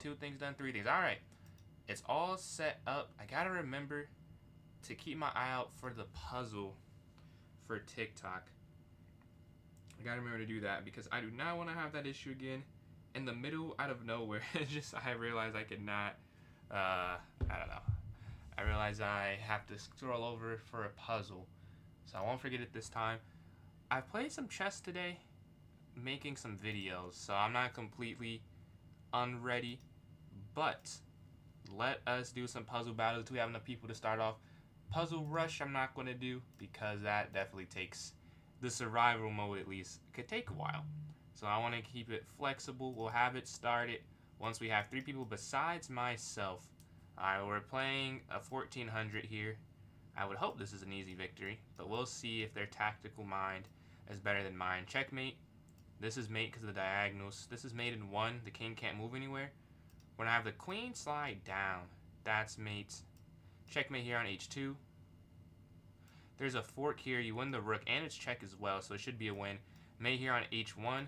2 things done, 3 things. All right, it's all set up. I gotta remember to keep my eye out for the puzzle for TikTok. I gotta remember to do that because I do not want to have that issue again. In the middle, out of nowhere, it's just I realized I could not. I don't know. I realized I have to scroll over for a puzzle, so I won't forget it this time. I've played some chess today, making some videos, so I'm not completely unready. But let us do some puzzle battles. Do we have enough people to start off? Puzzle rush I'm not going to do because that definitely takes the survival mode, at least. It could take a while. So I want to keep it flexible. We'll have it started once we have 3 people besides myself. Alright, we're playing a 1400 here. I would hope this is an easy victory, but we'll see if their tactical mind is better than mine. Checkmate. This is mate because of the diagonals. This is mate in 1. The king can't move anywhere. When I have the queen slide down, that's mate. Checkmate here on h2. There's a fork here. You win the rook, and it's check as well, so it should be a win. Mate here on h1.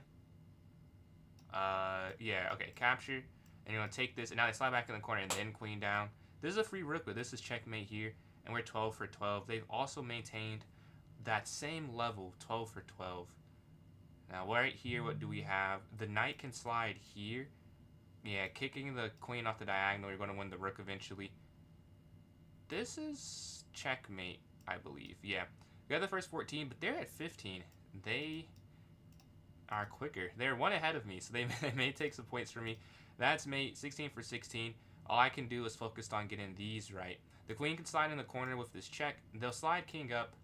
Yeah, okay, capture. And you're going to take this, and now they slide back in the corner, and then queen down. This is a free rook, but this is checkmate here, and we're 12 for 12. They've also maintained that same level, 12 for 12. Now, right here, what do we have? The knight can slide here. Yeah, kicking the queen off the diagonal, you're going to win the rook eventually. This is checkmate, I believe. Yeah, we got the first 14, but they're at 15. They are quicker. They're 1 ahead of me, so they may take some points from me. That's mate, 16 for 16. All I can do is focus on getting these right. The queen can slide in the corner with this check. They'll slide king up.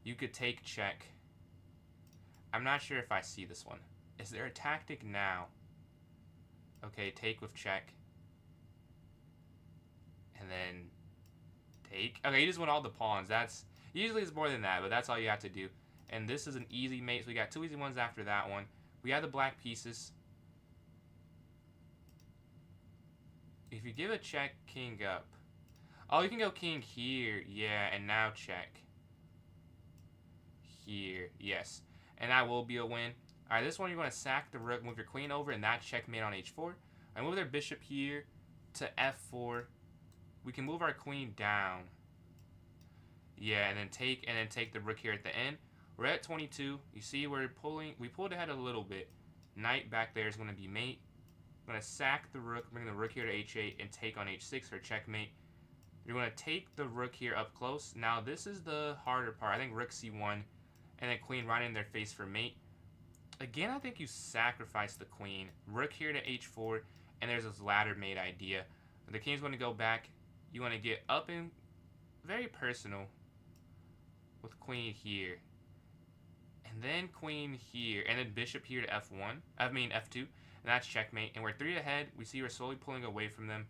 You could take check. I'm not sure if I see this one. Is there a tactic now? Okay, take with check. And then take. Okay, you just won all the pawns. That's usually it's more than that, but that's all you have to do. And this is an easy mate, so we got 2 easy ones after that one. We have the black pieces. If you give a check, king up. Oh, you can go king here. Yeah, and now check. Here. Yes. And that will be a win. Alright, this one you're going to sack the rook, move your queen over, and that checkmate on h4. I move their bishop here to f4. We can move our queen down. Yeah, and then take the rook here at the end. We're at 22. You see we pulled ahead a little bit. Knight back there is going to be mate. I'm going to sack the rook, bring the rook here to h8, and take on h6 for checkmate. You're going to take the rook here up close. Now, this is the harder part. I think rook c1, and then queen right in their face for mate. Again, I think you sacrifice the queen. Rook here to h4, and there's this ladder mate idea. The king's going to go back. You want to get up and very personal with queen here. And then queen here, and then bishop here to f1. I mean f2, and that's checkmate. And we're 3 ahead. We see we're slowly pulling away from them.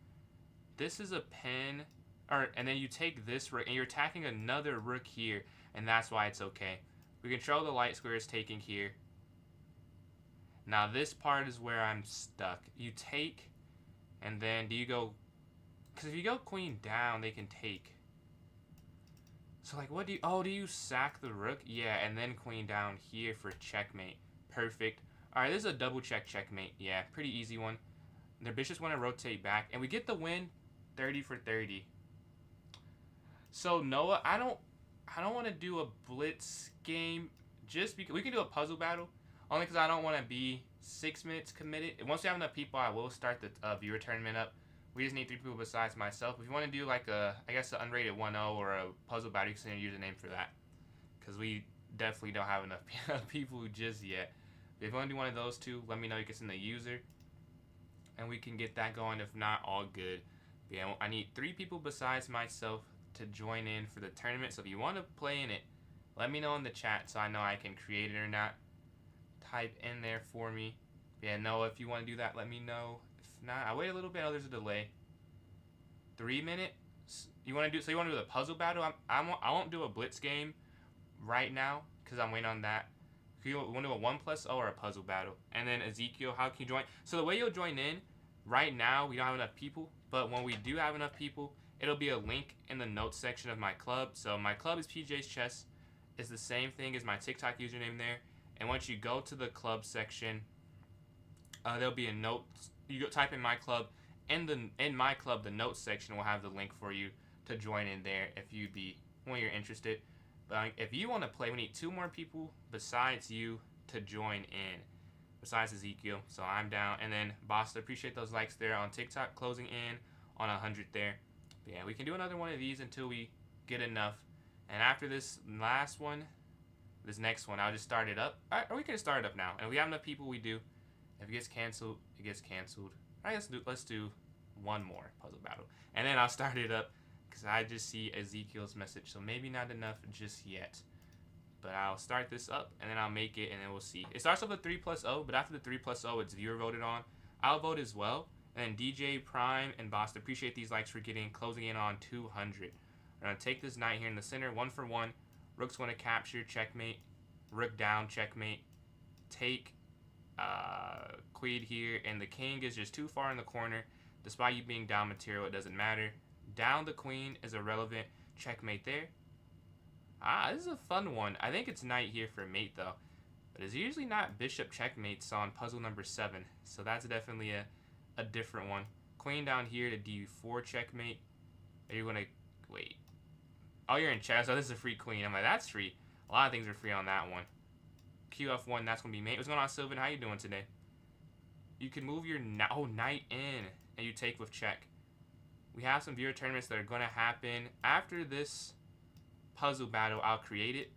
This is a pin, and then you take this rook, and you're attacking another rook here, and that's why it's okay. We control the light squares taking here. Now this part is where I'm stuck. You take, and then do you go? Because if you go queen down, they can take. So, like, what do you... Oh, do you sack the rook? Yeah, and then queen down here for checkmate. Perfect. Alright, this is a double checkmate. Yeah, pretty easy one. Their bishops want to rotate back. And we get the win, 30 for 30. So, Noah, I don't want to do a blitz game just because... We can do a puzzle battle. Only because I don't want to be 6 minutes committed. And once we have enough people, I will start the viewer tournament up. We just need 3 people besides myself. If you want to do like an unrated 1-0 or a puzzle battle, you can send a username for that. Because we definitely don't have enough people just yet. But if you want to do one of those 2, let me know. You can send the user. And we can get that going. If not, all good. But yeah, I need 3 people besides myself to join in for the tournament. So if you want to play in it, let me know in the chat so I know I can create it or not. Type in there for me. But yeah, Noah, if you want to do that, let me know. Nah, I wait a little bit. Oh, there's a delay. 3 minutes. You want to do? So you want to do the puzzle battle? I won't do a blitz game right now because I'm waiting on that. You want to do a 1+0 or a puzzle battle? And then Ezekiel, how can you join? So the way you'll join in right now, we don't have enough people. But when we do have enough people, it'll be a link in the notes section of my club. So my club is PJ's Chess. It's the same thing as my TikTok username there. And once you go to the club section, there'll be a note. You go type in my club, in my club, the notes section will have the link for you to join in there if you're interested. But if you want to play, we need 2 more people besides you to join in. Besides Ezekiel, so I'm down. And then Basta, appreciate those likes there on TikTok, closing in on 100 there. But yeah, we can do another one of these until we get enough. And after this last one, this next one, I'll just start it up. Or we can start it up now. And if we have enough people, we do. If it gets canceled, it gets canceled. All right, let's do one more puzzle battle. And then I'll start it up because I just see Ezekiel's message. So maybe not enough just yet. But I'll start this up, and then I'll make it, and then we'll see. It starts with a 3+0, but after the 3+0, it's viewer voted on. I'll vote as well. And DJ, Prime, and Boston, appreciate these likes for closing in on 200. We're going to take this knight here in the center, 1 for 1. Rook's going to capture, checkmate. Rook down, checkmate. Take queen here, and the king is just too far in the corner. Despite you being down material, it doesn't matter. Down the queen is irrelevant. Checkmate there. This is a fun one. I think it's knight here for mate, though. But it's usually not bishop checkmates on puzzle number 7. So that's definitely a different one. Queen down here to d4 checkmate. Are you going to... Wait. Oh, you're in check. So this is a free queen. I'm like, that's free. A lot of things are free on that one. QF1, that's going to be mate. What's going on, Sylvan? How you doing today? You can move your... knight in. And you take with check. We have some viewer tournaments that are going to happen after this puzzle battle. I'll create it.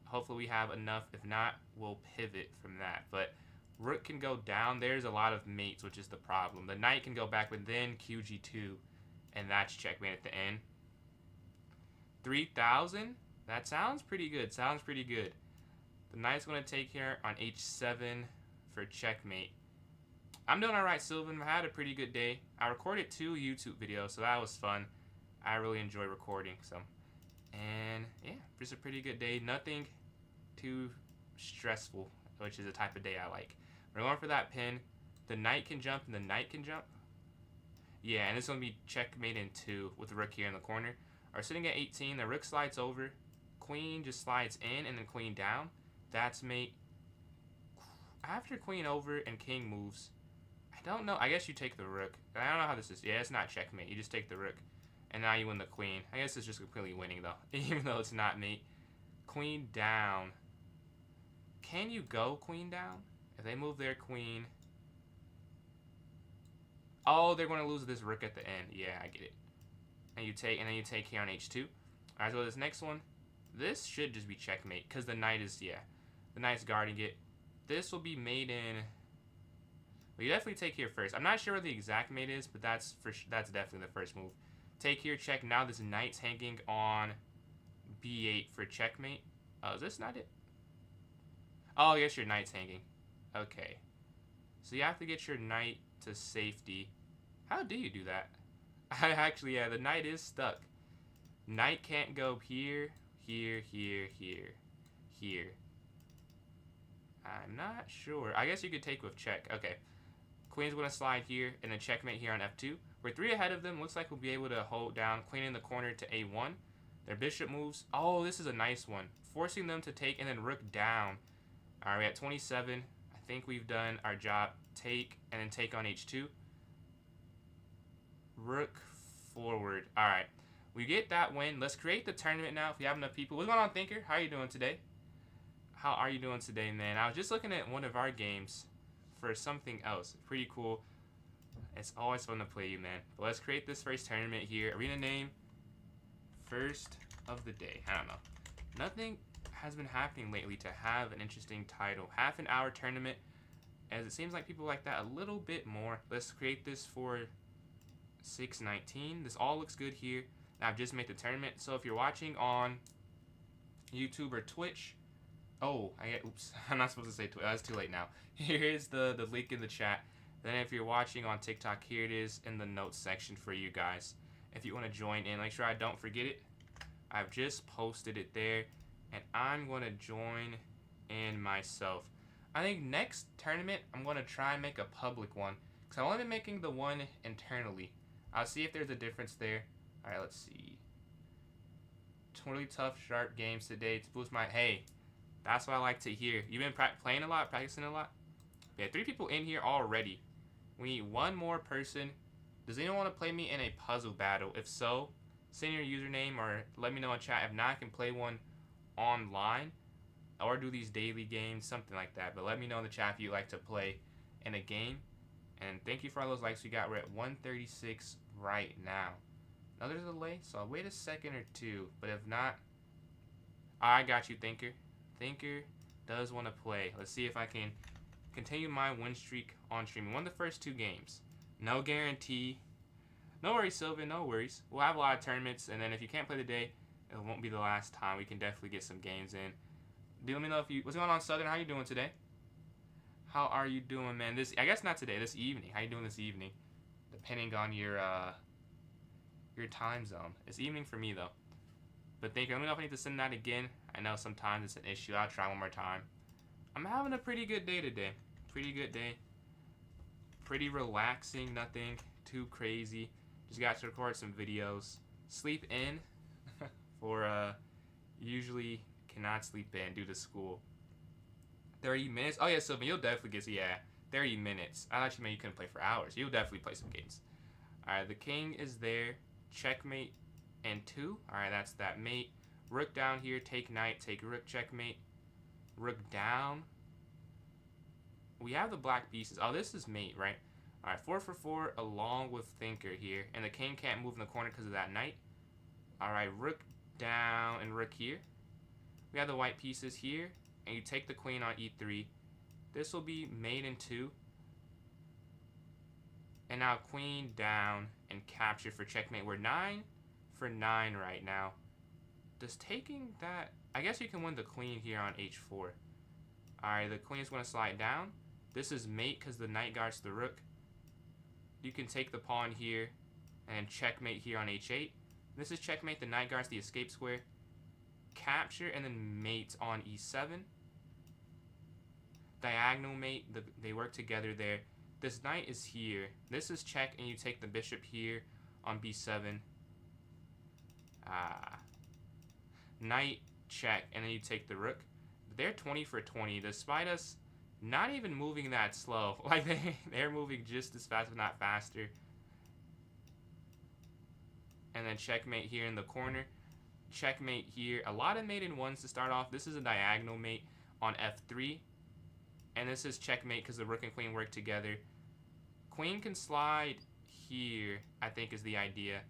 Hopefully we have enough. If not, we'll pivot from that. But rook can go down. There's a lot of mates, which is the problem. The knight can go back, but then QG2, and that's checkmate at the end. 3,000. That sounds pretty good. Sounds pretty good. The knight's going to take here on h7 for checkmate. I'm doing all right, Sylvan. I had a pretty good day. I recorded 2 YouTube videos, so that was fun. I really enjoy recording, so. And yeah, just a pretty good day. Nothing too stressful, which is the type of day I like. We're going for that pin. The knight can jump and the knight can jump. Yeah, and it's going to be checkmate in 2 with the rook here in the corner. Are sitting at 18. The rook slides over. Queen just slides in and then queen down. That's mate. After queen over and king moves, I don't know. I guess you take the rook. I don't know how this is. Yeah, it's not checkmate. You just take the rook. And now you win the queen. I guess it's just completely winning, though. Even though it's not mate. Queen down. Can you go queen down? If they move their queen. Oh, they're going to lose this rook at the end. Yeah, I get it. And you take, and then you take here on h2. Alright, so this next one. This should just be checkmate. Because the knight is, yeah. The knight's guarding it. This will be made in... Well, you definitely take here first. I'm not sure what the exact mate is, but that's definitely the first move. Take here, check. Now this knight's hanging on b8 for checkmate. Oh, is this not it? Oh, yes, your knight's hanging. Okay. So you have to get your knight to safety. How do you do that? Actually, yeah, the knight is stuck. Knight can't go here, here, here, here, here. I'm not sure. I guess you could take with check. Okay. Queen's going to slide here, and then checkmate here on f2. We're 3 ahead of them. Looks like we'll be able to hold down. Queen in the corner to a1. Their bishop moves. Oh, this is a nice one. Forcing them to take, and then rook down. All right, we're at 27. I think we've done our job. Take, and then take on h2. Rook forward. All right. We get that win. Let's create the tournament now if we have enough people. What's going on, Thinker? How are you doing today? How are you doing today, man? I was just looking at one of our games for something else. Pretty cool. It's always fun to play you, man. But let's create this first tournament here. Arena name, first of the day. I don't know. Nothing has been happening lately to have an interesting title. Half an hour tournament, as it seems like people like that a little bit more. Let's create this for 619. This all looks good here. Now I've just made the tournament. So if you're watching on YouTube or Twitch, oops, I'm not supposed to say Twitch. That's too late now. Here's the link in the chat. Then if you're watching on TikTok, here it is in the notes section for you guys. If you want to join in, make sure I don't forget it. I've just posted it there, and I'm going to join in myself. I think next tournament, I'm going to try and make a public one, because I've only been making the one internally. I'll see if there's a difference there. All right, let's see. 20 tough, sharp games today to boost my... Hey, that's what I like to hear. You've been playing a lot, practicing a lot? We have 3 people in here already. We need 1 more person Does anyone want to play me in a puzzle battle? If so, send your username or let me know in chat. If not, I can play one online or do these daily games, something like that. But let me know in the chat if you like to play in a game. And thank you for all those likes we got. We're at 136 right now. Another delay, so I'll wait a second or two. But if not, I got you, Thinker. Thinker does want to play. Let's see if I can continue my win streak on stream. We won the first 2 games. No guarantee. No worries, Sylvan. No worries. We'll have a lot of tournaments, and then if you can't play today, it won't be the last time. We can definitely get some games in. Do let me know if you. What's going on, Southern? How you doing today? How are you doing, man? I guess not today. This evening. How you doing this evening? Depending on your time zone. It's evening for me though. But thank you. Let me know if I need to send that again. I know sometimes it's an issue. I'll try one more time. I'm having a pretty good day today. Pretty good day. Pretty relaxing. Nothing too crazy. Just got to record some videos. Sleep in for usually cannot sleep in due to school. 30 minutes? Oh yeah, Sylvan, you'll definitely get 30 minutes. I thought you meant you couldn't play for hours. You'll definitely play some games. Alright, the king is there. Checkmate and 2. Alright, that's that mate. Rook down here, take knight, take rook, checkmate. Rook down. We have the black pieces. Oh, this is mate, right? Alright, 4 for 4 along with thinker here. And the king can't move in the corner because of that knight. Alright, rook down and rook here. We have the white pieces here. And you take the queen on e3. This will be mate in 2. And now queen down and capture for checkmate. We're 9 for 9 right now. Does taking that... I guess you can win the queen here on h4. Alright, the queen is going to slide down. This is mate because the knight guards the rook. You can take the pawn here and checkmate here on h8. This is checkmate. The knight guards the escape square. Capture and then mate on e7. Diagonal mate. They work together there. This knight is here. This is check and you take the bishop here on b7. Knight, check, and then you take the rook. They're 20 for 20, despite us not even moving that slow. Like, they're moving just as fast, if not faster. And then checkmate here in the corner. Checkmate here. A lot of mate in ones to start off. This is a diagonal mate on f3. And this is checkmate because the rook and queen work together. Queen can slide here, I think is the idea.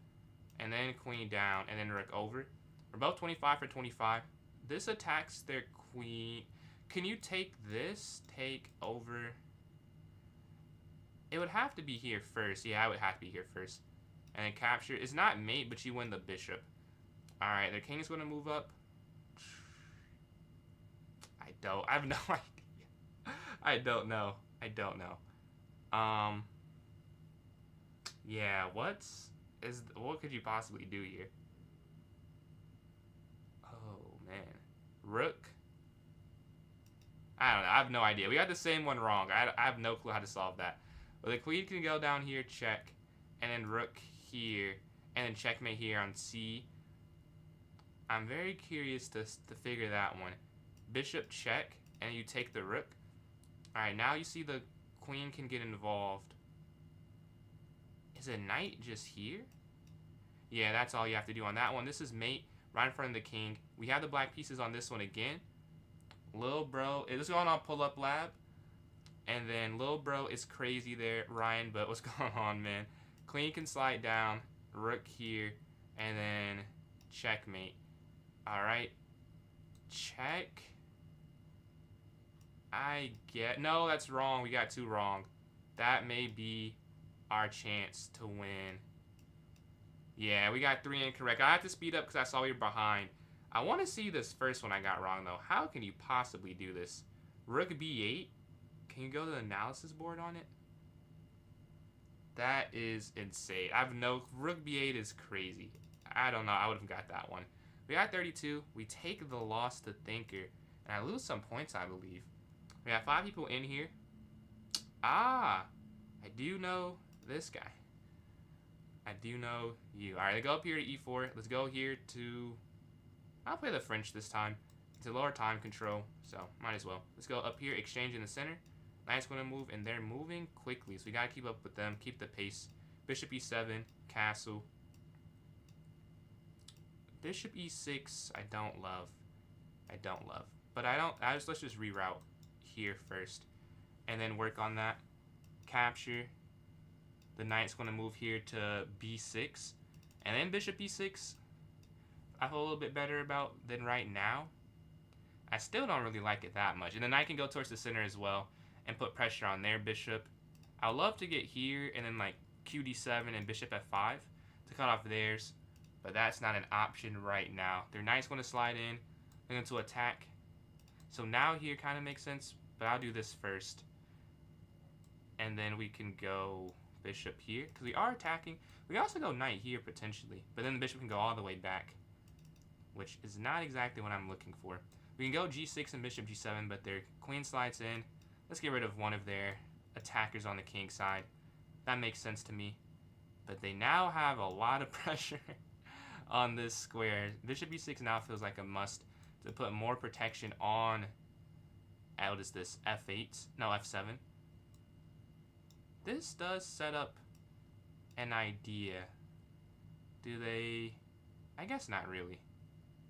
And then queen down, and then rook over. We're both 25 for 25. This attacks their queen. Can you take this? Take over. It would have to be here first. Yeah, I would have to be here first. And then capture. It's not mate, but you win the bishop. Alright, their king is going to move up. I have no idea. I don't know. Yeah, what could you possibly do here? Oh, man. Rook? I don't know. I have no idea. We got the same one wrong. I have no clue how to solve that. Well, the queen can go down here, check, and then rook here, and then checkmate here on c. I'm very curious to figure that one. Bishop check, and you take the rook. Alright, now you see the queen can get involved. Is a knight just here? Yeah, that's all you have to do on that one. This is mate right in front of the king. We have the black pieces on this one again. Lil bro, it is going on pull-up lab. And then Lil bro is crazy there, Ryan, but what's going on, man? Queen can slide down, rook here, and then checkmate. Alright. Check. No, that's wrong. We got 2 wrong. That may be our chance to win. Yeah, we got 3 incorrect. I have to speed up because I saw we were behind. I want to see this first one I got wrong, though. How can you possibly do this? Rook b8? Can you go to the analysis board on it? That is insane. Rook b8 is crazy. I don't know. I would have got that one. We got 32. We take the loss to thinker. And I lose some points, I believe. We got 5 people in here. I do know this guy. I do know you. Alright, let's go up here to e4. Let's go here to... I'll play the French this time. It's a lower time control, so might as well. Let's go up here, exchange in the center. Knight's going to move, and they're moving quickly, so we got to keep up with them, keep the pace. Bishop e7, castle. Bishop e6, I don't love. I don't love. But let's just reroute here first. And then work on that. Capture. The knight's going to move here to b6. And then bishop e6, I feel a little bit better about than right now. I still don't really like it that much. And the knight can go towards the center as well and put pressure on their bishop. I would love to get here and then like qd7 and bishop f5 to cut off theirs. But that's not an option right now. Their knight's going to slide in. They're going to attack. So now here kind of makes sense. But I'll do this first. And then we can go bishop here. Because we are attacking. We can also go knight here potentially. But then the bishop can go all the way back. Which is not exactly what I'm looking for. We can go g6 and bishop g7. But their queen slides in. Let's get rid of one of their attackers on the king side. That makes sense to me. But they now have a lot of pressure on this square. Bishop e6 now feels like a must to put more protection on, what is this, f8? No, f7. This does set up an idea. Do they? I guess not really.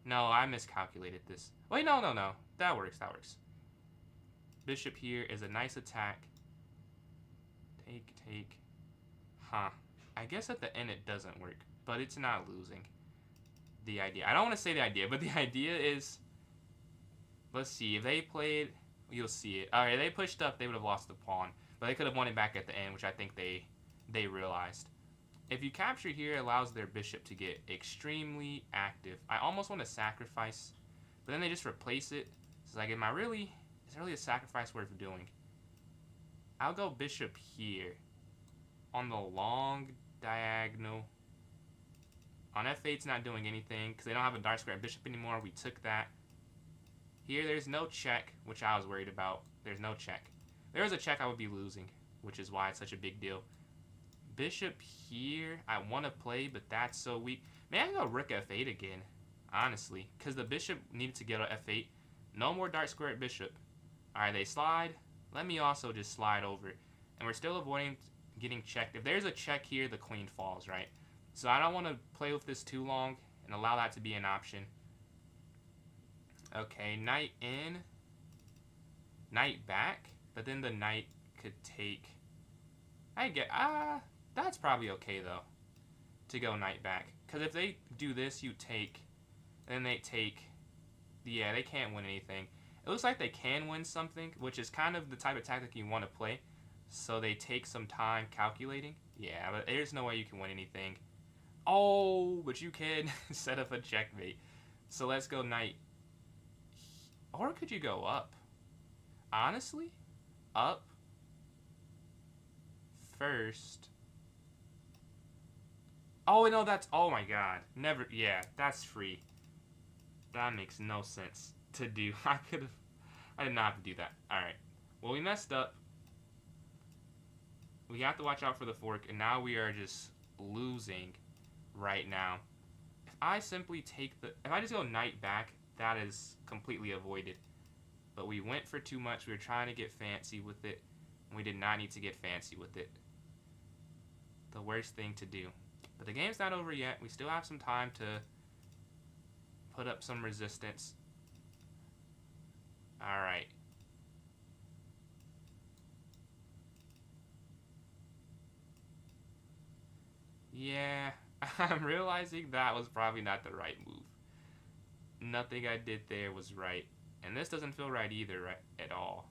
No, I miscalculated this. Wait, no. That works. Bishop here is a nice attack. Take. Huh. I guess at the end it doesn't work, but it's not losing. The idea. I don't want to say the idea, but the idea is, let's see, if they played, you'll see it. Alright, they pushed up, they would have lost the pawn, but they could have won it back at the end, which I think they realized. If you capture here, it allows their bishop to get extremely active. I almost want to sacrifice, but then they just replace it. It's like, is it really a sacrifice worth doing? I'll go bishop here on the long diagonal. On f8's not doing anything because they don't have a dark square bishop anymore. We took that. Here, there's no check, which I was worried about. There's no check. If there was a check, I would be losing, which is why it's such a big deal. Bishop here, I want to play, but that's so weak. Maybe I can go rook f8 again, honestly, because the bishop needed to get on f8. No more dark square bishop. Alright, they slide. Let me also just slide over. And we're still avoiding getting checked. If there's a check here, the queen falls, right? So I don't want to play with this too long and allow that to be an option. Okay, knight in. Knight back. But then the knight could take... that's probably okay, though, to go knight back. Because if they do this, you take... Then they take... Yeah, they can't win anything. It looks like they can win something, which is kind of the type of tactic you want to play. So they take some time calculating. Yeah, but there's no way you can win anything. Oh, but you can set up a checkmate. So let's go knight. Or could you go up? Honestly? Up? First. Oh, no, that's... Oh, my God. Never... Yeah, that's free. That makes no sense to do. I did not have to do that. Alright. Well, we messed up. We have to watch out for the fork, and now we are just losing right now. If I simply take the... If I just go knight back, that is completely avoided. But we went for too much. We were trying to get fancy with it, and we did not need to get fancy with it. The worst thing to do. But the game's not over yet. We still have some time to put up some resistance. Alright. Yeah, I'm realizing that was probably not the right move. Nothing I did there was right. And this doesn't feel right either, right, at all.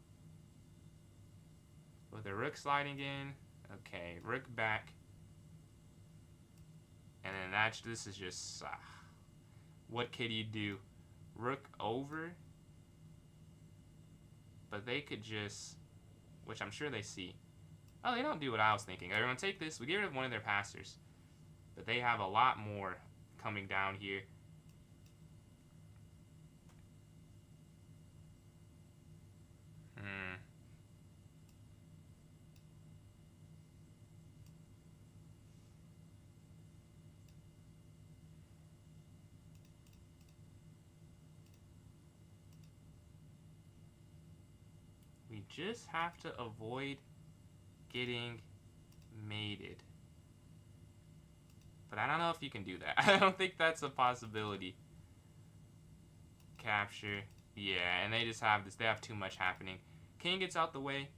With the rook sliding in. Okay, rook back. And then this is just... what can you do? Rook over. But they could just... Which I'm sure they see. Oh, they don't do what I was thinking. They're going to take this. We get rid of one of their passers. But they have a lot more coming down here. We just have to avoid getting mated. But I don't know if you can do that. I don't think that's a possibility. Capture. Yeah, and they just have this. They have too much happening. King gets out the way,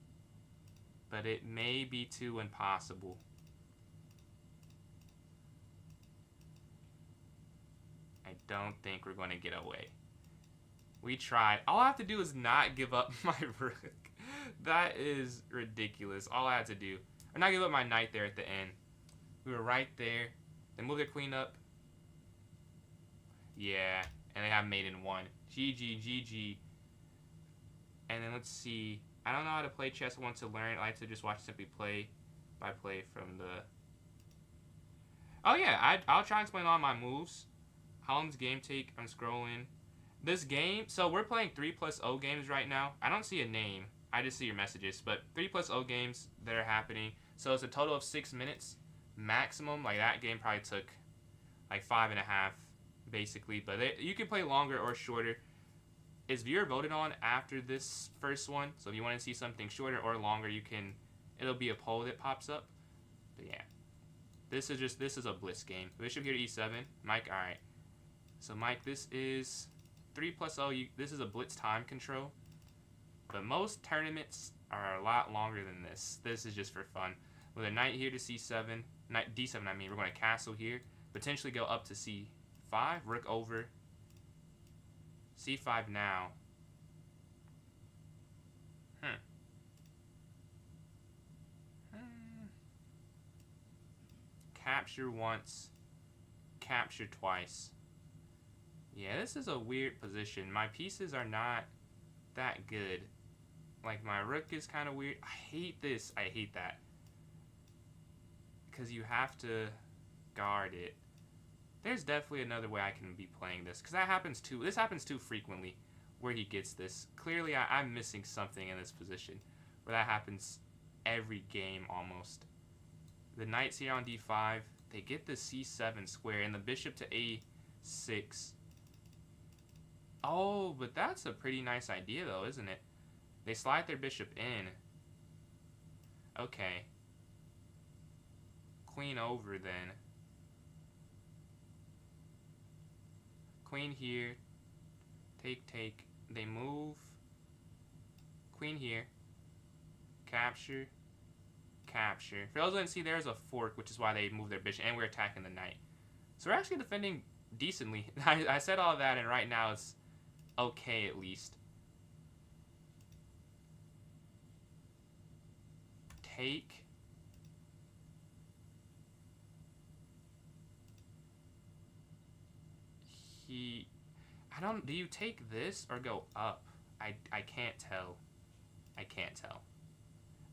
but it may be too impossible. I don't think we're going to get away. We tried. All I have to do is not give up my rook. That is ridiculous. All I had to do. Or not give up my knight there at the end. We were right there. They move their queen up. Yeah. And they have mate in 1. GG, GG. And then let's see. I don't know how to play chess. I want to learn. I like to just watch Simply Play by play from the... Oh yeah, I'll try and explain all my moves. Holland's game take. I'm scrolling. This game, so we're playing 3+0 games right now. I don't see a name. I just see your messages. But 3+0 games that are happening. So it's a total of 6 minutes maximum. Like that game probably took like 5.5 basically. But you can play longer or shorter. Is viewer voted on after this first one. So if you want to see something shorter or longer, you can. It'll be a poll that pops up. But yeah, this is a blitz game. Bishop here to e7. Mike, all right. So Mike, this is 3+0. This is a blitz time control. But most tournaments are a lot longer than this. This is just for fun. With a knight here to c7, knight d7. I mean, we're going to castle here. Potentially go up to c5. Rook over. c5 now. Capture once. Capture twice. Yeah, this is a weird position. My pieces are not that good. Like, my rook is kind of weird. I hate this. I hate that. Because you have to guard it. There's definitely another way I can be playing this. Because this happens too frequently where he gets this. Clearly, I'm missing something in this position where that happens every game almost. The knight's here on d5. They get the c7 square and the bishop to a6. Oh, but that's a pretty nice idea though, isn't it? They slide their bishop in. Okay. Queen over then. Queen here. Take, take. They move. Queen here. Capture. Capture. For those who didn't see, there's a fork, which is why they moved their bishop, and we're attacking the knight. So we're actually defending decently. I said all that, and right now it's okay at least. Take. Do you take this or go up? I can't tell. I can't tell.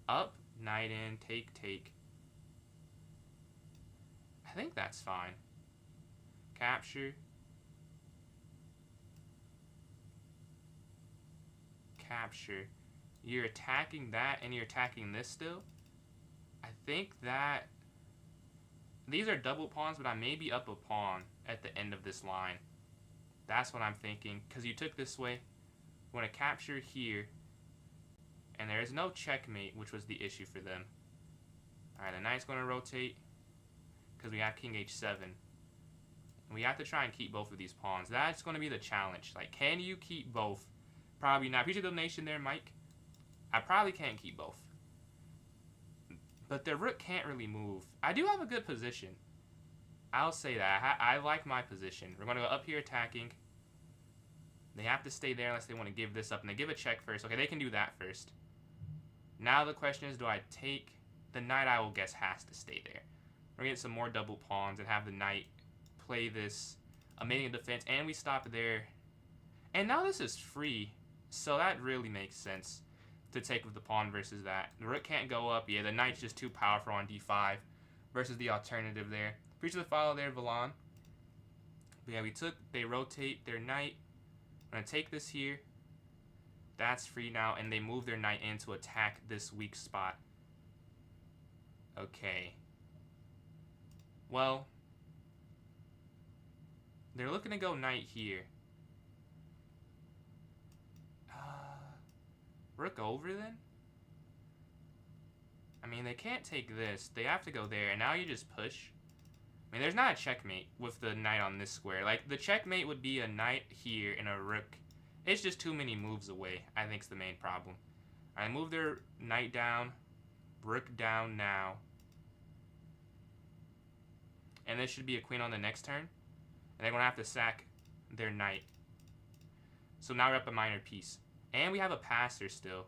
Up, knight in, take, take. I think that's fine. Capture. Capture. You're attacking that and you're attacking this still. I think that these are double pawns, but I may be up a pawn at the end of this line. That's what I'm thinking, because you took this way. Want to capture here, and there is no checkmate, which was the issue for them. Alright, the knight's going to rotate, because we have king h7. And we have to try and keep both of these pawns. That's going to be the challenge. Like, can you keep both? Probably not. Appreciate the donation there, Mike. I probably can't keep both. But the rook can't really move. I do have a good position. I'll say that. I like my position. We're going to go up here attacking. They have to stay there unless they want to give this up. And they give a check first. Okay, they can do that first. Now the question is, do I take... The knight, I will guess, has to stay there. We're going to get some more double pawns and have the knight play this amazing defense. And we stop there. And now this is free. So that really makes sense to take with the pawn versus that. The rook can't go up. Yeah, the knight's just too powerful on d5 versus the alternative there. Appreciate the follow there, Valon. But yeah, they rotate their knight. I'm going to take this here. That's free now, and they move their knight in to attack this weak spot. Okay. Well, they're looking to go knight here. Rook over then? I mean, they can't take this. They have to go there, and now you just push. I mean, there's not a checkmate with the knight on this square. Like, the checkmate would be a knight here and a rook. It's just too many moves away, I think, is the main problem. I move their knight down, rook down now. And there should be a queen on the next turn. And they're going to have to sack their knight. So now we're up a minor piece. And we have a passer still.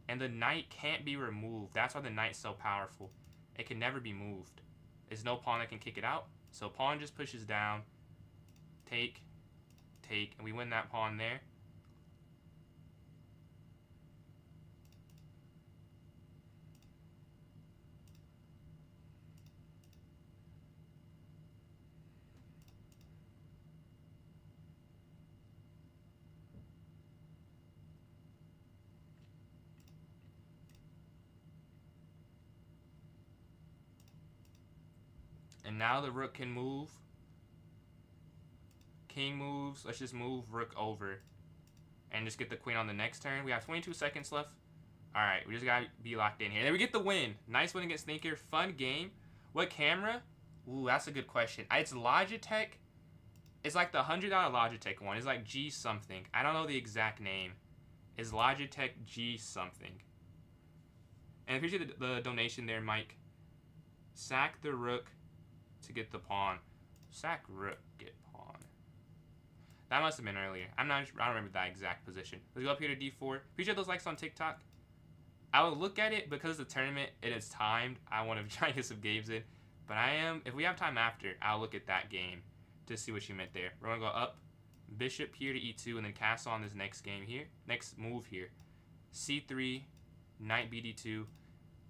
And the knight can't be removed. That's why the knight's so powerful. It can never be moved. There's no pawn that can kick it out. So pawn just pushes down. Take. Take. And we win that pawn there. And now the rook can move. King moves. Let's just move rook over. And just get the queen on the next turn. We have 22 seconds left. Alright, we just gotta be locked in here. There we get the win. Nice win against Thinker. Fun game. What camera? Ooh, that's a good question. It's Logitech. It's like the $100 Logitech one. It's like G something. I don't know the exact name. It's Logitech G something. And appreciate the donation there, Mike. Sack the rook to get the pawn. Sack rook, get pawn. That must have been earlier. I don't remember that exact position. Let's go up here to D4. Appreciate those likes on TikTok. I will look at it because the tournament and it's timed. I want to try and get some games in. But if we have time after, I'll look at that game to see what you meant there. We're going to go up, bishop here to E2, and then castle on this next game here. Next move here. C3, knight BD2.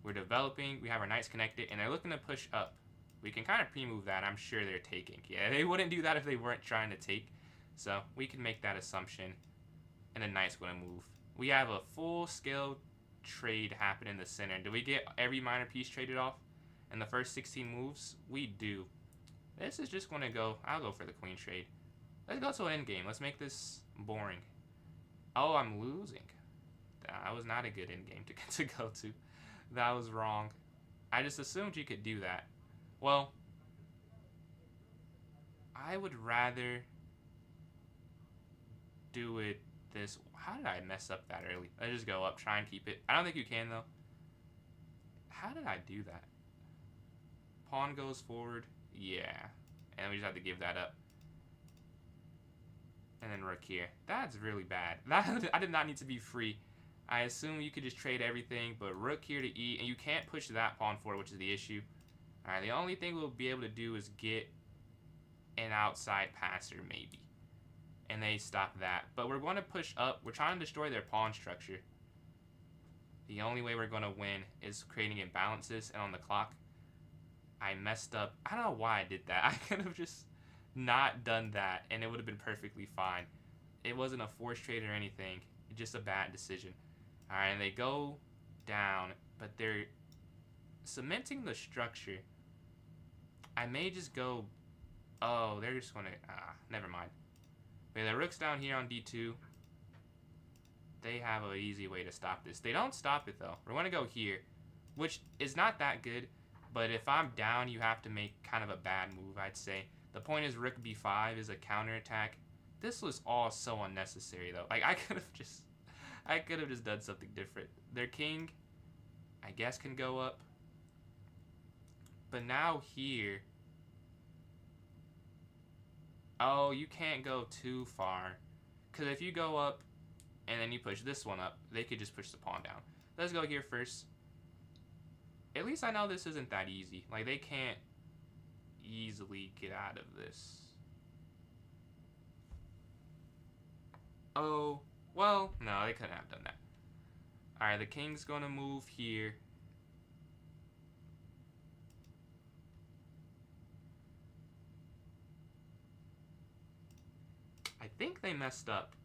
We're developing. We have our knights connected, and they're looking to push up. We can kind of pre-move that. I'm sure they're taking. Yeah, they wouldn't do that if they weren't trying to take. So we can make that assumption. And the knight's going to move. We have a full-scale trade happen in the center. Do we get every minor piece traded off in the first 16 moves? We do. This is just going to go... I'll go for the queen trade. Let's go to an endgame. Let's make this boring. Oh, I'm losing. That was not a good endgame to go to. That was wrong. I just assumed you could do that. Well, I would rather do it this... How did I mess up that early? Let's just go up, try and keep it. I don't think you can, though. How did I do that? Pawn goes forward. Yeah. And we just have to give that up. And then rook here. That's really bad. I did not need to be free. I assume you could just trade everything, but rook here to E, and you can't push that pawn forward, which is the issue. Alright, the only thing we'll be able to do is get an outside passer, maybe. And they stop that. But we're going to push up. We're trying to destroy their pawn structure. The only way we're going to win is creating imbalances. And on the clock, I messed up. I don't know why I did that. I could have just not done that, and it would have been perfectly fine. It wasn't a forced trade or anything. It's just a bad decision. Alright, and they go down, but they're cementing the structure. I may just go... Oh, they're just going to... never mind. Okay, the rook's down here on D2. They have an easy way to stop this. They don't stop it, though. We're going to go here, which is not that good. But if I'm down, you have to make kind of a bad move, I'd say. The point is rook B5 is a counterattack. This was all so unnecessary, though. Like, I could have just done something different. Their king, I guess, can go up. But now here... Oh, you can't go too far. Because if you go up and then you push this one up, they could just push the pawn down. Let's go here first. At least I know this isn't that easy. Like, they can't easily get out of this. Oh, well, no, they couldn't have done that. Alright, the king's going to move here. I think they messed up.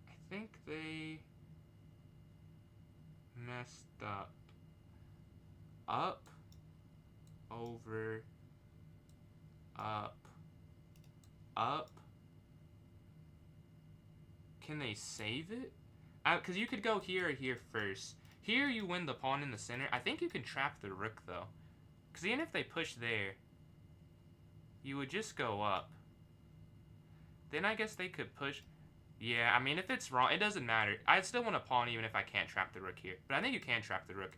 I think they messed up. Up, over, up, up. Can they save it? Because you could go here or here first. Here you win the pawn in the center. I think you can trap the rook, though. Because even if they push there, you would just go up. Then I guess they could push. Yeah, I mean, if it's wrong, it doesn't matter. I still want to pawn even if I can't trap the rook here. But I think you can trap the rook.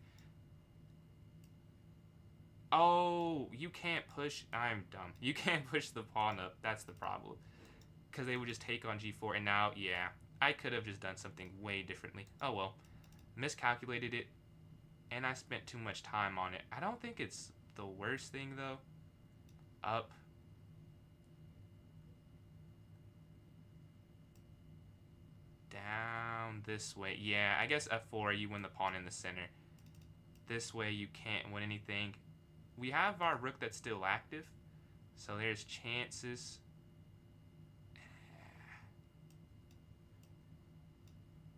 Oh, you can't push. I'm dumb. You can't push the pawn up. That's the problem. Because they would just take on g4. And now, yeah, I could have just done something way differently. Oh, well. Miscalculated it. And I spent too much time on it. I don't think it's the worst thing, though. Up. Down this way. Yeah, I guess f4, you win the pawn in the center. This way, you can't win anything. We have our rook that's still active. So there's chances.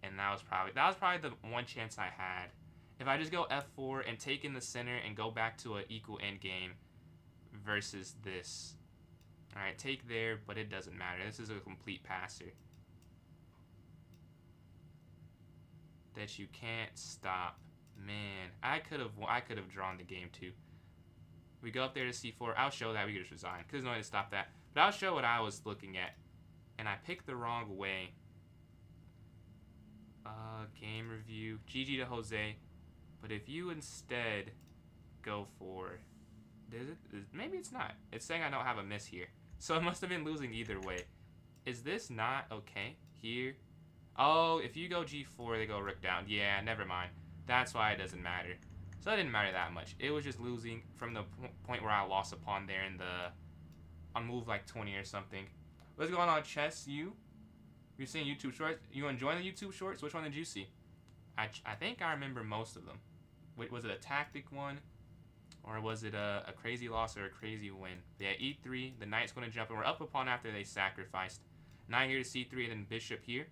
And that was probably the one chance I had. If I just go f4 and take in the center and go back to an equal endgame versus this. Alright, take there, but it doesn't matter. This is a complete passer. That you can't stop. Man, I could have drawn the game too. We go up there to c4. I'll show that. We could just resign because there's no way to stop that. But I'll show what I was looking at. And I picked the wrong way. Game review. GG to Jose. But if you instead go for... Maybe it's not. It's saying I don't have a miss here. So I must have been losing either way. Is this not okay? Here. Oh, if you go g4, they go rook down. Yeah, never mind. That's why it doesn't matter. So it didn't matter that much. It was just losing from the point where I lost a pawn there in the... on move like 20 or something. What's going on, Chess? You're seeing YouTube shorts? You enjoying the YouTube shorts? Which one did you see? I think I remember most of them. Wait, was it a tactic one? Or was it a crazy loss or a crazy win? Yeah, e3. The knight's going to jump. And we're up a pawn after they sacrificed. Knight here to c3 and then bishop here.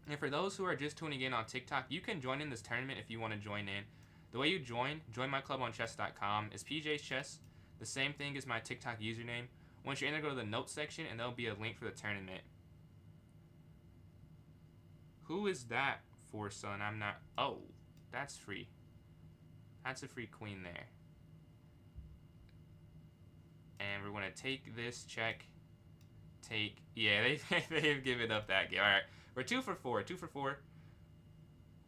And for those who are just tuning in on TikTok, you can join in this tournament if you want to join in. The way you join my club on chess.com, is PJ's Chess. The same thing as my TikTok username. Once you're in there, go to the notes section and there'll be a link for the tournament. Who is that for, son? I'm not... Oh, that's free. That's a free queen there. And we're going to take this, check, take... Yeah, they've given up that game. All right, we're 2 for 4. 2 for 4.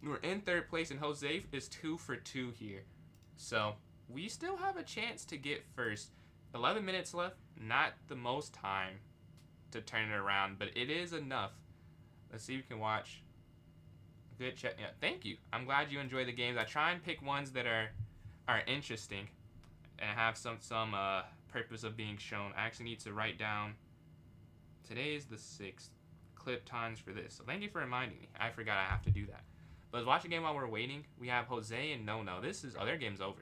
We're in third place, and Jose is 2 for 2 here. So, we still have a chance to get first. 11 minutes left. Not the most time to turn it around, but it is enough. Let's see if we can watch. Good check. Yeah, thank you. I'm glad you enjoy the games. I try and pick ones that are interesting and have some purpose of being shown. I actually need to write down. Today is the 6th. Clip times for this. So thank you for reminding me. I forgot I have to do that. But let's watch the game while we're waiting. We have Jose and No. This is... Oh, their game's over.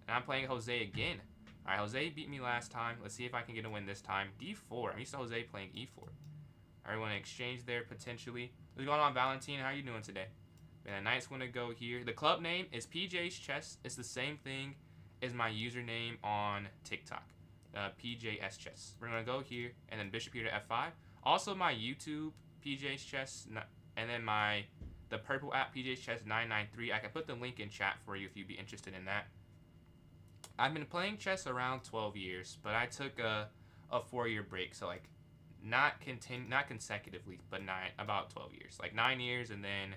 And I'm playing Jose again. All right, Jose beat me last time. Let's see if I can get a win this time. D4. I'm used to Jose playing E4. All right, we want to exchange there potentially. What's going on, Valentine? How are you doing today? And the knight's going to go here. The club name is PJ's Chess. It's the same thing as my username on TikTok. PJS Chess. We're going to go here and then bishop here to F5. Also, my YouTube, PJ's Chess, and then the purple app, PJ's Chess 993. I can put the link in chat for you if you'd be interested in that. I've been playing chess around 12 years, but I took a 4-year break, so like not consecutively, but about 12 years, like 9 years and then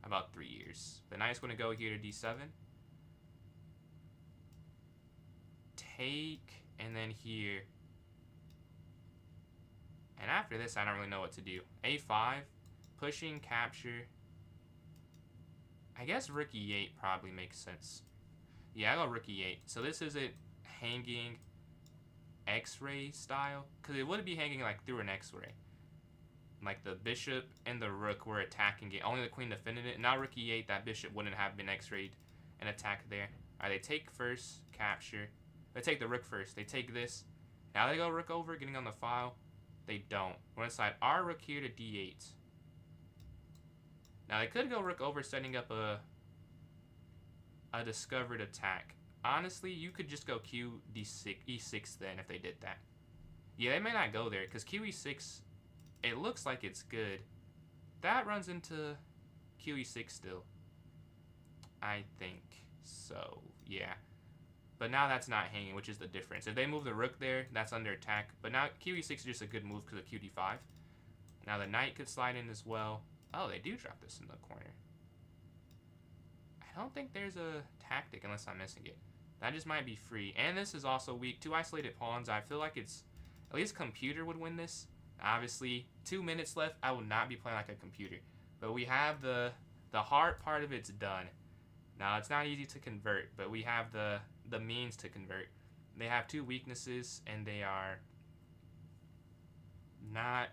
about 3 years. The knight's going to go here to D7, take, and then here. And after this, I don't really know what to do. A5, pushing, capture. I guess rook E8 probably makes sense. Yeah, I go rook E8. So this isn't hanging X-ray style, because it would be hanging like through an X-ray. Like the bishop and the rook were attacking it. Only the queen defended it. Now rook E8, that bishop wouldn't have been X-rayed and attacked there. Alright, they take first, capture. They take the rook first. They take this. Now they go rook over, getting on the file. They don't. We're going to slide our rook here to D8. Now they could go rook over, setting up a discovered attack. Honestly, you could just go Q D6 E6 then if they did that. Yeah, they may not go there because Q E6, it looks like it's good. That runs into Q E6 still. I think so. Yeah. But now that's not hanging, which is the difference. If they move the rook there, that's under attack. But now QE6 is just a good move because of QD5. Now the knight could slide in as well. Oh, they do drop this in the corner. I don't think there's a tactic unless I'm missing it. That just might be free. And this is also weak. 2 isolated pawns. I feel like it's... At least computer would win this. Obviously, 2 minutes left. I will not be playing like a computer. But we have the hard part of it's done. Now, it's not easy to convert, but we have the means to convert. They have 2 weaknesses, and they are not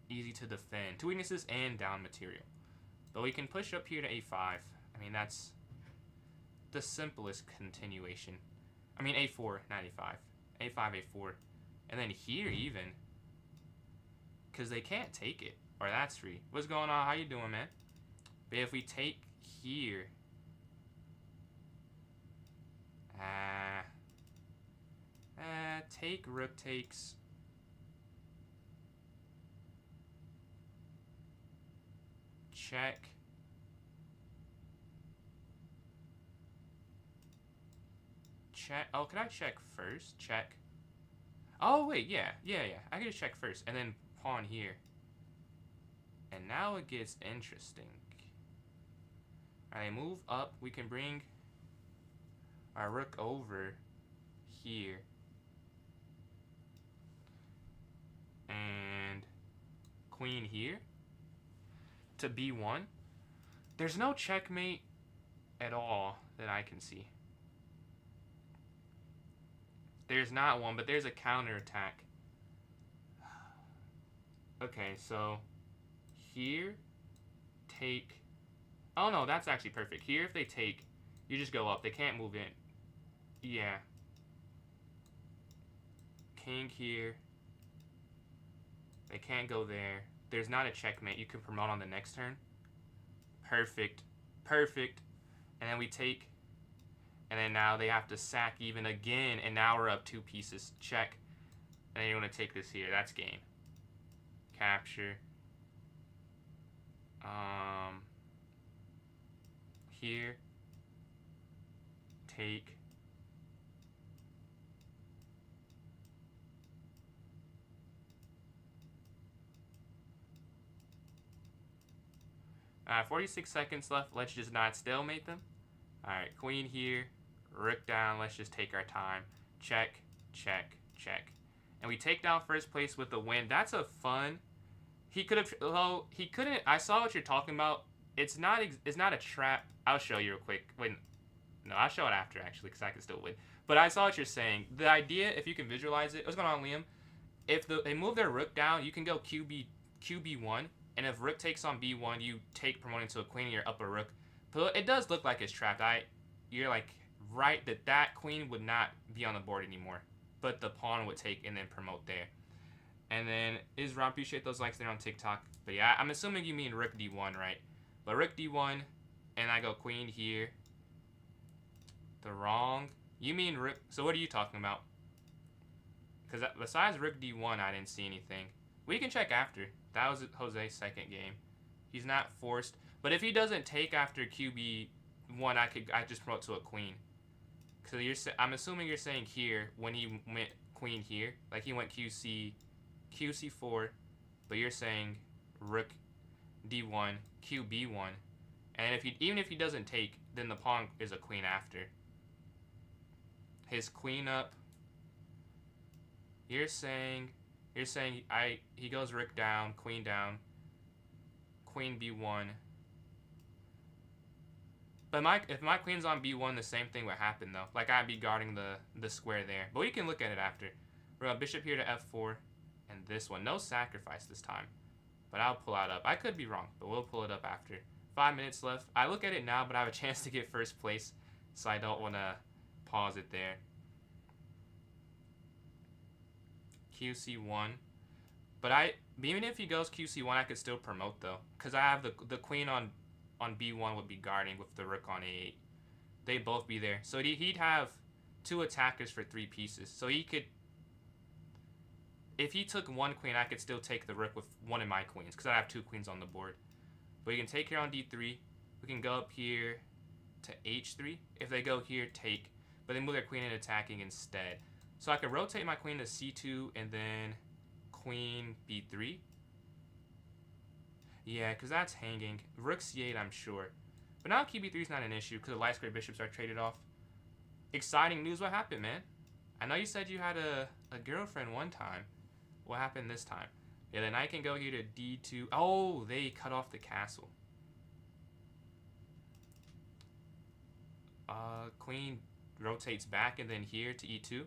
easy to defend. 2 weaknesses and down material. But we can push up here to a5. I mean, that's the simplest continuation. I mean, a4, not a5. a5, a4. And then here, even. Because they can't take it. Or that's free. What's going on? How you doing, man? But if we take here... take, rook takes. Check. Check. Oh, can I check first? Check. Oh, wait, yeah. I can just check first. And then pawn here. And now it gets interesting. Alright, move up. We can bring our rook over here. And queen here to b1. There's no checkmate at all that I can see. There's not one, but there's a counterattack. Okay, so here, take. Oh no, that's actually perfect. Here, if they take, you just go up. They can't move in. Yeah. King here. They can't go there. There's not a checkmate. You can promote on the next turn. Perfect. Perfect. And then we take. And then now they have to sack even again. And now we're up 2 pieces. Check. And then you want to take this here. That's game. Capture. Here. Take. 46 seconds left. Let's just not stalemate them. Alright, queen here. Rook down. Let's just take our time. Check, check, check. And we take down first place with the win. That's a fun. He could have... Well, he couldn't... I saw what you're talking about. It's not a trap. I'll show you real quick. Wait. No, I'll show it after, actually, because I can still win. But I saw what you're saying. The idea, if you can visualize it... What's going on, Liam? If they move their rook down, you can go QB1. And if rook takes on b1, you take promoting to a queen and you're up a rook. But it does look like it's trapped. You're like right that queen would not be on the board anymore. But the pawn would take and then promote there. And then Isra, appreciate those likes there on TikTok. But yeah, I'm assuming you mean rook d1, right? But rook d1, and I go queen here. The wrong. You mean rook. So what are you talking about? Because besides rook d1, I didn't see anything. We can check after. That was Jose's second game. He's not forced. But if he doesn't take after QB1, I just promote to a queen. So I'm assuming you're saying here when he went queen here, like he went QC4, but you're saying rook d1, QB1, and even if he doesn't take, then the pawn is a queen after. His queen up. You're saying he goes rook down, queen b1. But if my queen's on b1, the same thing would happen though. Like I'd be guarding the square there. But we can look at it after. We're going bishop here to f4, and this one. No sacrifice this time. But I'll pull out up. I could be wrong, but we'll pull it up after. 5 minutes left. I look at it now, but I have a chance to get first place, so I don't want to pause it there. QC1. But even if he goes QC1, I could still promote though, because I have the queen on b1 would be guarding with the rook on a8. They'd both be there, so he'd have 2 attackers for 3 pieces. So he could, if he took 1 queen, I could still take the rook with one of my queens, because I have 2 queens on the board. But you can take here on d3. We can go up here to h3. If they go here, take. but they move their queen in attacking instead. So I could rotate my queen to c2 and then queen b3. Yeah, because that's hanging. Rook c8, I'm sure. But now qb3 is not an issue because the light square bishops are traded off. Exciting news. What happened, man? I know you said you had a girlfriend one time. What happened this time? Yeah, the knight can go here to d2. Oh, they cut off the castle. Queen rotates back and then here to e2.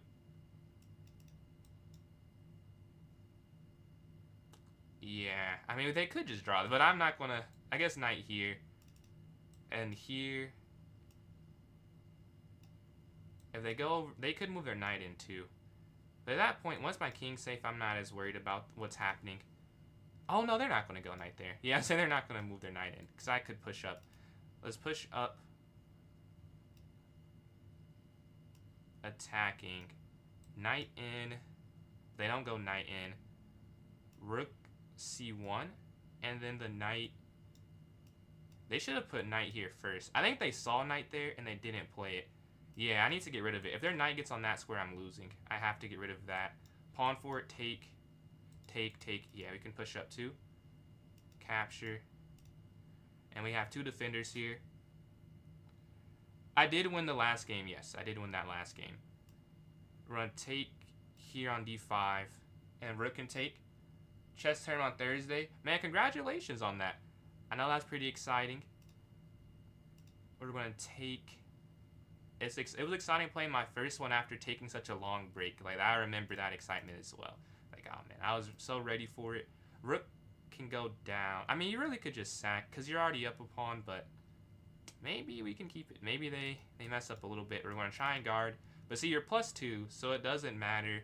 Yeah, I mean, they could just draw, but I'm not going to... I guess knight here. And here... If they go... They could move their knight in, too. But at that point, once my king's safe, I'm not as worried about what's happening. Oh, no, they're not going to go knight there. Yeah, so they're not going to move their knight in, because I could push up. Let's push up. Attacking. Knight in. They don't go knight in. Rook c1, and then the knight. They should have put knight here first. I think they saw knight there and they didn't play it. Yeah, I need to get rid of it. If their knight gets on that square, I'm losing. I have to get rid of that. Pawn for it, take. Yeah, we can push up too. Capture. And we have two defenders here. I did win the last game, yes. I did win that last game. We're going to take here on d5, and rook can take. Chess turn on Thursday. Man, congratulations on that. I know that's pretty exciting. We're going to take... It was exciting playing my first one after taking such a long break. Like, I remember that excitement as well. Like, oh man, I was so ready for it. Rook can go down. I mean, you really could just sack, because you're already up a pawn, but maybe we can keep it. Maybe they mess up a little bit. We're going to try and guard. But see, you're +2, so it doesn't matter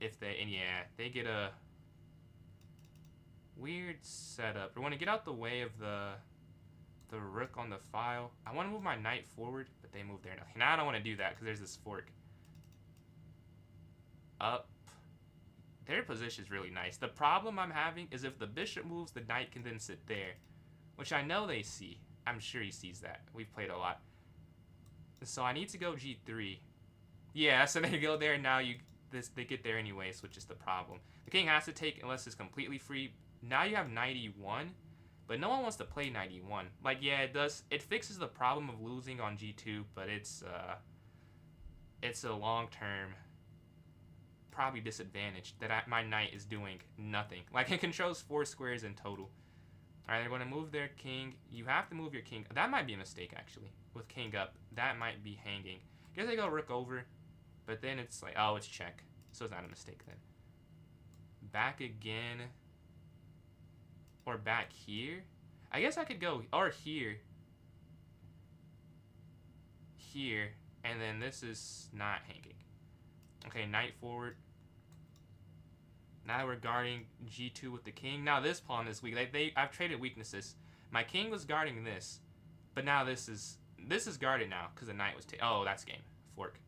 if they... And yeah, they get a... weird setup. We want to get out the way of the rook on the file. I want to move my knight forward, but they move there. Now I don't want to do that because there's this fork. Up. Their position is really nice. The problem I'm having is if the bishop moves, the knight can then sit there, which I know they see. I'm sure he sees that. We've played a lot. So I need to go g3. Yeah, so they go there, and now they get there anyways, which is the problem. The king has to take unless it's completely free. Now you have knight e1, but no one wants to play knight e1. Like, yeah, it does. It fixes the problem of losing on g2, but it's a long-term probably disadvantage that my knight is doing nothing. Like, it controls 4 squares in total. All right, they're going to move their king. You have to move your king. That might be a mistake, actually, with king up. That might be hanging. I guess they go rook over, but then it's like, oh, it's check. So it's not a mistake then. Back again. Or back here. I guess I could go, or here. Here. And then this is not hanging. Okay, knight forward. Now we're guarding g2 with the king. Now this pawn is weak. I've traded weaknesses. My king was guarding this. But now this is guarded now because the knight was oh, that's game. Fork.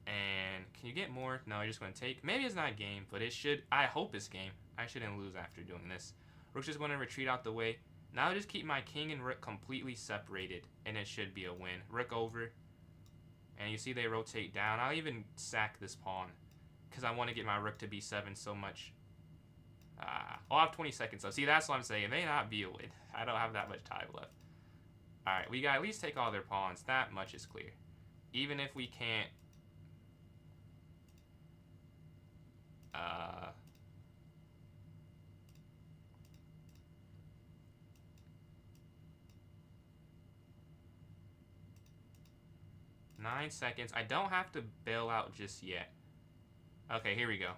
And can you get more? No, you're just going to take. Maybe it's not game, but it should. I hope it's game. I shouldn't lose after doing this. Rook's just going to retreat out the way. Now I just keep my king and rook completely separated, and it should be a win. Rook over. And you see they rotate down. I'll even sack this pawn because I want to get my rook to b7 so much. I'll have 20 seconds left. See, that's what I'm saying. It may not be a win. I don't have that much time left. Alright, we got to at least take all their pawns. That much is clear. Even if we can't... 9 seconds. I don't have to bail out just yet. Okay, here we go.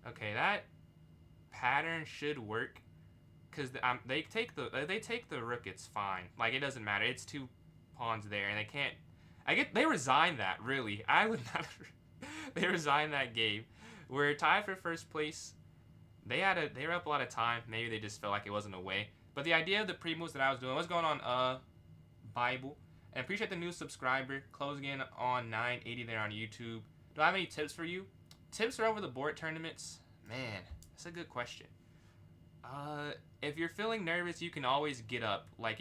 Okay, that pattern should work because they take the rook. It's fine. Like, it doesn't matter. It's 2 pawns there, and they can't. They resigned that. Really, I would not. They resigned that game. We're tied for first place. They were up a lot of time. Maybe they just felt like it wasn't a way. But the idea of the pre-moves that I was doing, what's going on, Bible. And appreciate the new subscriber. Closing in on 980 there on YouTube. Do I have any tips for you? Tips for over the board tournaments? Man, that's a good question. If you're feeling nervous, you can always get up. Like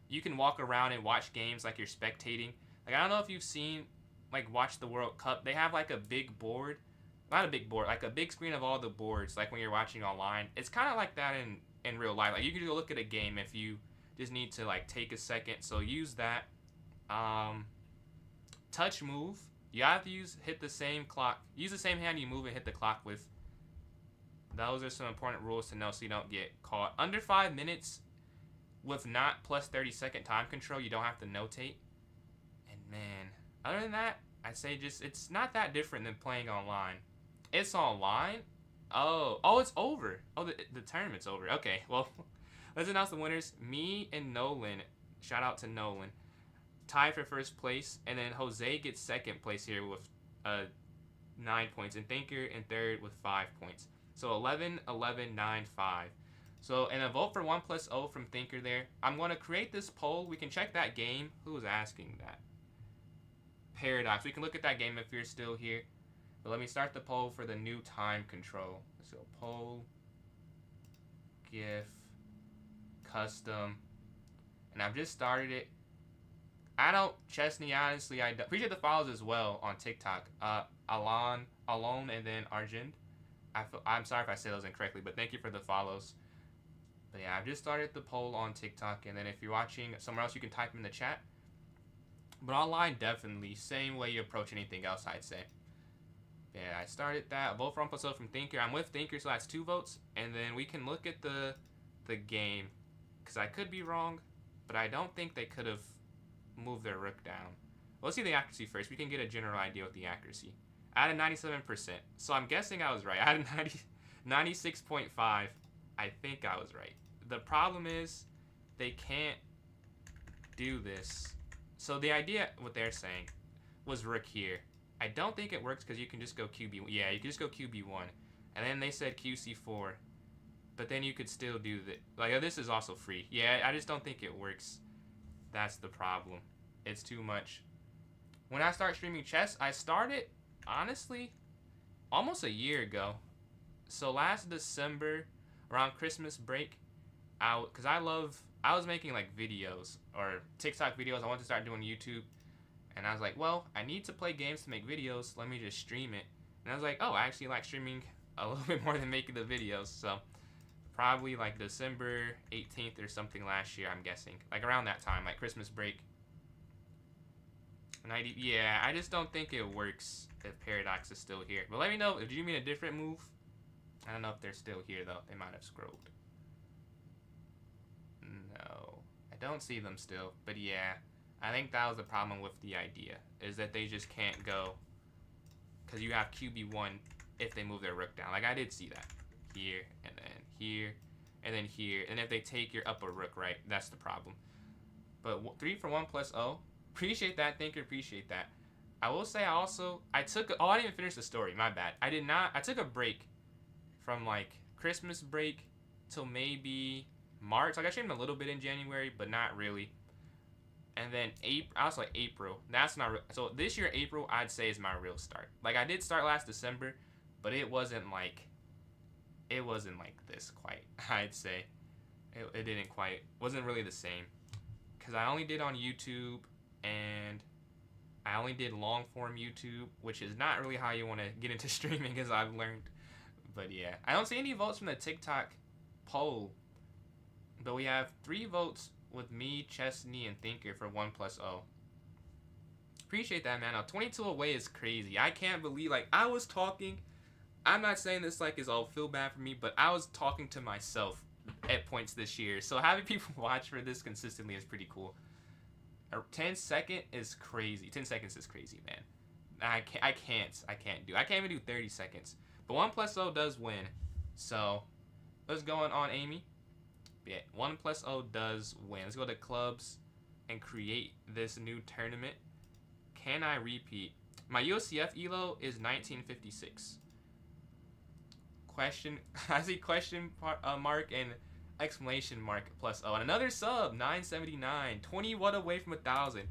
you can walk around and watch games like you're spectating. Like I don't know if you've seen, like watch the World Cup. They have like a big board, not a big board, like a big screen of all the boards. Like when you're watching online, it's kind of like that in real life. Like you can go look at a game if you just need to like take a second. So use that. Touch move. You have to hit the same clock. Use the same hand you move and hit the clock with. Those are some important rules to know so you don't get caught. Under 5 minutes with not plus 30-second time control, you don't have to notate. And man, other than that, I'd say just it's not that different than playing online. It's online? Oh, it's over. Oh, the tournament's over. Okay, well, let's announce the winners. Me and Nolan, shout out to Nolan, tied for first place. And then Jose gets second place here with 9 points. And Thinker in third with 5 points. So 11, 11, 9, 5. So, and a vote for 1+0 from Thinker there. I'm going to create this poll. We can check that game. Who was asking that? Paradox. We can look at that game if you're still here. But let me start the poll for the new time control. Let's go poll, GIF, custom. And I've just started it. Chesney, honestly, I appreciate the follows as well on TikTok. Alon, and then Arjun. I'm sorry if I say those incorrectly, but thank you for the follows. But yeah, I've just started the poll on TikTok, and then if you're watching somewhere else, you can type in the chat. But online, definitely, same way you approach anything else, I'd say. Yeah, I started that. Vote for 1+0 from Thinker. I'm with Thinker, so that's 2 votes. And then we can look at the game, because I could be wrong, but I don't think they could have moved their rook down. Well, let's see the accuracy first. We can get a general idea with the accuracy. I had a 97%, so I'm guessing I was right. I had a 96.5. I think I was right. The problem is they can't do this. So the idea, what they're saying, was rook here. I don't think it works because you can just go QB1. Yeah, you can just go QB1. And then they said QC4. But then you could still do the... Like, this is also free. Yeah, I just don't think it works. That's the problem. It's too much. When I start streaming chess, I started... honestly, almost a year ago. So last December, around Christmas break, I was making like videos or TikTok videos. I wanted to start doing YouTube, and I was like, well, I need to play games to make videos. Let me just stream it. And I was like, oh, I actually like streaming a little bit more than making the videos. So probably like December 18th or something last year, I'm guessing, like around that time, like Christmas break. Yeah, I just don't think it works if Paradox is still here. But let me know, do you mean a different move? I don't know if they're still here, though. They might have scrolled. No, I don't see them still. But yeah, I think that was the problem with the idea, is that they just can't go. Because you have QB1 if they move their rook down. Like, I did see that. Here, and then here, and then here. And if they take your upper rook, right, that's the problem. But 3 for 1+0. Appreciate that, Thinker. Appreciate that. I will say I didn't even finish the story. My bad. I took a break from like Christmas break till maybe March. Like I streamed a little bit in January, but not really. And then April. That's not real. So this year, April, I'd say is my real start. Like I did start last December, but it wasn't like this quite. I'd say it didn't quite. Wasn't really the same. Because I only did on YouTube. And I only did long form YouTube, which is not really how you want to get into streaming, as I've learned. But yeah, I don't see any votes from the TikTok poll. But we have 3 votes with me, Chesney, and Thinker for 1+0. Appreciate that, man. Now, 22 away is crazy. I can't believe, like, I was talking. I'm not saying this like it's all feel bad for me, but I was talking to myself at points this year. So having people watch for this consistently is pretty cool. 10 seconds is crazy. 10 seconds is crazy, man. I can't even do 30 seconds. But 1+0 does win. So let's go on Amy. Yeah, 1+0 does win. Let's go to clubs and create this new tournament. Can I repeat? My USCF ELO is 1956. Question. I see question mark and exclamation mark +0. And another sub, 979. 20 what away from 1,000.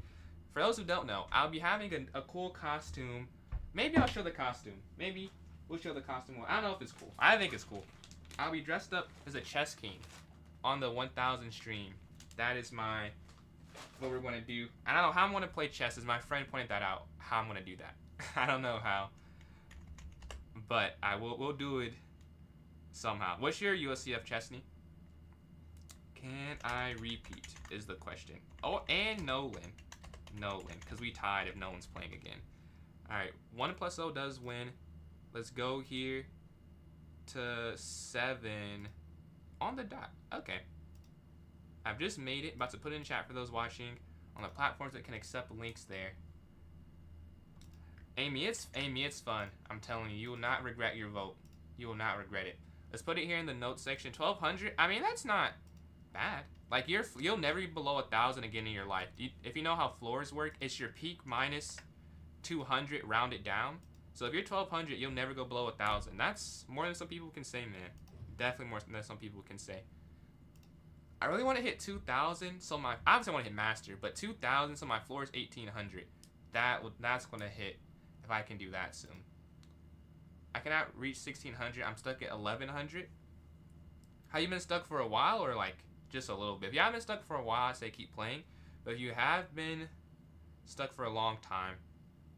For those who don't know, I'll be having a cool costume. Maybe I'll show the costume. Maybe. We'll show the costume. I don't know if it's cool. I think it's cool. I'll be dressed up as a chess king on the 1000 stream. That is what we're going to do. I don't know how I'm going to play chess. As my friend pointed that out, how I'm going to do that. I don't know how. But we'll do it somehow. What's your USCF Chesney? Can I repeat is the question. Oh, and Nolan. Nolan, because we tied if no one's playing again. Alright, 1+0 does win. Let's go here to 7 on the dot. Okay. I've just made it. About to put it in chat for those watching on the platforms that can accept links there. Amy, it's fun. I'm telling you, you will not regret your vote. You will not regret it. Let's put it here in the notes section. 1200. I mean, that's not bad. Like you'll never be below 1000 again in your life. If you know how floors work, it's your peak minus 200 rounded down. So if you're 1200, you'll never go below 1000. That's more than some people can say, man. Definitely more than some people can say. I really want to hit 2000, so obviously I want to hit master, but 2000, so my floor is 1800. That's gonna hit if I can do that soon. I cannot reach 1600. I'm stuck at 1100. Have you been stuck for a while or like just a little bit? If you haven't been stuck for a while, I say keep playing. But if you have been stuck for a long time,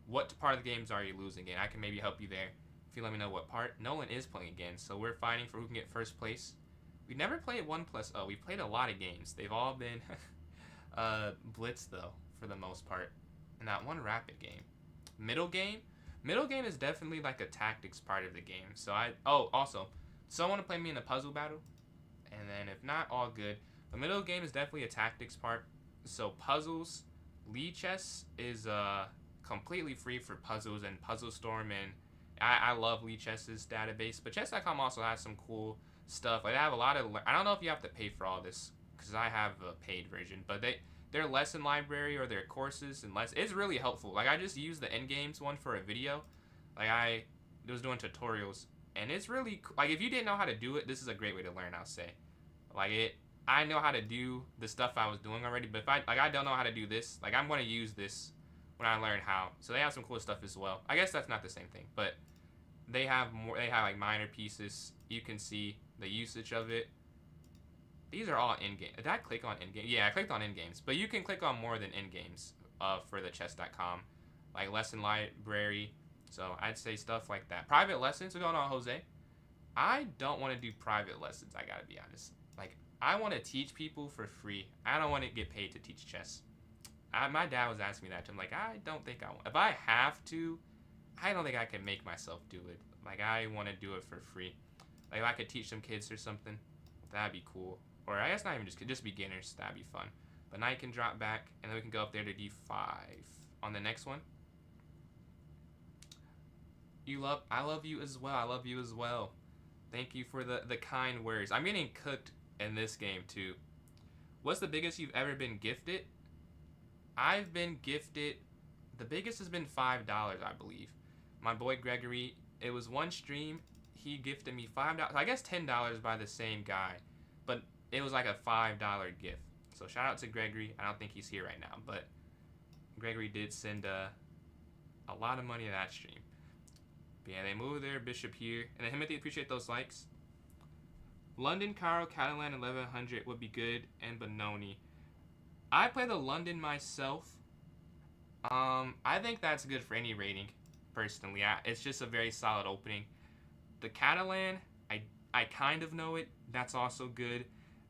what part of the games are you losing in? I can maybe help you there. If you let me know what part. Nolan is playing again, so we're fighting for who can get first place. We never played 1+0. We played a lot of games. They've all been blitz though, for the most part. And that one rapid game. Middle game is definitely like a tactics part of the game. So also, someone to play me in a puzzle battle, and then if not, all good. The middle game is definitely a tactics part. So puzzles, Lead Chess is completely free for puzzles and Puzzle Storm, and I love Lead Chess's database. But chess.com also has some cool stuff. Like they have a lot of. I don't know if you have to pay for all this because I have a paid version, but their lesson library or their courses and it's really helpful. Like I just used the Endgames one for a video. Like I was doing tutorials, and it's really like if you didn't know how to do it, this is a great way to learn. I'll say, I know how to do the stuff I was doing already, but if I don't know how to do this, like I'm going to use this when I learn how. So they have some cool stuff as well. I guess that's not the same thing, but they have more. They have like minor pieces. You can see the usage of it. These are all in-game. Did I click on in-game? Yeah, I clicked on in-games. But you can click on more than in-games for the chess.com. Like lesson library. So I'd say stuff like that. Private lessons. What's going on, Jose? I don't want to do private lessons, I gotta be honest. Like, I want to teach people for free. I don't want to get paid to teach chess. My dad was asking me that. I'm like, I don't think I want. If I have to, I don't think I can make myself do it. Like, I want to do it for free. Like, if I could teach some kids or something, that'd be cool. Or I guess not even just beginners. That'd be fun. But knight can drop back, and then we can go up there to d5 on the next one. I love you as well. I love you as well. Thank you for the kind words. I'm getting cooked in this game too. What's the biggest you've ever been gifted? I've been gifted. The biggest has been $5, I believe. My boy Gregory. It was one stream. He gifted me $5. I guess $10 by the same guy, but it was like a $5 gift. So shout out to Gregory. I don't think he's here right now, but Gregory did send a lot of money to that stream. But yeah, they moved their bishop here. And then Timothy, appreciate those likes. London, Cairo, Catalan, 1100 would be good. And Benoni. I play the London myself. I think that's good for any rating, personally. It's just a very solid opening. The Catalan, I kind of know it. That's also good.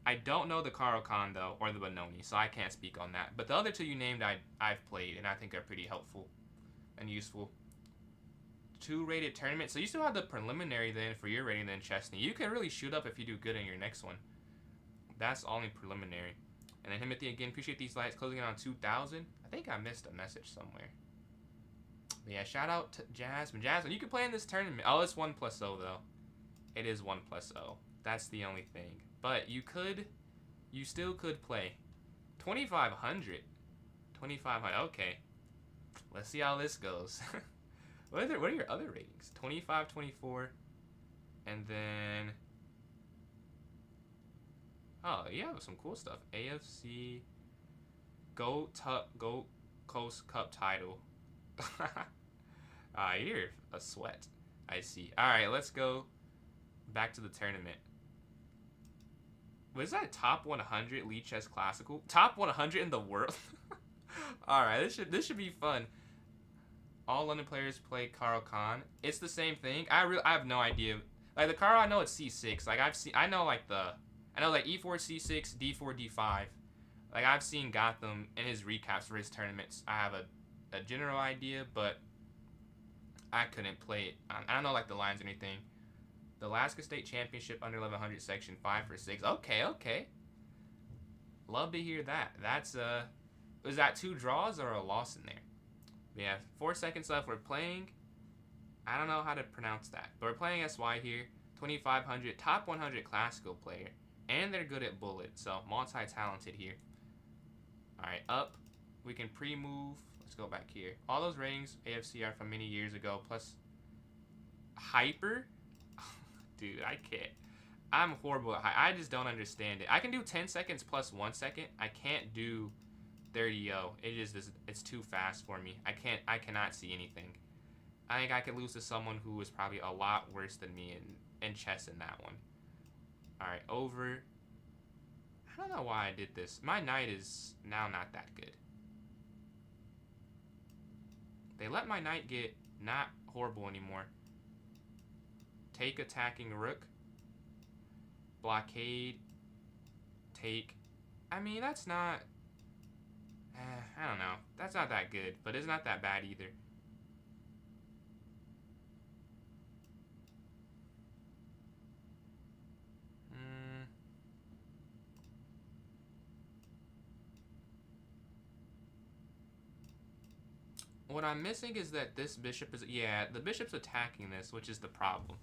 I don't know the Caro Khan, though, or the Benoni, so I can't speak on that. But the other two you named, I've played, and I think are pretty helpful and useful. 2 rated tournament. So you still have the preliminary then for your rating then, Chesney. You can really shoot up if you do good in your next one. That's only preliminary. And then Timothy, again, appreciate these likes. Closing in on 2,000. I think I missed a message somewhere. But yeah, shout out to Jasmine. Jasmine, you can play in this tournament. Oh, it's 1+0 though. It is 1+0. That's the only thing. But you still could play. 2,500. 2,500. Okay. Let's see how this goes. What are your other ratings? 25, 24, and then yeah, some cool stuff. AFC Gold Coast Cup title. You're a sweat. I see. All right, let's go back to the tournament. Was that top 100 League Chess Classical? Top 100 in the world? All right, this should be fun. All London players play Carl Khan. It's the same thing. I have no idea. Like the Carl, I know it's C6. Like I know like E4 C6, D4 D5. Like I've seen Gotham in his recaps for his tournaments. I have a general idea, but I couldn't play it. I don't know like the lines or anything. The Alaska State Championship under 1100 section 5 for 6. Okay. Love to hear that. That's was that 2 draws or a loss in there? Yeah, 4 seconds left. We're playing. I don't know how to pronounce that, but we're playing SY here. 2500, top 100 classical player, and they're good at bullet, so multi-talented here. All right, up. We can pre-move. Let's go back here. All those ratings AFC are from many years ago. Plus, hyper. Dude, I can't. I'm horrible at I just don't understand it. I can do 10 seconds plus 1 second. I can't do 30-0. It's too fast for me. I cannot see anything. I think I could lose to someone who is probably a lot worse than me in chess in that one. Alright, over. I don't know why I did this. My knight is now not that good. They let my knight get not horrible anymore. Take attacking rook. Blockade. Take. I mean, that's not... I don't know. That's not that good, but it's not that bad either. What I'm missing is that this bishop is... Yeah, the bishop's attacking this, which is the problem.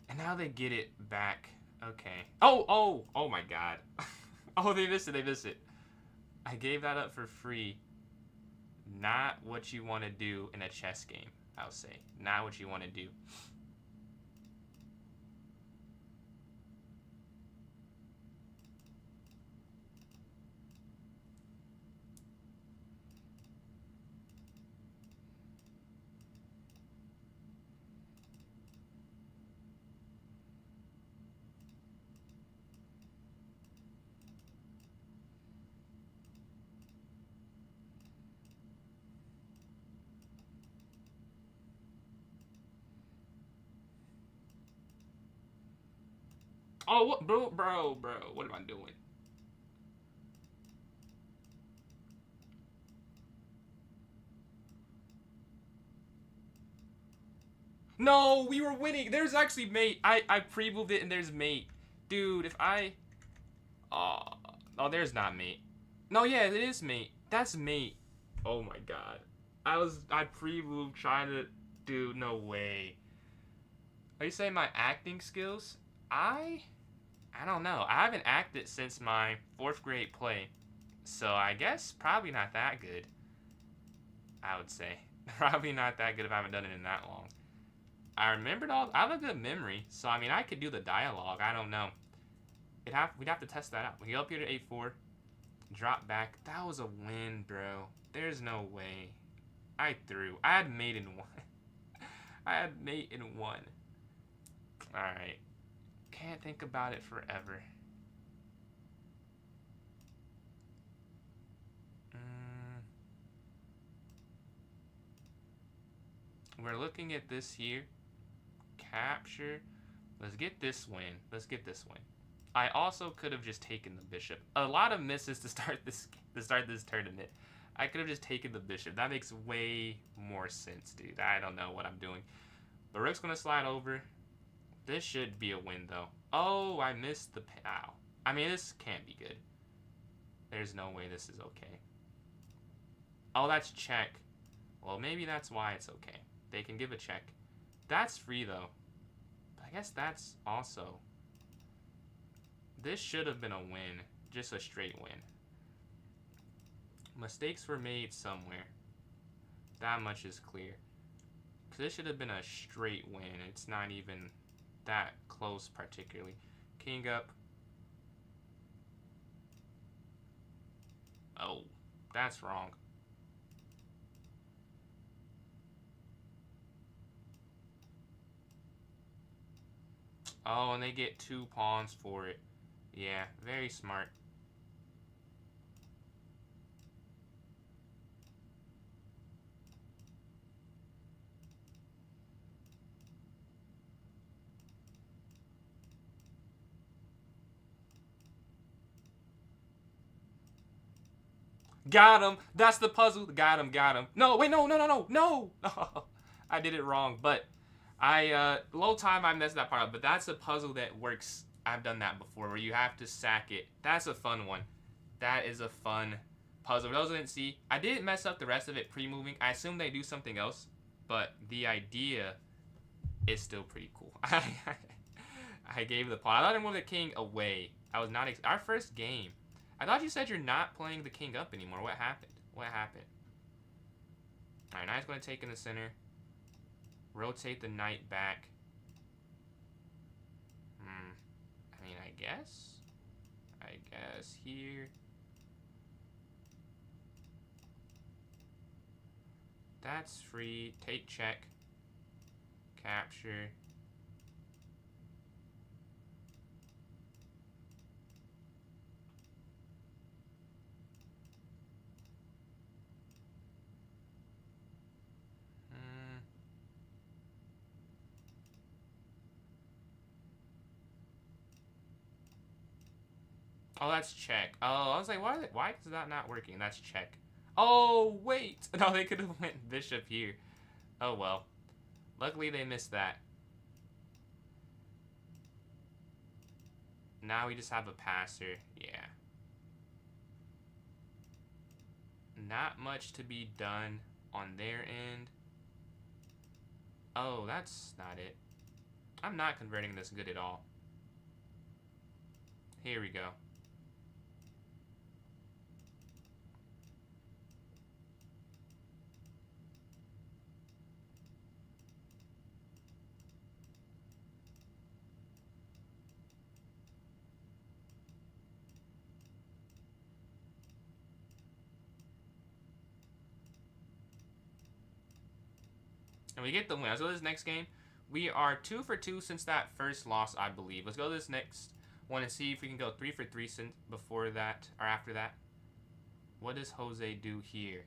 And now they get it back. Okay. Oh my god. Oh, they missed it. I gave that up for free. Not what you want to do in a chess game, I'll say. Not what you want to do. Oh, what, bro, what am I doing? No, we were winning. There's actually mate. I pre-moved it and there's mate. Dude, if I... Oh, there's not mate. No, yeah, it is mate. That's mate. Oh my god. I pre-moved trying to... Dude, no way. Are you saying my acting skills? I don't know. I haven't acted since my 4th grade play. So I guess probably not that good. I would say. Probably not that good if I haven't done it in that long. I remembered all... I have a good memory. So, I mean, I could do the dialogue. I don't know. We'd have to test that out. We go up here to A4. Drop back. That was a win, bro. There's no way. I threw. I had mate in 1. Alright. Can't think about it forever. We're looking at this here. Capture. Let's get this win. I also could have just taken the bishop. A lot of misses to start this tournament. I could have just taken the bishop. That makes way more sense, dude. I don't know what I'm doing. But rook's gonna slide over. This should be a win, though. Oh, I missed the... Ow. I mean, this can't be good. There's no way this is okay. Oh, that's check. Well, maybe that's why it's okay. They can give a check. That's free, though. But I guess that's also... This should have been a win. Just a straight win. Mistakes were made somewhere. That much is clear. Because this should have been a straight win. It's not even that close, particularly. King up. Oh, that's wrong. Oh, and they get 2 pawns for it. Yeah, very smart. Got him. That's the puzzle. Got him. Got him. No, wait, no, no, no, no, no. I did it wrong, but low time I messed that part up, but that's a puzzle that works. I've done that before where you have to sack it. That's a fun one. That is a fun puzzle. For those who didn't see, I didn't mess up the rest of it pre-moving. I assume they do something else, but the idea is still pretty cool. I gave the pawn. I thought I moved the king away. I was not our first game. I thought you said you're not playing the king up anymore. What happened? What happened? Alright, knight's going to take in the center. Rotate the knight back. I mean, I guess here. That's free. Take check. Capture. Oh, that's check. Oh, I was like, why is that not working? That's check. Oh, wait. No, they could have went bishop here. Oh, well. Luckily, they missed that. Now we just have a passer. Yeah. Not much to be done on their end. Oh, that's not it. I'm not converting this good at all. Here we go. And we get the win. Let's go to this next game. We are 2 for 2 since that first loss, I believe. Let's go to this next one and see if we can go 3 for 3 since before that or after that. What does Jose do here?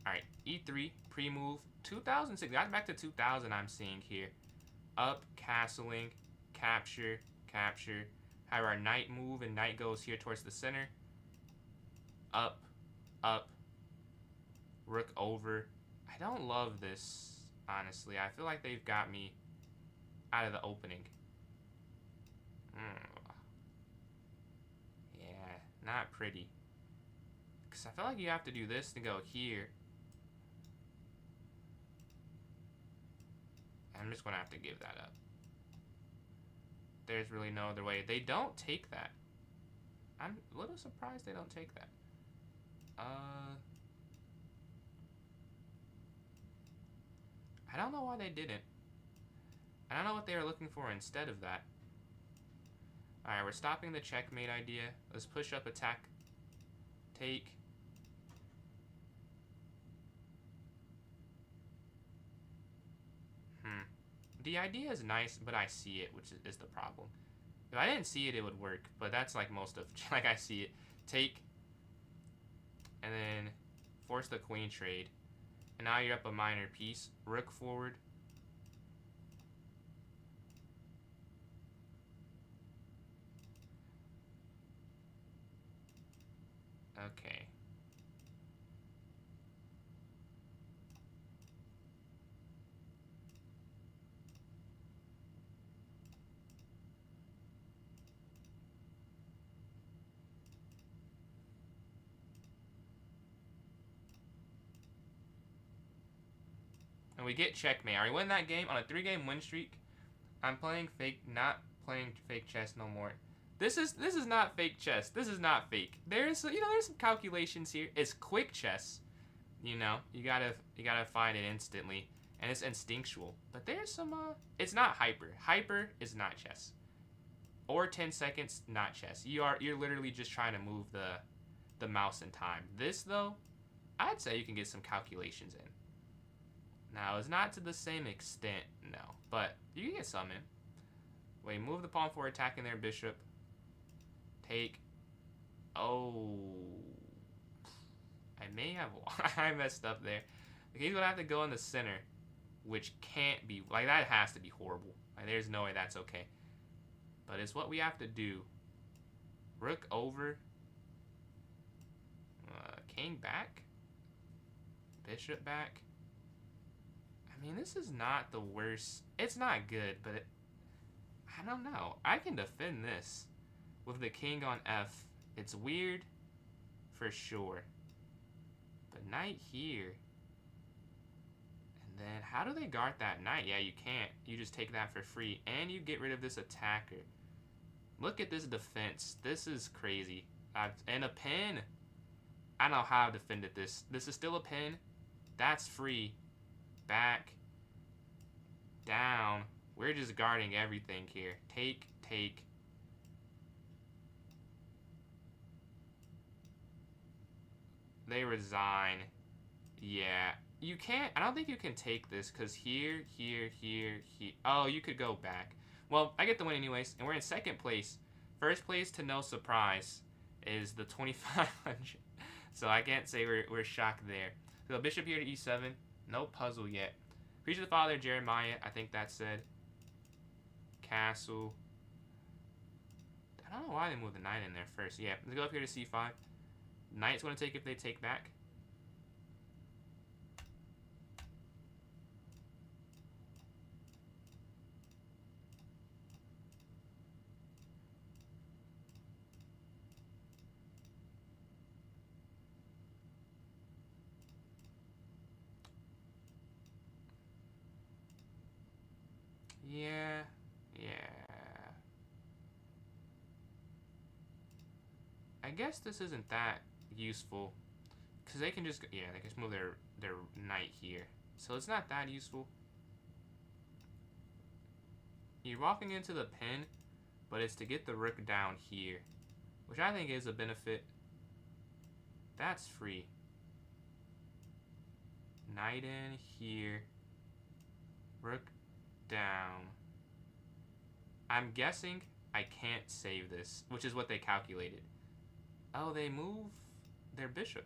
Alright, E3, pre-move, 2006. That's back to 2000 I'm seeing here. Up, castling, capture, capture. Have our knight move, and knight goes here towards the center. Up, up, rook over. I don't love this, honestly. I feel like they've got me out of the opening. Yeah, not pretty. Because I feel like you have to do this to go here. I'm just going to have to give that up. There's really no other way. They don't take that. I'm a little surprised they don't take that. I don't know why they didn't. I don't know what they were looking for instead of that. Alright, we're stopping the checkmate idea. Let's push up, attack, take. The idea is nice, but I see it, which is the problem. If I didn't see it, it would work, but that's like most of, like I see it. Take, and then force the queen trade. And now you're up a minor piece. Rook forward. Okay. And we get checkmate. I win that game on a 3-game win streak. I'm playing fake, not playing fake chess no more. This is not fake chess. This is not fake. There's some calculations here. It's quick chess. You gotta find it instantly, and it's instinctual. But there's some it's not hyper. Hyper is not chess. Or 10 seconds, not chess. You're literally just trying to move the mouse in time. This though, I'd say you can get some calculations in. Now, it's not to the same extent, no, but you can get some in. Wait, move the pawn forward, attacking their bishop. Take. Oh. I may have... I messed up there. He's going to have to go in the center, which can't be... Like, that has to be horrible. Like, there's no way that's okay. But it's what we have to do. Rook over. King back. Bishop back. I mean, this is not the worst. It's not good, but I don't know. I can defend this with the king on F. It's weird for sure. But knight here. And then how do they guard that knight? Yeah, you can't. You just take that for free. And you get rid of this attacker. Look at this defense. This is crazy. And a pin. I don't know how I defended this. This is still a pin. That's free. Back. Down. We're just guarding everything here. Take, take. They resign. Yeah. You can't... I don't think you can take this, because here, here, here, here... Oh, you could go back. Well, I get the win anyways, and we're in second place. First place, to no surprise, is the 2,500. So I can't say we're shocked there. So bishop here to e7. No puzzle yet. Preacher the father, Jeremiah. I think that said. Castle. I don't know why they moved the knight in there first. Yeah, let's go up here to c5. Knight's going to take if they take back. Yeah. I guess this isn't that useful. Because they can just... Yeah, they can just move their knight here. So it's not that useful. You're walking into the pin, but it's to get the rook down here. Which I think is a benefit. That's free. Knight in here. Rook down. I'm guessing I can't save this, which is what they calculated. Oh, they move their bishop.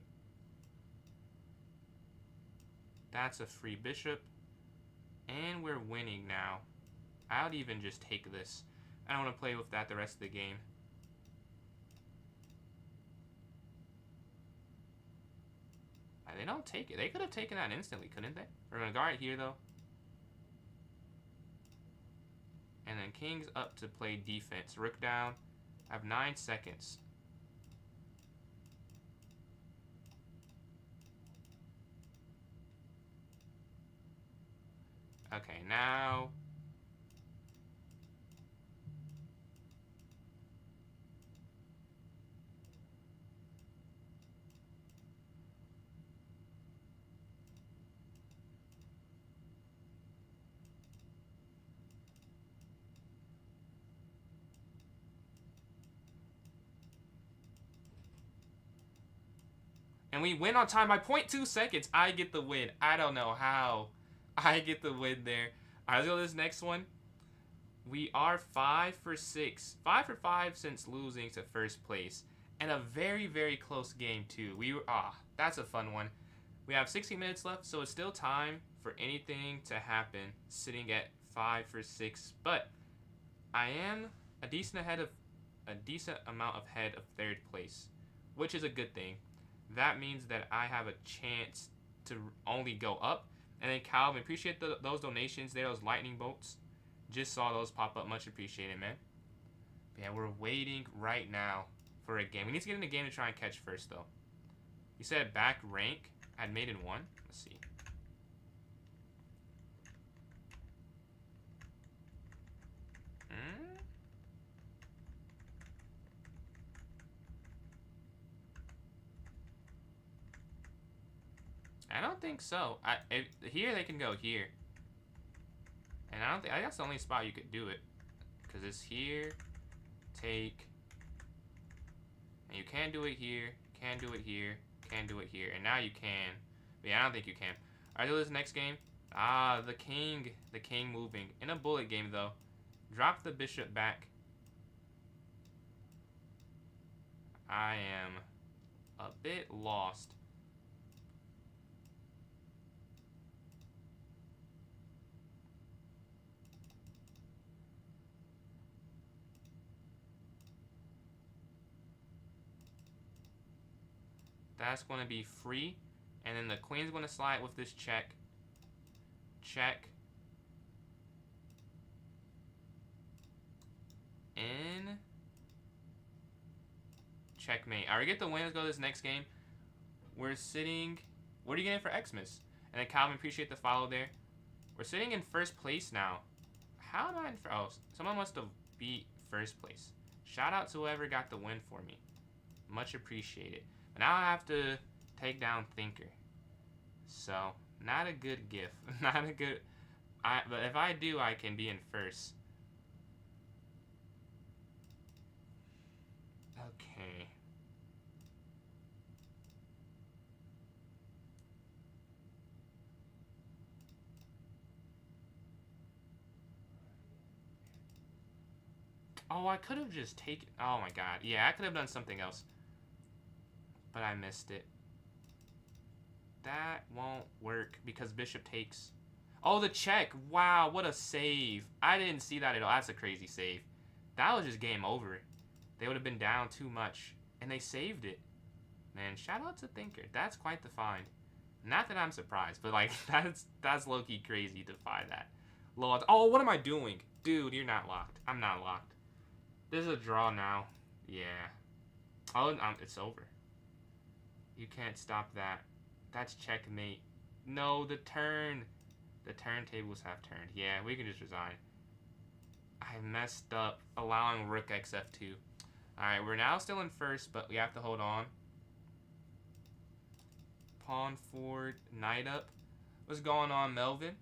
That's a free bishop. And we're winning now. I would even just take this. I don't want to play with that the rest of the game. They don't take it. They could have taken that instantly, couldn't they? We're going to guard it here, though. And then king's up to play defense. Rook down. I have 9 seconds. Okay, now... And we win on time by 0.2 seconds. I get the win. I don't know how. I get the win there. All right, let's go to this next one. We are 5 for 6. 5 for 5 since losing to first place. And a very, very close game, too. That's a fun one. We have 16 minutes left, so it's still time for anything to happen. Sitting at 5 for 6. But I am a decent amount ahead of third place, which is a good thing. That means that I have a chance to only go up. And then Calvin, appreciate those donations there, those lightning bolts. Just saw those pop up. Much appreciated, man. But yeah, we're waiting right now for a game. We need to get in the game to try and catch first, though. You said back rank. I'd made in 1. Let's see. I don't think so. Here they can go here. And I don't think... that's the only spot you could do it. Because it's here. Take. And you can do it here. Can do it here. Can do it here. And now you can. But yeah, I don't think you can. Alright, so this next game. The king. The king moving. In a bullet game, though. Drop the bishop back. I am a bit lost. That's going to be free. And then the queen's going to slide with this check. Check. In. Checkmate. Alright, we get the win. Let's go to this next game. We're sitting... What are you getting for Xmas? And then Calvin, appreciate the follow there. We're sitting in first place now. How am I in... Oh, someone must have beat first place. Shout out to whoever got the win for me. Much appreciated. But now I have to take down Thinker. So, not a good gift. Not a good... But if I do, I can be in first. Okay. Oh, I could have just taken... Oh my god. Yeah, I could have done something else. But I missed it. That won't work because bishop takes. Oh, the check. Wow, what a save. I didn't see that at all. That's a crazy save. That was just game over. They would have been down too much. And they saved it. Man, shout out to Thinker. That's quite the find. Not that I'm surprised, but like, that's low-key crazy to find that. Oh, what am I doing? Dude, you're not locked. I'm not locked. This is a draw now. Yeah. Oh, it's over. You can't stop that. That's checkmate. No, the turn. The turntables have turned. Yeah, we can just resign. I messed up allowing rook xf2. Alright, we're now still in first, but we have to hold on. Pawn forward, knight up. What's going on, Melvin?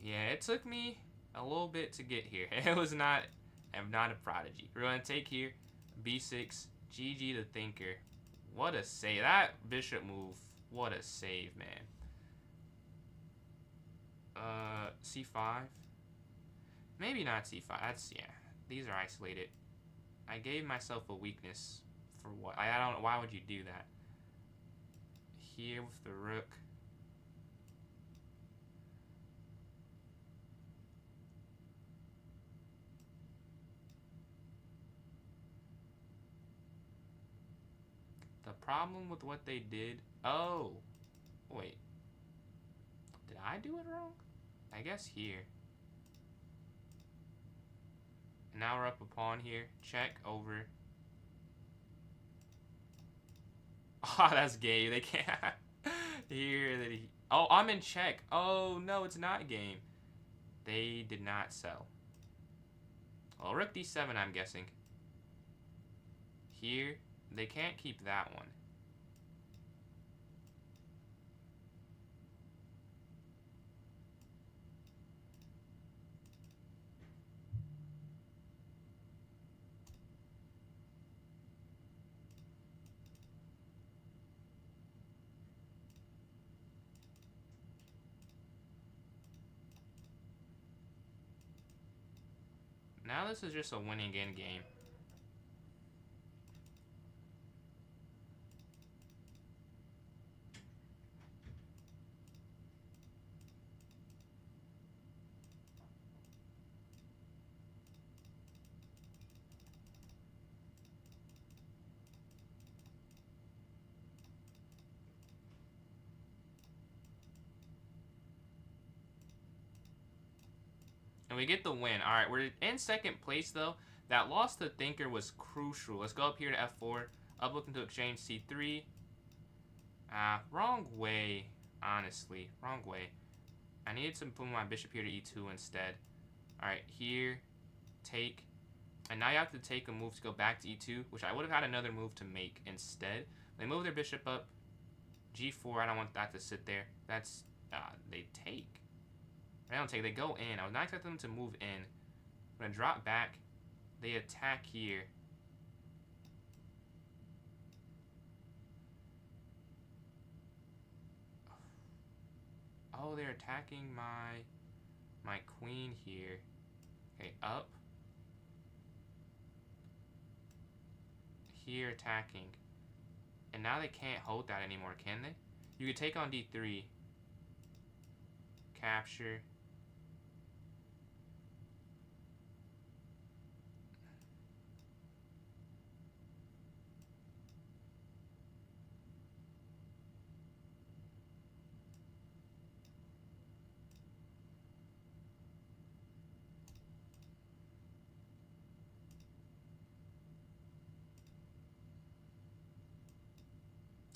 Yeah, it took me a little bit to get here. It was not... I'm not a prodigy. We're going to take here. b6. GG the Thinker. What a save. That bishop move. What a save, man. c5. Maybe not c5. That's... Yeah. These are isolated. I gave myself a weakness. For what? I don't know. Why would you do that? Here with the rook. The problem with what they did... Oh. Wait. Did I do it wrong? I guess here. Now we're up a pawn here. Check over. Oh, that's gay. They can't... here. Oh, I'm in check. Oh, no, it's not game. They did not sell. Well, rook d7, I'm guessing. Here. They can't keep that one. Now this is just a winning endgame. And we get the win. Alright, we're in second place, though. That loss to Thinker was crucial. Let's go up here to f4. Up looking to exchange c3. Wrong way, honestly. Wrong way. I needed to move my bishop here to e2 instead. Alright, here. Take. And now you have to take a move to go back to e2, which I would have had another move to make instead. They move their bishop up. g4, I don't want that to sit there. That's, they take. They don't take, they go in. I was not expecting them to move in. I'm going to drop back. They attack here. Oh, they're attacking my queen here. Okay, up. Here attacking. And now they can't hold that anymore, can they? You could take on D3. Capture.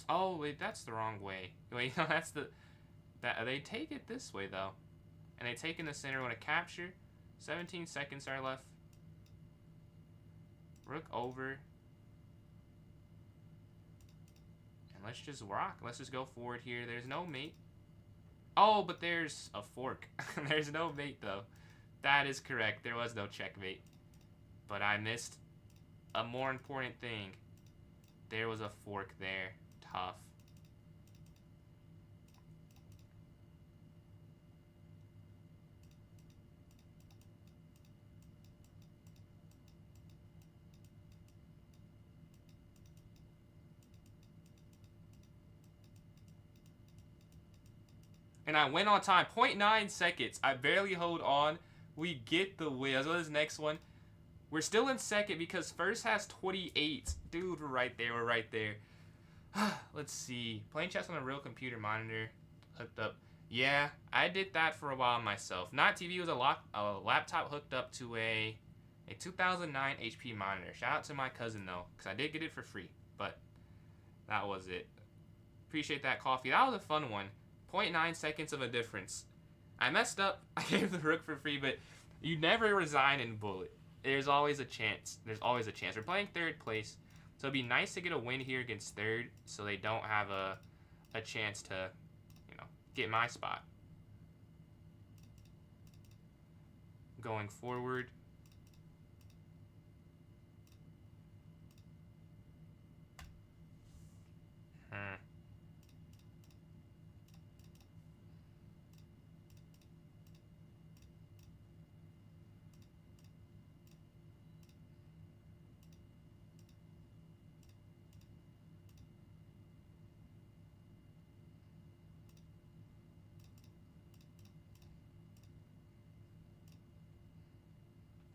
Oh, wait, that's the wrong way. Wait, no, that's the... They take it this way, though. And they take in the center, want to capture. 17 seconds are left. Rook over. And let's just rock. Let's just go forward here. There's no mate. Oh, but there's a fork. There's no mate, though. That is correct. There was no checkmate. But I missed a more important thing. There was a fork there. Tough. And I went on time. 0.9 seconds. I barely hold on. We get the win. Let's go to this next one. We're still in second because first has 28. Dude, we're right there. We're right there. Let's see. Playing chess on a real computer monitor. Hooked up. Yeah, I did that for a while myself. Not TV. It was a laptop hooked up to a 2009 HP monitor. Shout out to my cousin, though, because I did get it for free. But that was it. Appreciate that, Coffee. That was a fun one. 0.9 seconds of a difference. I messed up. I gave the rook for free, but you never resign in bullet. There's always a chance. There's always a chance. We're playing third place, so it'd be nice to get a win here against third, so they don't have a chance to, get my spot. Going forward.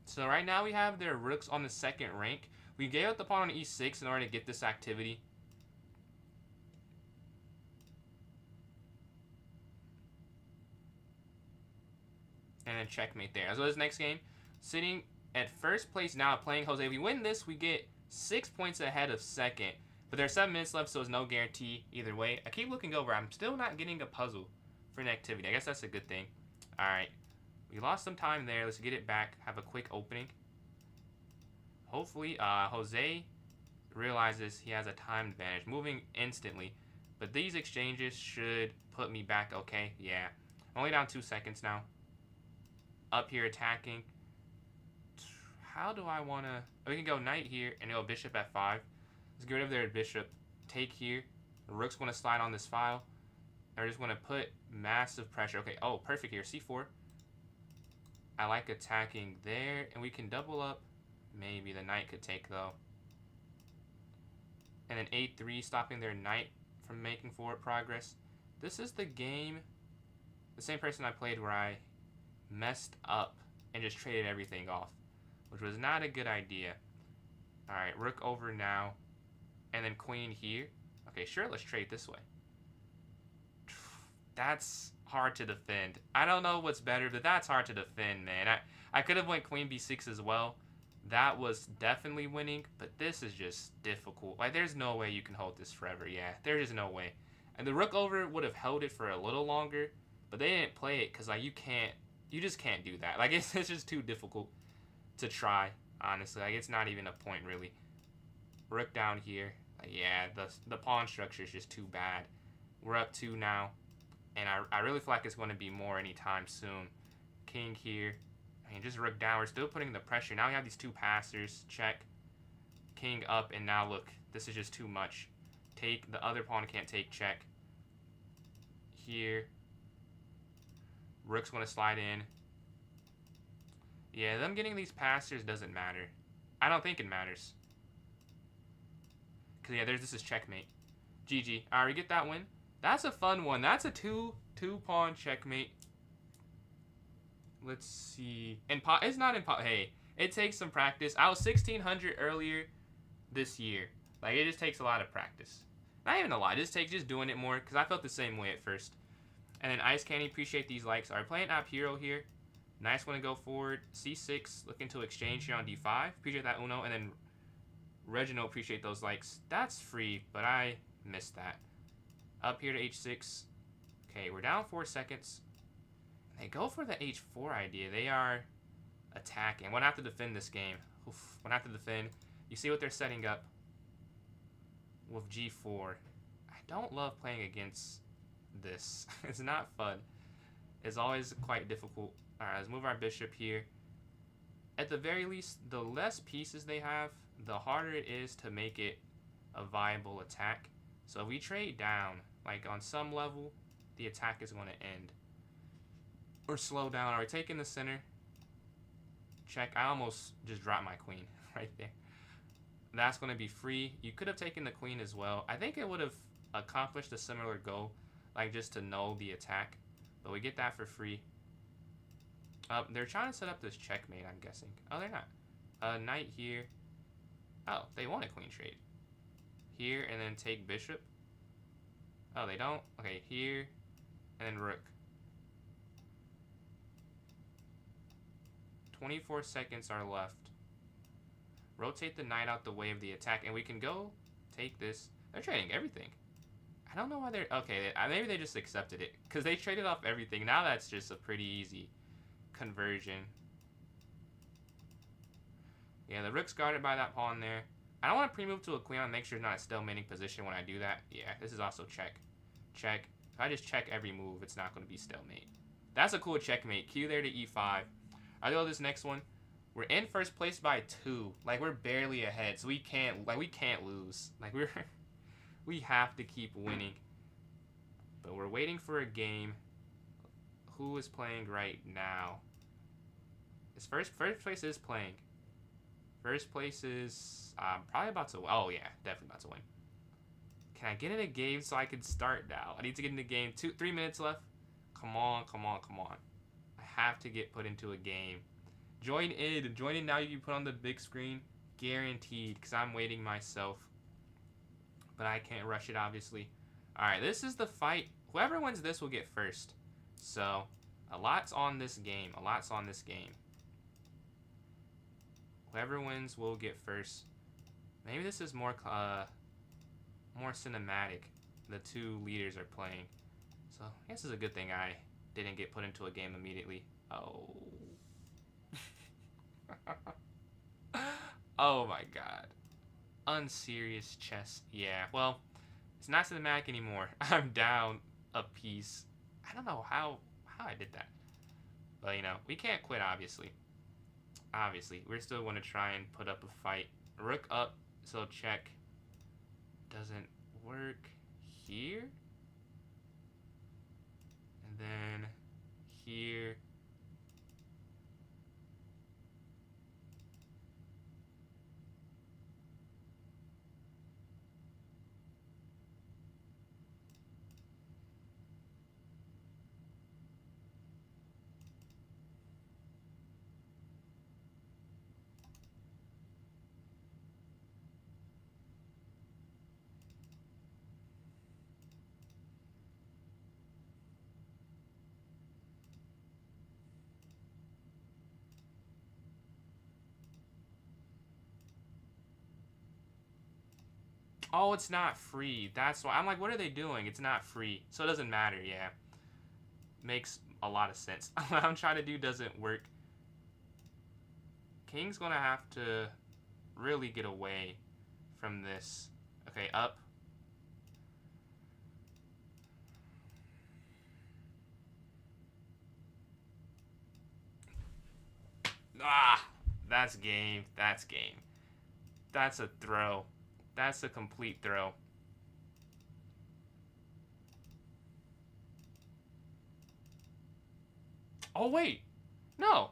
So right now we have their rooks on the second rank. We gave up the pawn on e6 in order to get this activity. And then checkmate there. As well as next game, sitting at first place now playing Jose. If we win this, we get 6 points ahead of second. But there's 7 minutes left, so there's no guarantee either way. I keep looking over. I'm still not getting a puzzle for an activity. I guess that's a good thing. All right. We lost some time there. Let's get it back. Have a quick opening. Hopefully, Jose realizes he has a time advantage. Moving instantly. But these exchanges should put me back okay. Yeah. I'm only down 2 seconds now. Up here attacking. How do I want to... We can go knight here and go bishop f5. Let's get rid of their bishop. Take here. The rook's going to slide on this file. I just want to put massive pressure. Okay, oh, perfect here. c4. I like attacking there. And we can double up. Maybe the knight could take, though. And then a3, stopping their knight from making forward progress. This is the game. The same person I played where I messed up and just traded everything off, which was not a good idea. Alright, rook over now. And then queen here. Okay, sure, let's trade this way. That's hard to defend. I don't know what's better, but that's hard to defend, man. I could have went queen b6 as well. That was definitely winning, but this is just difficult. Like, there's no way you can hold this forever. Yeah, there is no way. And the rook over would have held it for a little longer, but they didn't play it because, like, you just can't do that. Like, it's just too difficult to try, honestly. Like, it's not even a point, really. Rook down here. Like, yeah, the pawn structure is just too bad. We're up 2 now, and I really feel like it's going to be more anytime soon. King here. I mean, just rook down. We're still putting the pressure. Now we have these 2 passers. Check. King up, and now look. This is just too much. Take. The other pawn can't take. Check. Here. Rook's going to slide in. Yeah, them getting these pastures doesn't matter. I don't think it matters. Because, yeah, this is checkmate. GG. Alright, we get that win. That's a fun one. That's a two-pawn checkmate. Let's see. It's not hey, it takes some practice. I was 1600 earlier this year. Like, it just takes a lot of practice. Not even a lot. It just takes just doing it more. Because I felt the same way at first. And then Ice Candy, appreciate these likes. Alright, playing App Hero here. Nice one to go forward. C6, looking to exchange here on D5. Appreciate that, Uno. And then Reginald, appreciate those likes. That's free, but I missed that. Up here to H6. Okay, we're down 4 seconds. They go for the H4 idea. They are attacking. I'm going to have to defend this game. Oof, I'm going to have to defend. You see what they're setting up with G4. I don't love playing against this. It's not fun. It's always quite difficult. Alright, let's move our bishop here. At the very least, the less pieces they have, the harder it is to make it a viable attack. So if we trade down, like on some level, the attack is going to end. Or slow down. Are we taking the center? Check. I almost just dropped my queen right there. That's going to be free. You could have taken the queen as well. I think it would have accomplished a similar goal, like just to null the attack. But we get that for free. They're trying to set up this checkmate, I'm guessing. Oh, they're not. Knight here. Oh, they want a queen trade. Here, and then take bishop. Oh, they don't? Okay, here, and then rook. 24 seconds are left. Rotate the knight out the way of the attack, and we can go take this. They're trading everything. I don't know why they're... Okay, maybe they just accepted it, because they traded off everything. Now that's just a pretty easy conversion. Yeah, the rook's guarded by that pawn there. I don't want to pre-move to a queen. I want to make sure it's not a stalemating position when I do that. Yeah, this is also check. Check. If I just check every move, it's not going to be stalemate. That's a cool checkmate. Q there to E5. I'll go this next one. We're in first place by 2. Like, we're barely ahead, so we can't lose. Like, we have to keep winning. But we're waiting for a game. Who is playing right now? First place is playing. First place is probably about to win. Oh, yeah, definitely about to win. Can I get in a game so I can start now? I need to get in the game. 3 minutes left. Come on, come on, come on. I have to get put into a game. Join in. Join in now. You can put on the big screen. Guaranteed, because I'm waiting myself. But I can't rush it, obviously. Alright, this is the fight. Whoever wins this will get first. So, a lot's on this game. A lot's on this game. Whoever wins will get first. Maybe this is more cinematic. The two leaders are playing. So, I guess it's a good thing I didn't get put into a game immediately. Oh. Oh my god. Unserious chess. Yeah, well, it's not cinematic anymore. I'm down a piece. I don't know how I did that. But, you know, we can't quit, obviously. Obviously, we're still going to try and put up a fight. Rook up, so check. Doesn't work here. And then here. Oh, it's not free. That's why. I'm like, what are they doing? It's not free. So it doesn't matter, yeah. Makes a lot of sense. What I'm trying to do doesn't work. King's going to have to really get away from this. Okay, up. Ah! That's game. That's game. That's a throw. That's a complete throw. Oh, wait. No.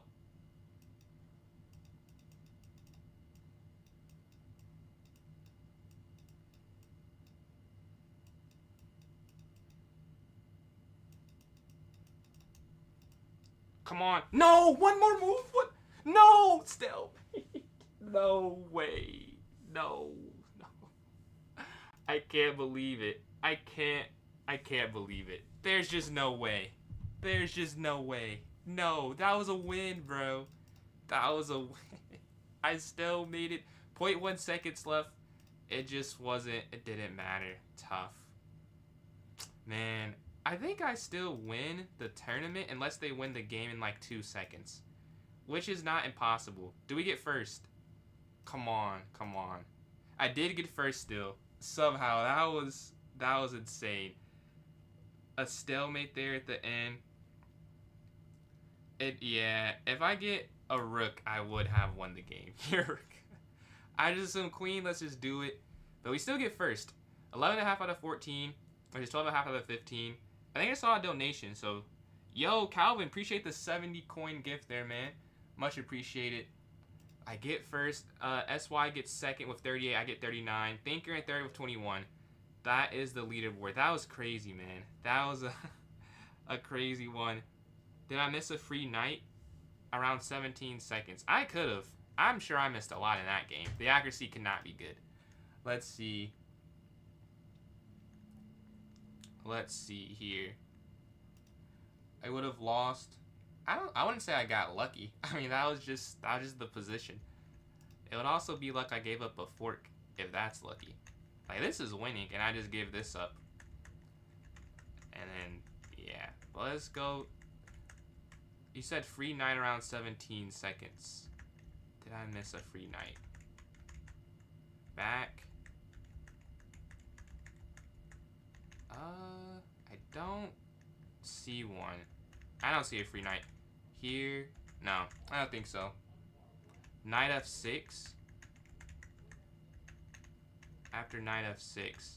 Come on. No, one more move. What? No, still. No way. No. I can't believe it. I can't believe it. There's just no way. There's just no way. No, that was a win, bro. That was a win. I still made it. 0.1 seconds left. It just wasn't. It didn't matter. Tough. Man, I think I still win the tournament unless they win the game in like 2 seconds. Which is not impossible. Do we get first? Come on. Come on. I did get first still. Somehow. That was insane. A stalemate there at the end. Yeah, if I get a rook, I would have won the game. I just assume queen, let's just do it. But we still get first. 11.5 out of 14, which is 12.5 out of 15. I think I saw a donation, so yo, Calvin, appreciate the 70 coin gift there, man. Much appreciated. I get first. SY gets second with 38. I get 39. Thinker in third with 21. That is the leaderboard. That was crazy, man. That was a crazy one. Did I miss a free knight? Around 17 seconds. I could have. I'm sure I missed a lot in that game. The accuracy cannot be good. Let's see. Let's see here. I would have lost. I wouldn't say I got lucky. I mean, that was just the position. It would also be luck I gave up a fork, if that's lucky. Like, this is winning, and I just give this up. And then, yeah. But let's go. You said free knight around 17 seconds. Did I miss a free knight? Back. I don't see one. I don't see a free knight. Here. No, I don't think so. Knight f6. After knight f6.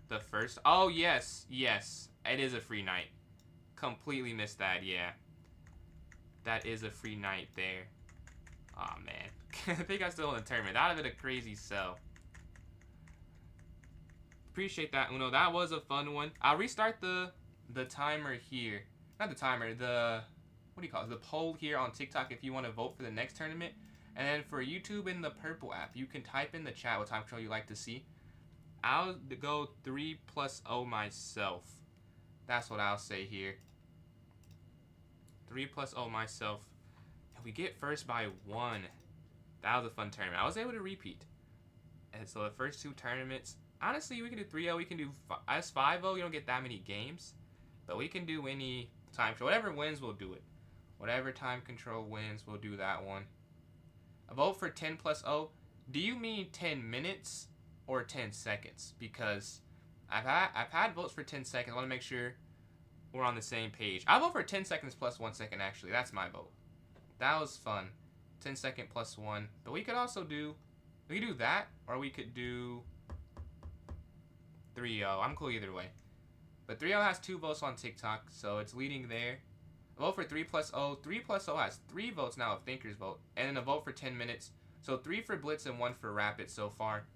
The first. Oh, yes. Yes. It is a free knight. Completely missed that, yeah. That is a free knight there. Aw, oh, man. I think I still in the tournament. That would have been a crazy sell. Appreciate that, Uno. That was a fun one. I'll restart the timer here. Not the timer, the... What do you call it? The poll here on TikTok if you want to vote for the next tournament. And then for YouTube in the purple app, you can type in the chat what time control you like to see. I'll go 3+0 myself. That's what I'll say here. 3+0 myself. And we get first by 1. That was a fun tournament. I was able to repeat. And so the first 2 tournaments, honestly, we can do 3-0. We can do as 5-0. You don't get that many games. But we can do any time control. Whatever wins, we'll do it. Whatever time control wins, we'll do that one. A vote for 10+0. Do you mean 10 minutes or 10 seconds? Because I've had votes for 10 seconds. I want to make sure we're on the same page. I'll vote for 10 seconds plus 1 second, actually. That's my vote. That was fun. 10 second plus 1. But we could also do... We could do that, or we could do 3-0. I'm cool either way. But 3-0 has 2 votes on TikTok, so it's leading there. A vote for 3+0. 3+0 has 3 votes now of Thinker's vote. And then a vote for 10 minutes. So 3 for Blitz and 1 for Rapid so far.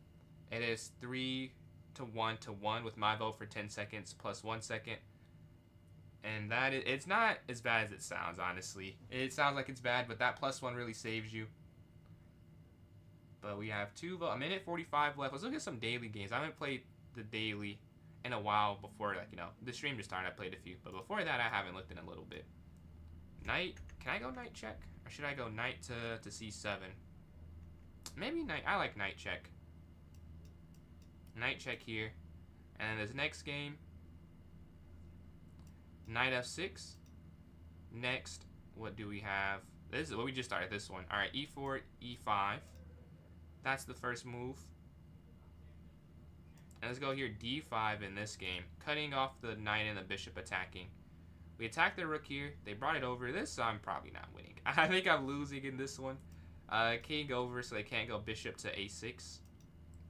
It is 3 to 1 to 1 with my vote for 10 seconds plus 1 second. And that is, it's not as bad as it sounds, honestly. It sounds like it's bad, but that +1 really saves you. But we have 2 votes. A minute 45 left. Let's look at some daily games. I haven't played the daily in a while before, like, you know, the stream just started. I played a few. But before that, I haven't looked in a little bit. Knight. Can I go knight check? Or should I go knight to c7? Maybe knight. I like knight check. Knight check here. And then this next game. Knight f6. Next, what do we have? This is what we just started this one. Alright, e4, e5. That's the first move. And let's go here, d5 in this game. Cutting off the knight and the bishop attacking. We attack the rook here. They brought it over. This, I'm probably not winning. I think I'm losing in this one. King over, so they can't go bishop to a6.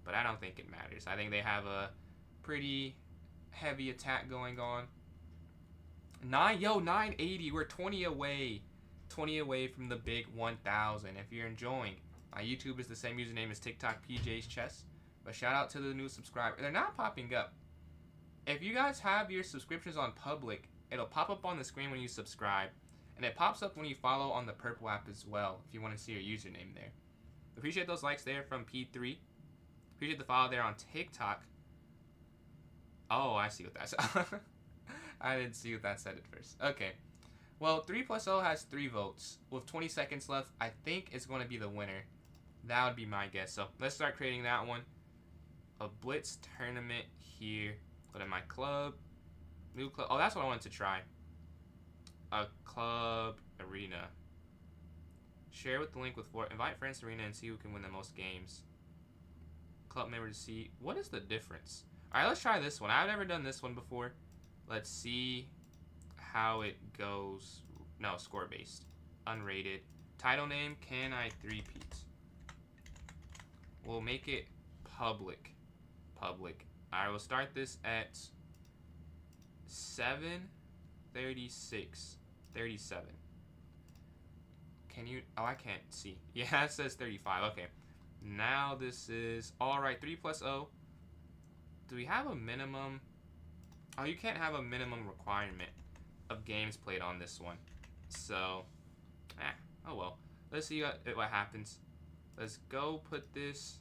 But I don't think it matters. I think they have a pretty heavy attack going on. 980. We're 20 away. 20 away from the big 1,000. If you're enjoying, my YouTube is the same username as TikTok, PJ's Chess. But shout out to the new subscriber. They're not popping up. If you guys have your subscriptions on public, it'll pop up on the screen when you subscribe. And it pops up when you follow on the purple app as well, if you want to see your username there. Appreciate those likes there from P3. Appreciate the follow there on TikTok. Oh, I see what that said. I didn't see what that said at first. Okay. Well, 3+0 has 3 votes. With 20 seconds left, I think it's going to be the winner. That would be my guess. So let's start creating that one. A blitz tournament here. Go to my club. New club. Oh, that's what I wanted to try. A club arena. Share with the link with 4. Invite friends to arena and see who can win the most games. Club member to see. What is the difference? Alright, let's try this one. I've never done this one before. Let's see how it goes. No, score based. Unrated. Title name, can I three-peat? We'll make it public. Public. Alright, we'll start this at 7:36. 37. Can you... Oh, I can't see. Yeah, it says 35. Okay. Now this is... Alright, 3+0. Do we have a minimum... Oh, you can't have a minimum requirement of games played on this one. So... oh well. Let's see what happens. Let's go put this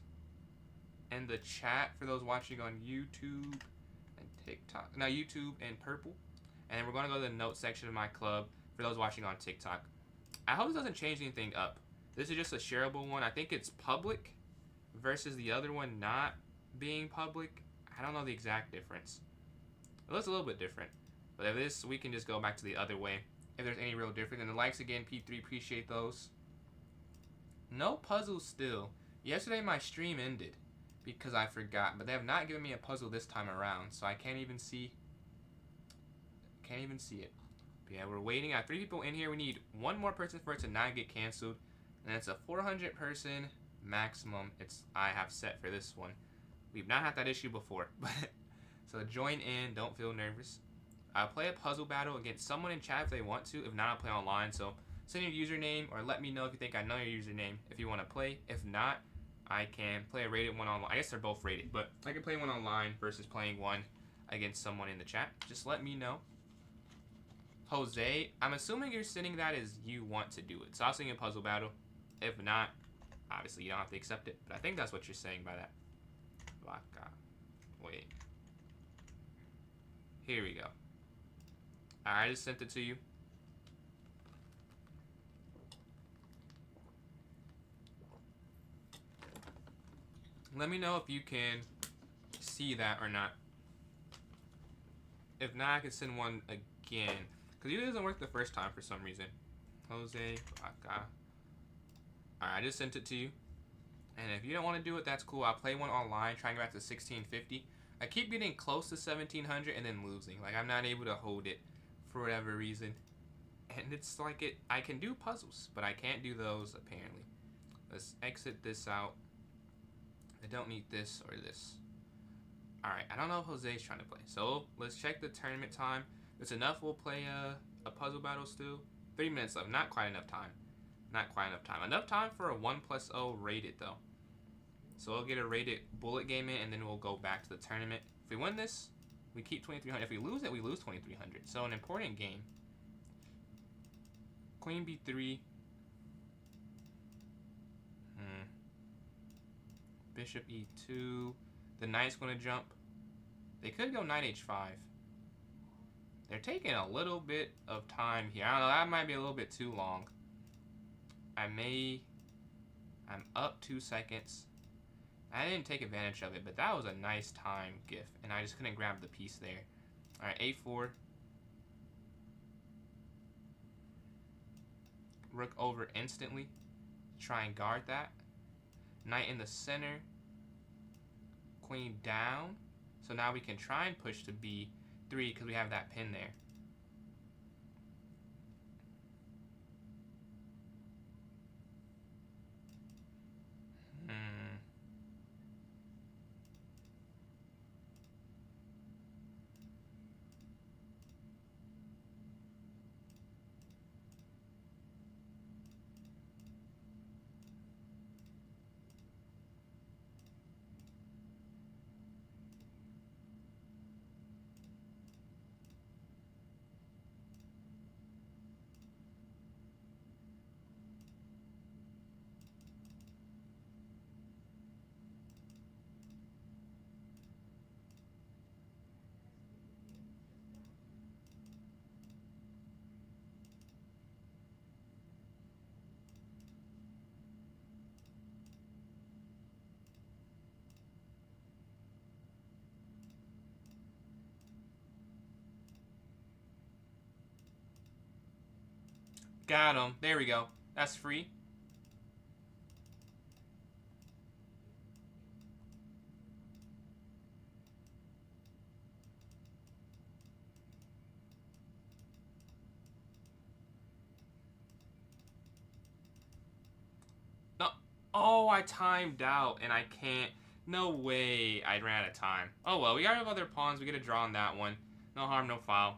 in the chat for those watching on YouTube and TikTok. No, YouTube and Purple. And then we're going to go to the notes section of my club for those watching on TikTok. I hope this doesn't change anything up. This is just a shareable one. I think it's public versus the other one not being public. I don't know the exact difference. It looks a little bit different. But if this, we can just go back to the other way. If there's any real difference. And the likes again, P3, appreciate those. No puzzles still. Yesterday my stream ended because I forgot. But they have not given me a puzzle this time around. So I can't even see. Can't even see it. But yeah, we're waiting. I have 3 people in here. We need 1 more person for it to not get canceled. And it's a 400 person maximum I have set for this one. We've not had that issue before. So join in. Don't feel nervous. I'll play a puzzle battle against someone in chat if they want to. If not, I'll play online. So send your username or let me know if you think I know your username if you want to play. If not, I can play a rated one online. I guess they're both rated, but I can play one online versus playing one against someone in the chat. Just let me know. Jose, I'm assuming you're sending that as you want to do it. So I'll send you a puzzle battle. If not, obviously you don't have to accept it. But I think that's what you're saying by that. Wait. Here we go. Alright, I just sent it to you. Let me know if you can see that or not. If not, I can send one again. Because it doesn't work the first time for some reason. Jose, Alright, I just sent it to you. And if you don't want to do it, that's cool. I'll play one online, trying to get back to 1650. I keep getting close to 1700 and then losing. Like, I'm not able to hold it for whatever reason. And it's like I can do puzzles, but I can't do those, apparently. Let's exit this out. I don't need this or this. Alright, I don't know if Jose's trying to play. So, let's check the tournament time. If it's enough, we'll play a puzzle battle still. 3 minutes left. Not quite enough time. Not quite enough time. Enough time for a 1+0 rated, though. So we'll get a rated bullet game in, and then we'll go back to the tournament. If we win this, we keep 2,300. If we lose it, we lose 2,300. So an important game. Queen B3. Bishop E2. The knight's going to jump. They could go knight H5. They're taking a little bit of time here. I don't know, that might be a little bit too long. I'm up 2 seconds. I didn't take advantage of it, but that was a nice time gift, and I just couldn't grab the piece there. Alright, A4. Rook over instantly. Try and guard that. Knight in the center. Queen down. So now we can try and push to B3 because we have that pin there. Got him. There we go. That's free. No. Oh, I timed out and I can't. No way. I ran out of time. Oh well, we got other pawns. We get a draw on that one. No harm, no foul.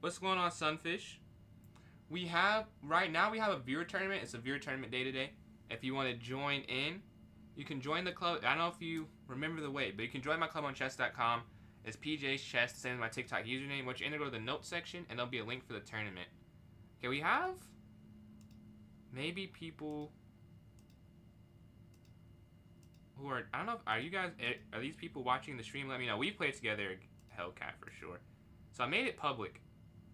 What's going on, Sunfish? We have, right now we have a viewer tournament. It's a viewer tournament day today. If you want to join in, you can join the club. I don't know if you remember the way, but you can join my club on chess.com. It's PJ's Chess, same as my TikTok username. Once you're in, go to the notes section, and there'll be a link for the tournament. Okay, we have maybe people who are, I don't know, are you guys, are these people watching the stream? Let me know. We played together, Hellcat for sure. So I made it public.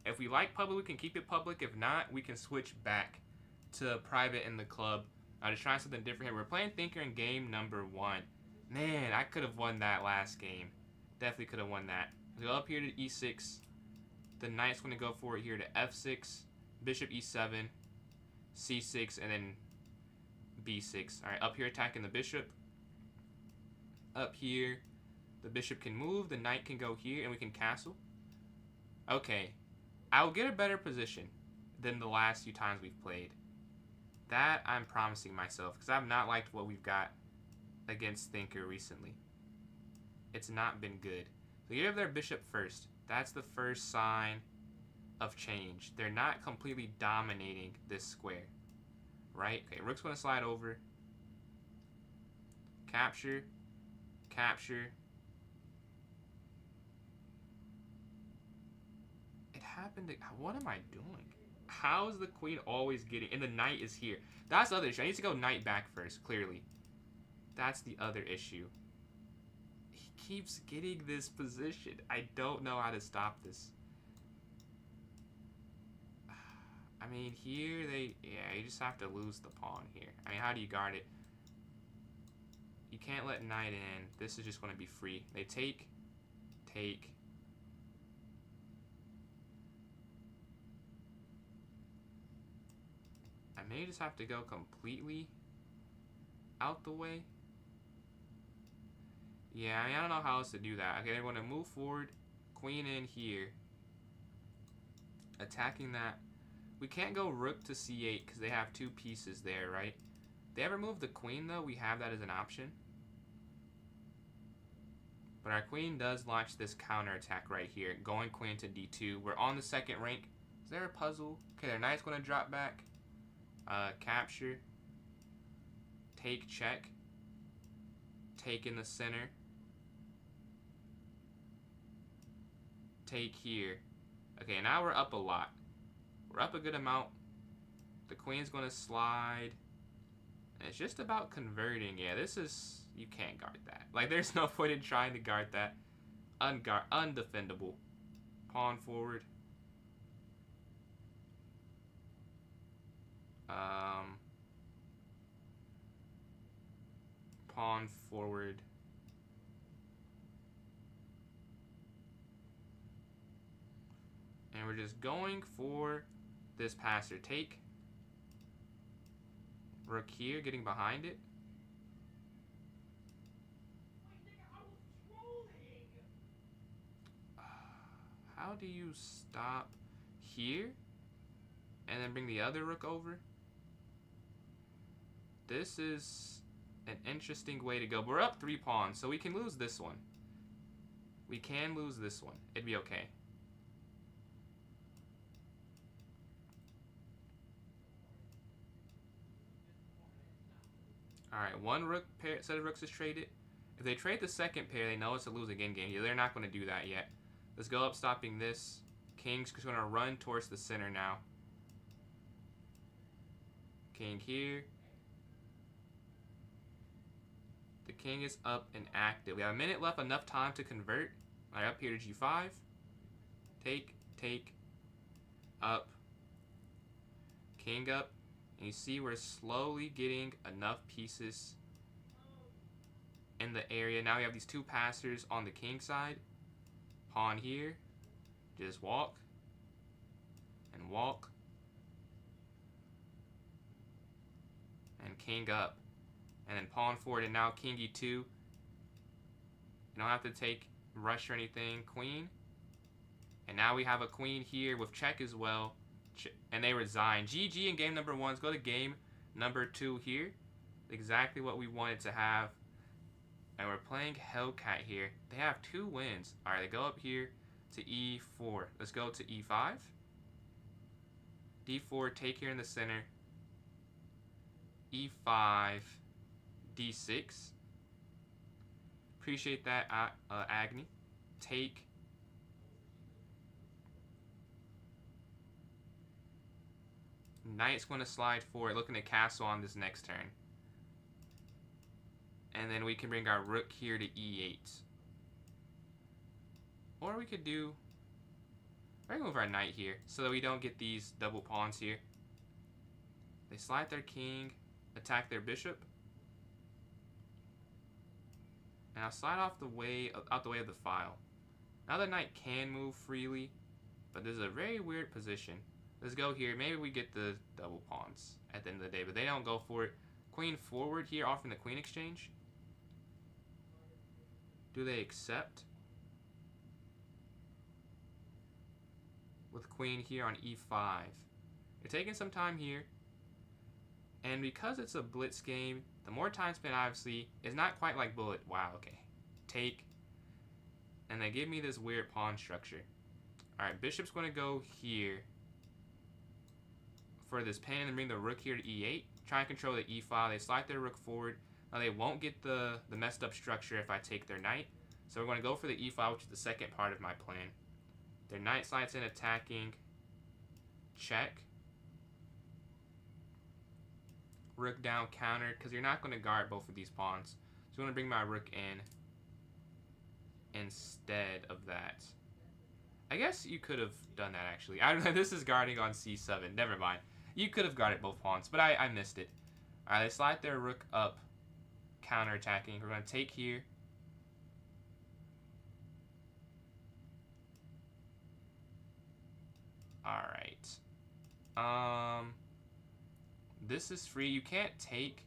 If we like public, we can keep it public. If not, we can switch back to private in the club. I'm just trying something different here. We're playing Thinker in game number 1. Man, I could have won that last game. Definitely could have won that. We go up here to e6. The knight's going to go forward here to f6. Bishop e7. c6, and then b6. Alright, up here attacking the bishop. Up here, the bishop can move. The knight can go here, and we can castle. Okay. I'll get a better position than the last few times we've played. That I'm promising myself, because I've not liked what we've got against Thinker recently. It's not been good. So you have their bishop first. That's the first sign of change. They're not completely dominating this square. Right? Okay, rook's going to slide over. Capture. Capture. Happened to, what am I doing? How is the queen always getting, and the knight is here? That's the other issue. I need to go knight back first, clearly. That's the other issue. He keeps getting this position. I don't know how to stop this. I mean, here yeah, you just have to lose the pawn here. I mean, how do you guard it? You can't let knight in. This is just going to be free. They take. I may just have to go completely out the way. Yeah, I mean, I don't know how else to do that. Okay, they're going to move forward. Queen in here. Attacking that. We can't go rook to c8 because they have 2 pieces there, right? If they ever move the queen, though, we have that as an option. But our queen does launch this counterattack right here. Going queen to d2. We're on the second rank. Is there a puzzle? Okay, their knight's going to drop back. Capture. Take, check. Take in the center. Take here. Okay, now we're up a lot. We're up a good amount. The queen's going to slide. And it's just about converting. Yeah, this is... You can't guard that. Like, there's no point in trying to guard that. Undefendable. Pawn forward. Pawn forward. And we're just going for this passer. Take. Rook here, getting behind it. How do you stop here? And then bring the other rook over? This is an interesting way to go. We're up 3 pawns, so we can lose this one. We can lose this one. It'd be okay. Alright, 1 rook pair, set of rooks is traded. If they trade the second pair, they know it's a losing endgame. Yeah, they're not going to do that yet. Let's go up, stopping this. King's just going to run towards the center now. King here. The king is up and active. We have a minute left, enough time to convert. All right, up here to g5. Take, up. King up. And you see we're slowly getting enough pieces in the area. Now we have these 2 passers on the king side. Pawn here. Just walk. And walk. and king up. And then pawn forward, and now king e2. You don't have to take rush or anything. Queen. And now we have a queen here with check as well. And they resign. GG in game number 1. Let's go to game number 2 here. Exactly what we wanted to have. And we're playing Hellcat here. They have 2 wins. Alright, they go up here to e4. Let's go to e5. d4, take here in the center. e5, d6. Appreciate that, Agni. Take. Knight's going to slide forward, looking to castle on this next turn. And then we can bring our rook here to e8. Or we could do... we're going to move our knight here so that we don't get these double pawns here. They slide their king, attack their bishop. And I'll slide out the way of the file. Now the knight can move freely, but this is a very weird position. Let's go here. Maybe we get the double pawns at the end of the day, but they don't go for it. Queen forward here, offering the queen exchange. Do they accept? With queen here on e5. They're taking some time here. And because it's a blitz game, the more time spent obviously is not quite like bullet. Wow, okay. Take. And they give me this weird pawn structure. Alright, bishop's going to go here for this pin and bring the rook here to e8. Try and control the e file. They slide their rook forward. Now they won't get the messed up structure if I take their knight. So we're going to go for the e file, which is the second part of my plan. Their knight slides in attacking. Check. Rook down counter, because you're not going to guard both of these pawns. So I'm going to bring my rook in instead of that. I guess you could have done that actually. I don't know, this is guarding on c7. Never mind. You could have guarded both pawns, but I missed it. Alright, they slide their rook up, counter-attacking. We're going to take here. Alright. This is free. You can't take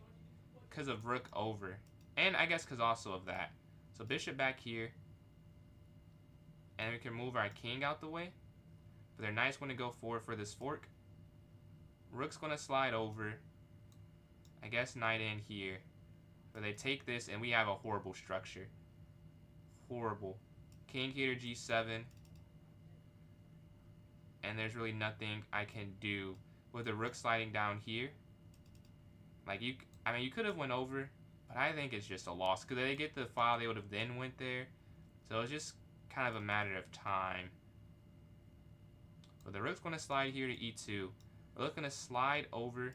because of rook over. And I guess because also of that. So bishop back here. And we can move our king out the way. But their knight's going to go forward for this fork. Rook's going to slide over. I guess knight in here. But they take this and we have a horrible structure. Horrible. King here to g7. And there's really nothing I can do with the rook sliding down here. Like, you could have went over, but I think it's just a loss. Because they get the file, they would have then went there. So it's just kind of a matter of time. But the rook's going to slide here to e2. We're looking to slide over.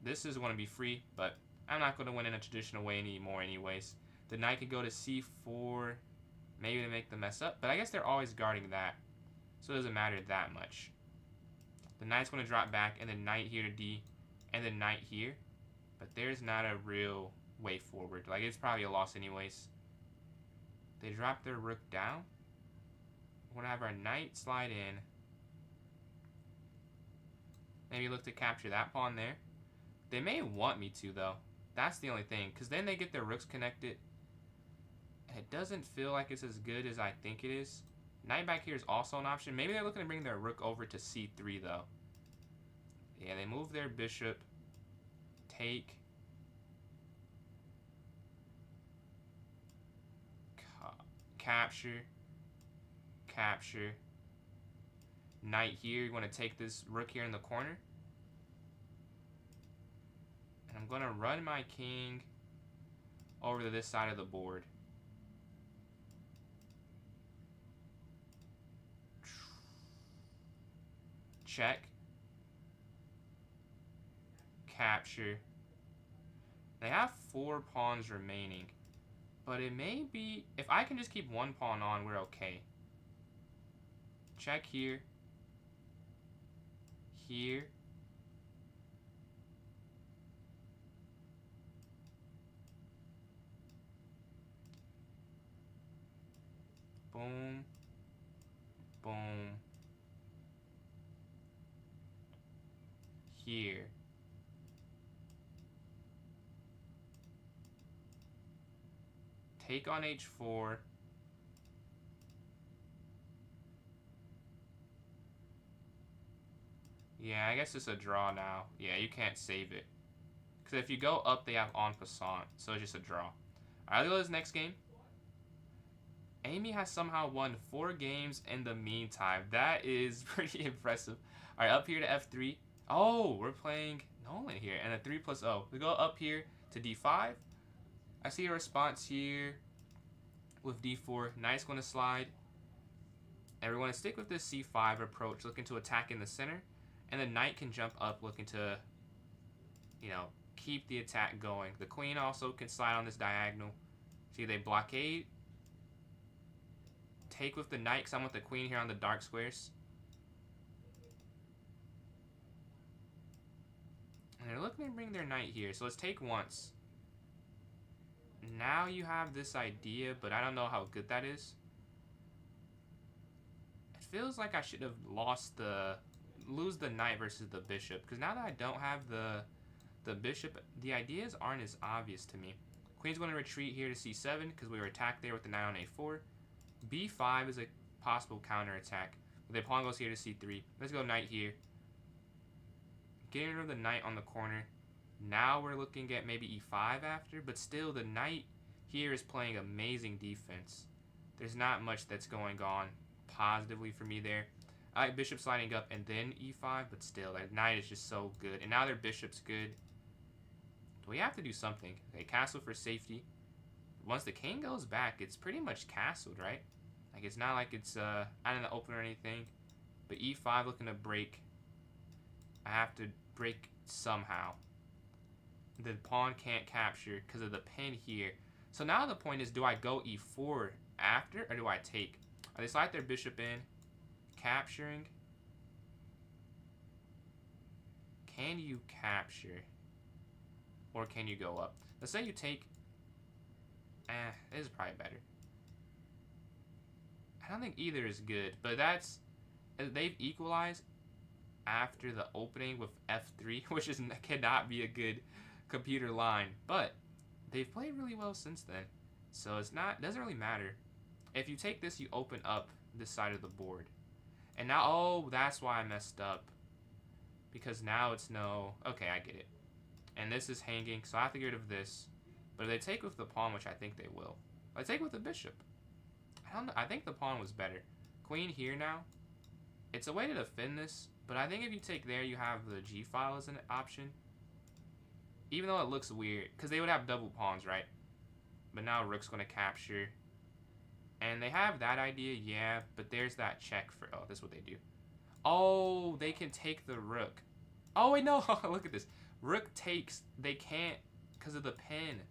This is going to be free, but I'm not going to win in a traditional way anymore anyways. The knight could go to c4, maybe to make the mess up. But I guess they're always guarding that. So it doesn't matter that much. The knight's going to drop back, and then knight here to d, and then knight here. But there's not a real way forward. Like, it's probably a loss anyways. They drop their rook down. We're going to have our knight slide in. Maybe look to capture that pawn there. They may want me to, though. That's the only thing. Because then they get their rooks connected. And it doesn't feel like it's as good as I think it is. Knight back here is also an option. Maybe they're looking to bring their rook over to c3, though. Yeah, they move their bishop. Take. Capture. Capture. Knight here. You want to take this rook here in the corner. And I'm going to run my king over to this side of the board. Check. Capture. They have 4 pawns remaining. But it may be... if I can just keep 1 pawn on, we're okay. Check here. Here. Boom. Boom. Here. take on h4. Yeah, I guess it's a draw now. Yeah, you can't save it. Because if you go up, they have en passant. So it's just a draw. Alright, let's go to this next game. Amy has somehow won 4 games in the meantime. That is pretty impressive. Alright, up here to f3. Oh, we're playing Nolan here. And a 3+0. We go up here to d5. I see a response here with d4. Knight's going to slide. And we're going to stick with this c5 approach, looking to attack in the center. And the knight can jump up, looking to, you know, keep the attack going. The queen also can slide on this diagonal. See, they blockade. Take with the knight, because I want the queen here on the dark squares. And they're looking to bring their knight here. So let's take once. Now you have this idea, but I don't know how good that is. It feels like I should have lose the knight versus the bishop, because now that I don't have the bishop, the ideas aren't as obvious to me. Queen's going to retreat here to c7 because we were attacked there with the knight on a4. b5 is a possible counter attack. The pawn goes here to c3. Let's go knight here. Getting rid of the knight on the corner. Now we're looking at maybe e5 after, but still the knight here is playing amazing defense. There's not much that's going on positively for me there. I like bishop sliding up and then e5, but still, that knight is just so good. And now their bishop's good. We have to do something. Okay, castle for safety. Once the king goes back, it's pretty much castled, right? Like, it's not like it's out in the open or anything. But e5 looking to break. I have to break somehow. The pawn can't capture because of the pin here. So now the point is, do I go e4 after, or do I take? They slide their bishop in. Capturing. Can you capture? Or can you go up? Let's say you take. This is probably better. I don't think either is good, but that's. They've equalized after the opening with f3, which is cannot be a good computer line, but they've played really well since then. So it's not, doesn't really matter. If you take this, you open up this side of the board. And now, oh, that's why I messed up. Because now it's no... Okay, I get it. And this is hanging, so I have to get rid of this. But if they take with the pawn, which I think they will. I take with the bishop. I don't know. I think the pawn was better. Queen here now. It's a way to defend this. But I think if you take there, you have the g file as an option. Even though it looks weird. Because they would have double pawns, right? But now rook's going to capture. And they have that idea, yeah, but there's that check for... Oh, this is what they do. Oh, they can take the rook. Oh, wait, no. Look at this. Rook takes. They can't because of the pin.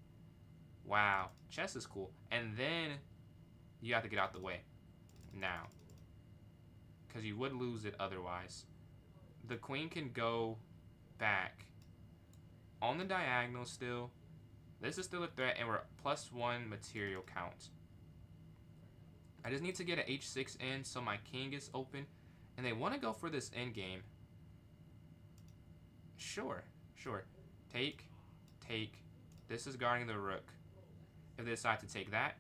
Wow. Chess is cool. And then you have to get out the way. Now. Because you would lose it otherwise. The queen can go back. On the diagonal still. This is still a threat, and we're +1 material count. I just need to get an h6 in so my king is open. And they want to go for this endgame. Sure. Take. This is guarding the rook. If they decide to take that.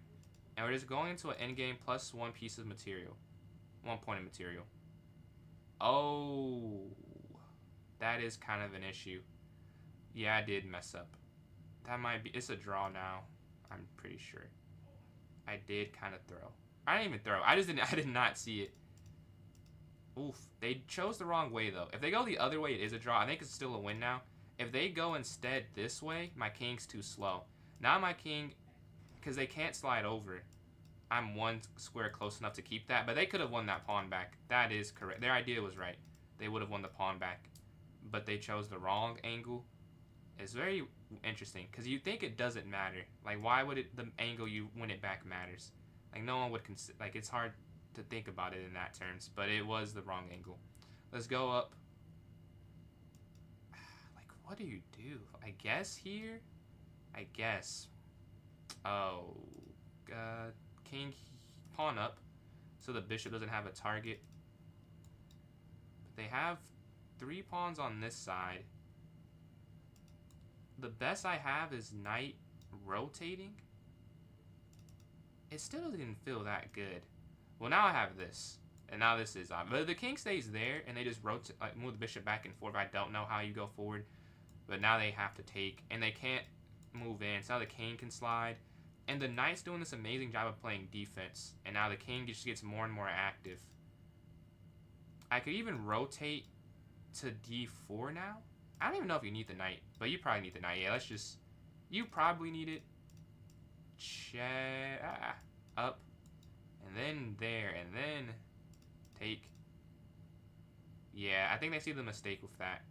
And we're just going into an endgame +1 piece of material. 1 point of material. Oh. That is kind of an issue. Yeah, I did mess up. That might be... It's a draw now. I'm pretty sure. I did kind of throw. I didn't even throw. I did not see it. Oof. They chose the wrong way, though. If they go the other way, it is a draw. I think it's still a win now. If they go instead this way, my king's too slow. Now my king, because they can't slide over, I'm 1 square close enough to keep that. But they could have won that pawn back. That is correct. Their idea was right. They would have won the pawn back. But they chose the wrong angle. It's very interesting, because you think it doesn't matter. Like, why would the angle you win it back matters? Like, no one would consider... Like, it's hard to think about it in that terms, but it was the wrong angle. Let's go up. Like, what do you do? I guess here? I guess. Oh. King, pawn up, so the bishop doesn't have a target. But they have 3 pawns on this side. The best I have is knight rotating. it still doesn't feel that good. Well, now I have this. And now this is on. But the king stays there, and they just rotate, like, move the bishop back and forth. I don't know how you go forward. But now they have to take, and they can't move in. So now the king can slide. And the knight's doing this amazing job of playing defense. And now the king just gets more and more active. I could even rotate to d4 now. I don't even know if you need the knight. But you probably need the knight. Yeah, let's just... You probably need it. Check. Up. And then there. And then... Take. Yeah, I think they see the mistake with that.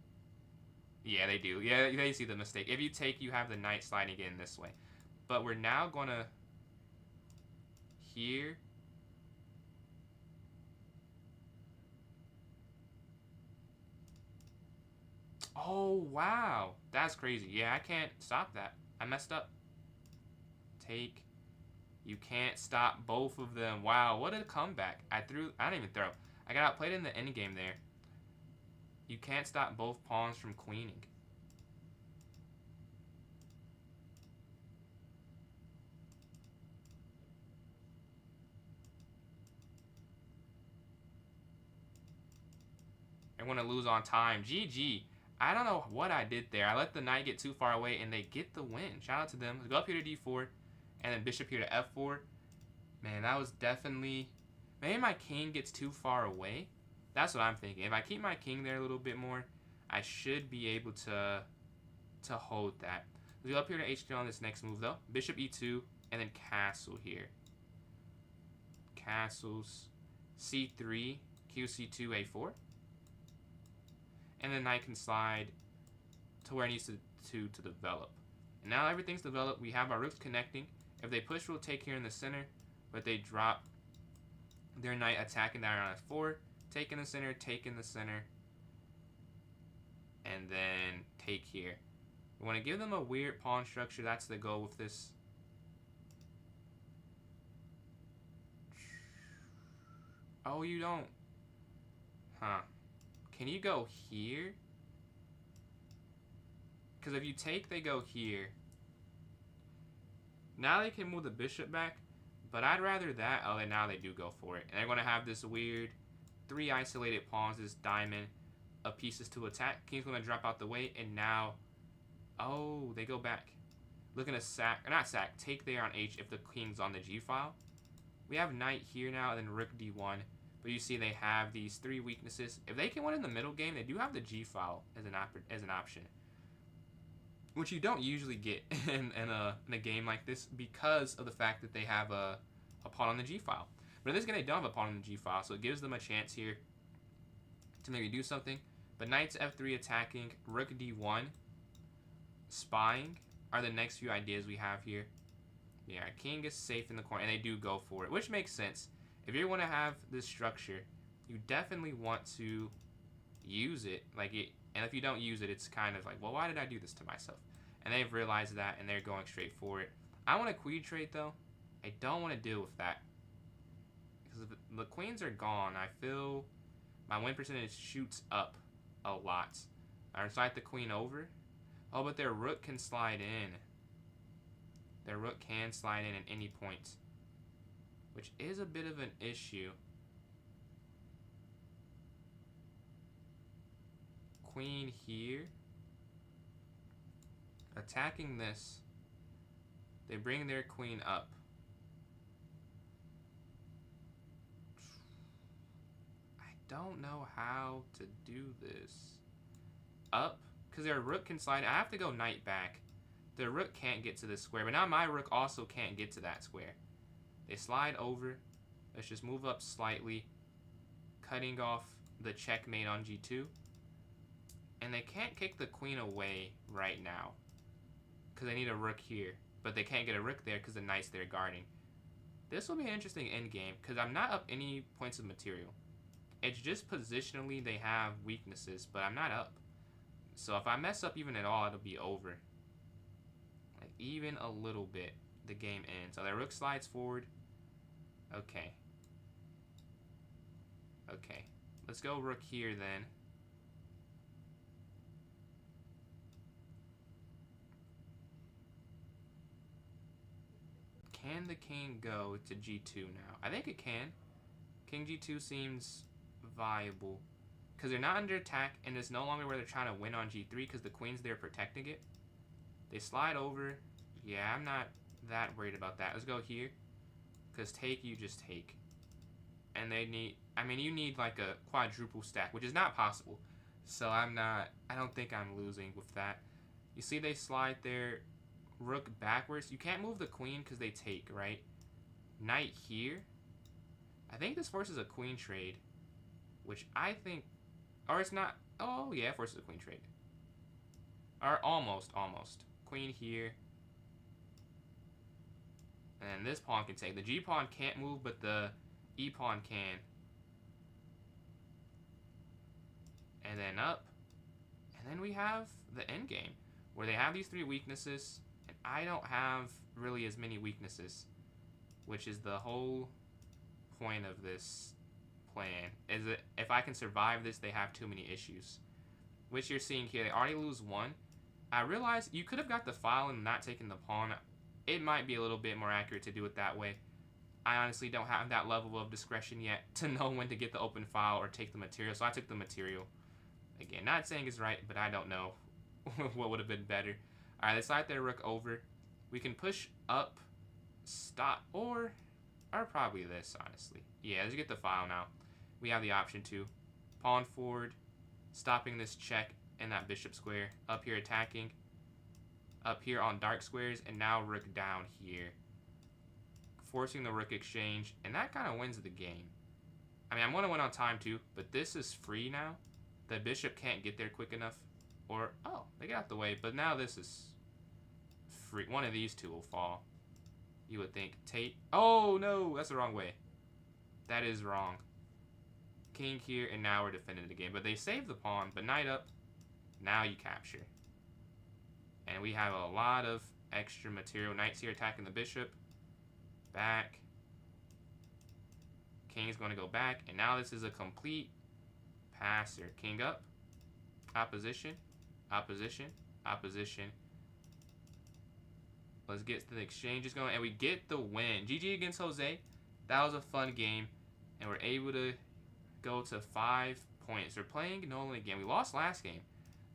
Yeah, they do. Yeah, they see the mistake. If you take, you have the knight sliding in this way. But we're now going to... Here. Oh, wow. That's crazy. Yeah, I can't stop that. I messed up. Take. You can't stop both of them. Wow, what a comeback. I didn't even throw. I got outplayed in the endgame there. You can't stop both pawns from queening. I want to lose on time. GG. I don't know what I did there. I let the knight get too far away, and they get the win. Shout out to them. Let's go up here to d4, and then bishop here to f4. Man, that was definitely... Maybe my king gets too far away. That's what I'm thinking. If I keep my king there a little bit more, I should be able to hold that. Let's go up here to h3 on this next move, though. Bishop e2, and then castle here. Castles. c3, qc2, a4. And then knight can slide to where it needs to develop. And now everything's developed. We have our rooks connecting. If they push, we'll take here in the center. But they drop their knight attacking that on f4. Taking the center, taking the center. And then take here. We want to give them a weird pawn structure. That's the goal with this. Oh, you don't. Huh. Can you go here? Because if you take, they go here. Now they can move the bishop back. But I'd rather that. Oh, and now they do go for it. And they're going to have this weird 3 isolated pawns, this diamond of pieces to attack. King's going to drop out the way. And now, oh, they go back. Looking to sack, or not sack, take there on h if the king's on the g file. We have knight here now, and then rook d1. But you see they have these 3 weaknesses. If they can win in the middle game, they do have the g file as an option. Which you don't usually get in a game like this because of the fact that they have a pawn on the g file. But in this game, they don't have a pawn on the g file, so it gives them a chance here to maybe do something. But knight to f3 attacking, rook d1, spying are the next few ideas we have here. Yeah, king is safe in the corner, and they do go for it, which makes sense. If you want to have this structure, you definitely want to use it. And if you don't use it, it's kind of like, well, why did I do this to myself? And they've realized that, and they're going straight for it. I want a queen trade, though. I don't want to deal with that. Because if the queens are gone, I feel my win percentage shoots up a lot. I slide the queen over. Oh, but their rook can slide in. Their rook can slide in at any point, which is a bit of an issue. Queen here. Attacking this. They bring their queen up. I don't know how to do this. Up, because their rook can slide. I have to go knight back. Their rook can't get to this square, but now my rook also can't get to that square. They slide over. Let's just move up slightly, cutting off the checkmate on g2. And they can't kick the queen away right now because they need a rook here. But they can't get a rook there because the knight's there guarding. This will be an interesting endgame because I'm not up any points of material. It's just positionally they have weaknesses, but I'm not up. So if I mess up even at all, it'll be over. Like even a little bit, the game ends. So their rook slides forward. Okay. Okay. Let's go rook here then. can the king go to g2 now? I think it can. King g2 seems viable. Because they're not under attack, and it's no longer where they're trying to win on g3 because the queen's there protecting it. They slide over. Yeah, I'm not that worried about that. Let's go here. Because take, you just take. And they need... I mean, you need like a quadruple stack, which is not possible. So I don't think I'm losing with that. You see they slide their rook backwards. You can't move the queen because they take, right? Knight here. I think this forces a queen trade. Which I think... Or it's not... Oh, yeah, it forces a queen trade. Or almost. Queen here. And this pawn can take. The G pawn can't move, but the E pawn can. And then up. And then we have the endgame, where they have these 3 weaknesses, and I don't have really as many weaknesses, which is the whole point of this plan. Is that if I can survive this, they have too many issues. Which you're seeing here, they already lose 1. I realize you could have got the file and not taken the pawn. It might be a little bit more accurate to do it that way. I honestly don't have that level of discretion yet to know when to get the open file or take the material, so I took the material. Again, not saying it's right, but I don't know what would have been better. Alright, they slide their rook over. We can push up, stop, or probably this, honestly. Yeah, let's get the file now. We have the option to pawn forward, stopping this check and that bishop square, up here attacking, up here on dark squares, and now rook down here. Forcing the rook exchange, and that kind of wins the game. I mean, I'm going to win on time too, but this is free now. The bishop can't get there quick enough. Or, oh, they got out the way, but now this is free. One of these two will fall. You would think. Tate. Oh, no, that's the wrong way. That is wrong. King here, and now we're defending the game. But they saved the pawn, but knight up. Now you capture. And we have a lot of extra material. Knight's here attacking the bishop. Back. King's going to go back. And now this is a complete passer. King up. Opposition. Opposition. Opposition. Let's get the exchanges going. And we get the win. GG against Jose. That was a fun game. And we're able to go to 5 points. We're playing Nolan again. We lost last game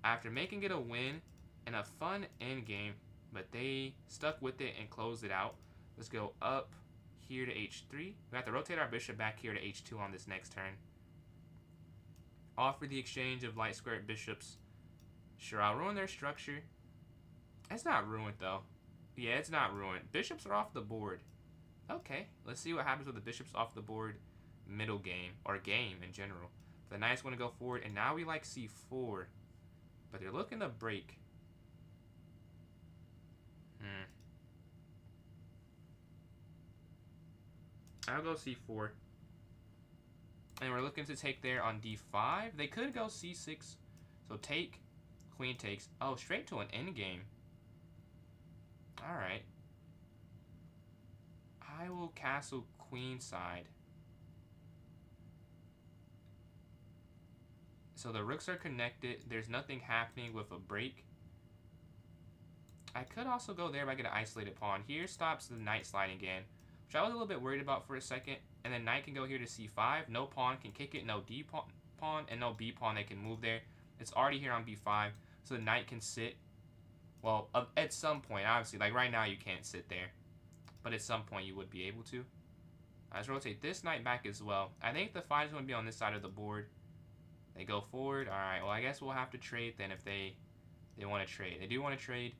after making it a win and a fun end game. But they stuck with it and closed it out. Let's go up here to h3. We have to rotate our bishop back here to h2 on this next turn. Offer the exchange of light squared bishops. Sure, I'll ruin their structure. It's not ruined, though. Yeah, it's not ruined. Bishops are off the board. Okay, let's see what happens with the bishops off the board middle game, or game in general. The knight's going to go forward, and now we like c4. But they're looking to break. I'll go c4. And we're looking to take there on d5. They could go c6. So take, queen takes. Oh, straight to an endgame. Alright. I will castle queenside. So the rooks are connected. There's nothing happening with a break. I could also go there if I get an isolated pawn. Here stops the knight sliding in, which I was a little bit worried about for a second. And then knight can go here to c5. No pawn can kick it. No d pawn and no b pawn that can move there. It's already here on b5. So the knight can sit. Well, at some point, obviously, like right now you can't sit there. But at some point you would be able to. Let's rotate this knight back as well. I think the fight is going to be on this side of the board. They go forward. Alright, well I guess we'll have to trade then if they want to trade. They do want to trade.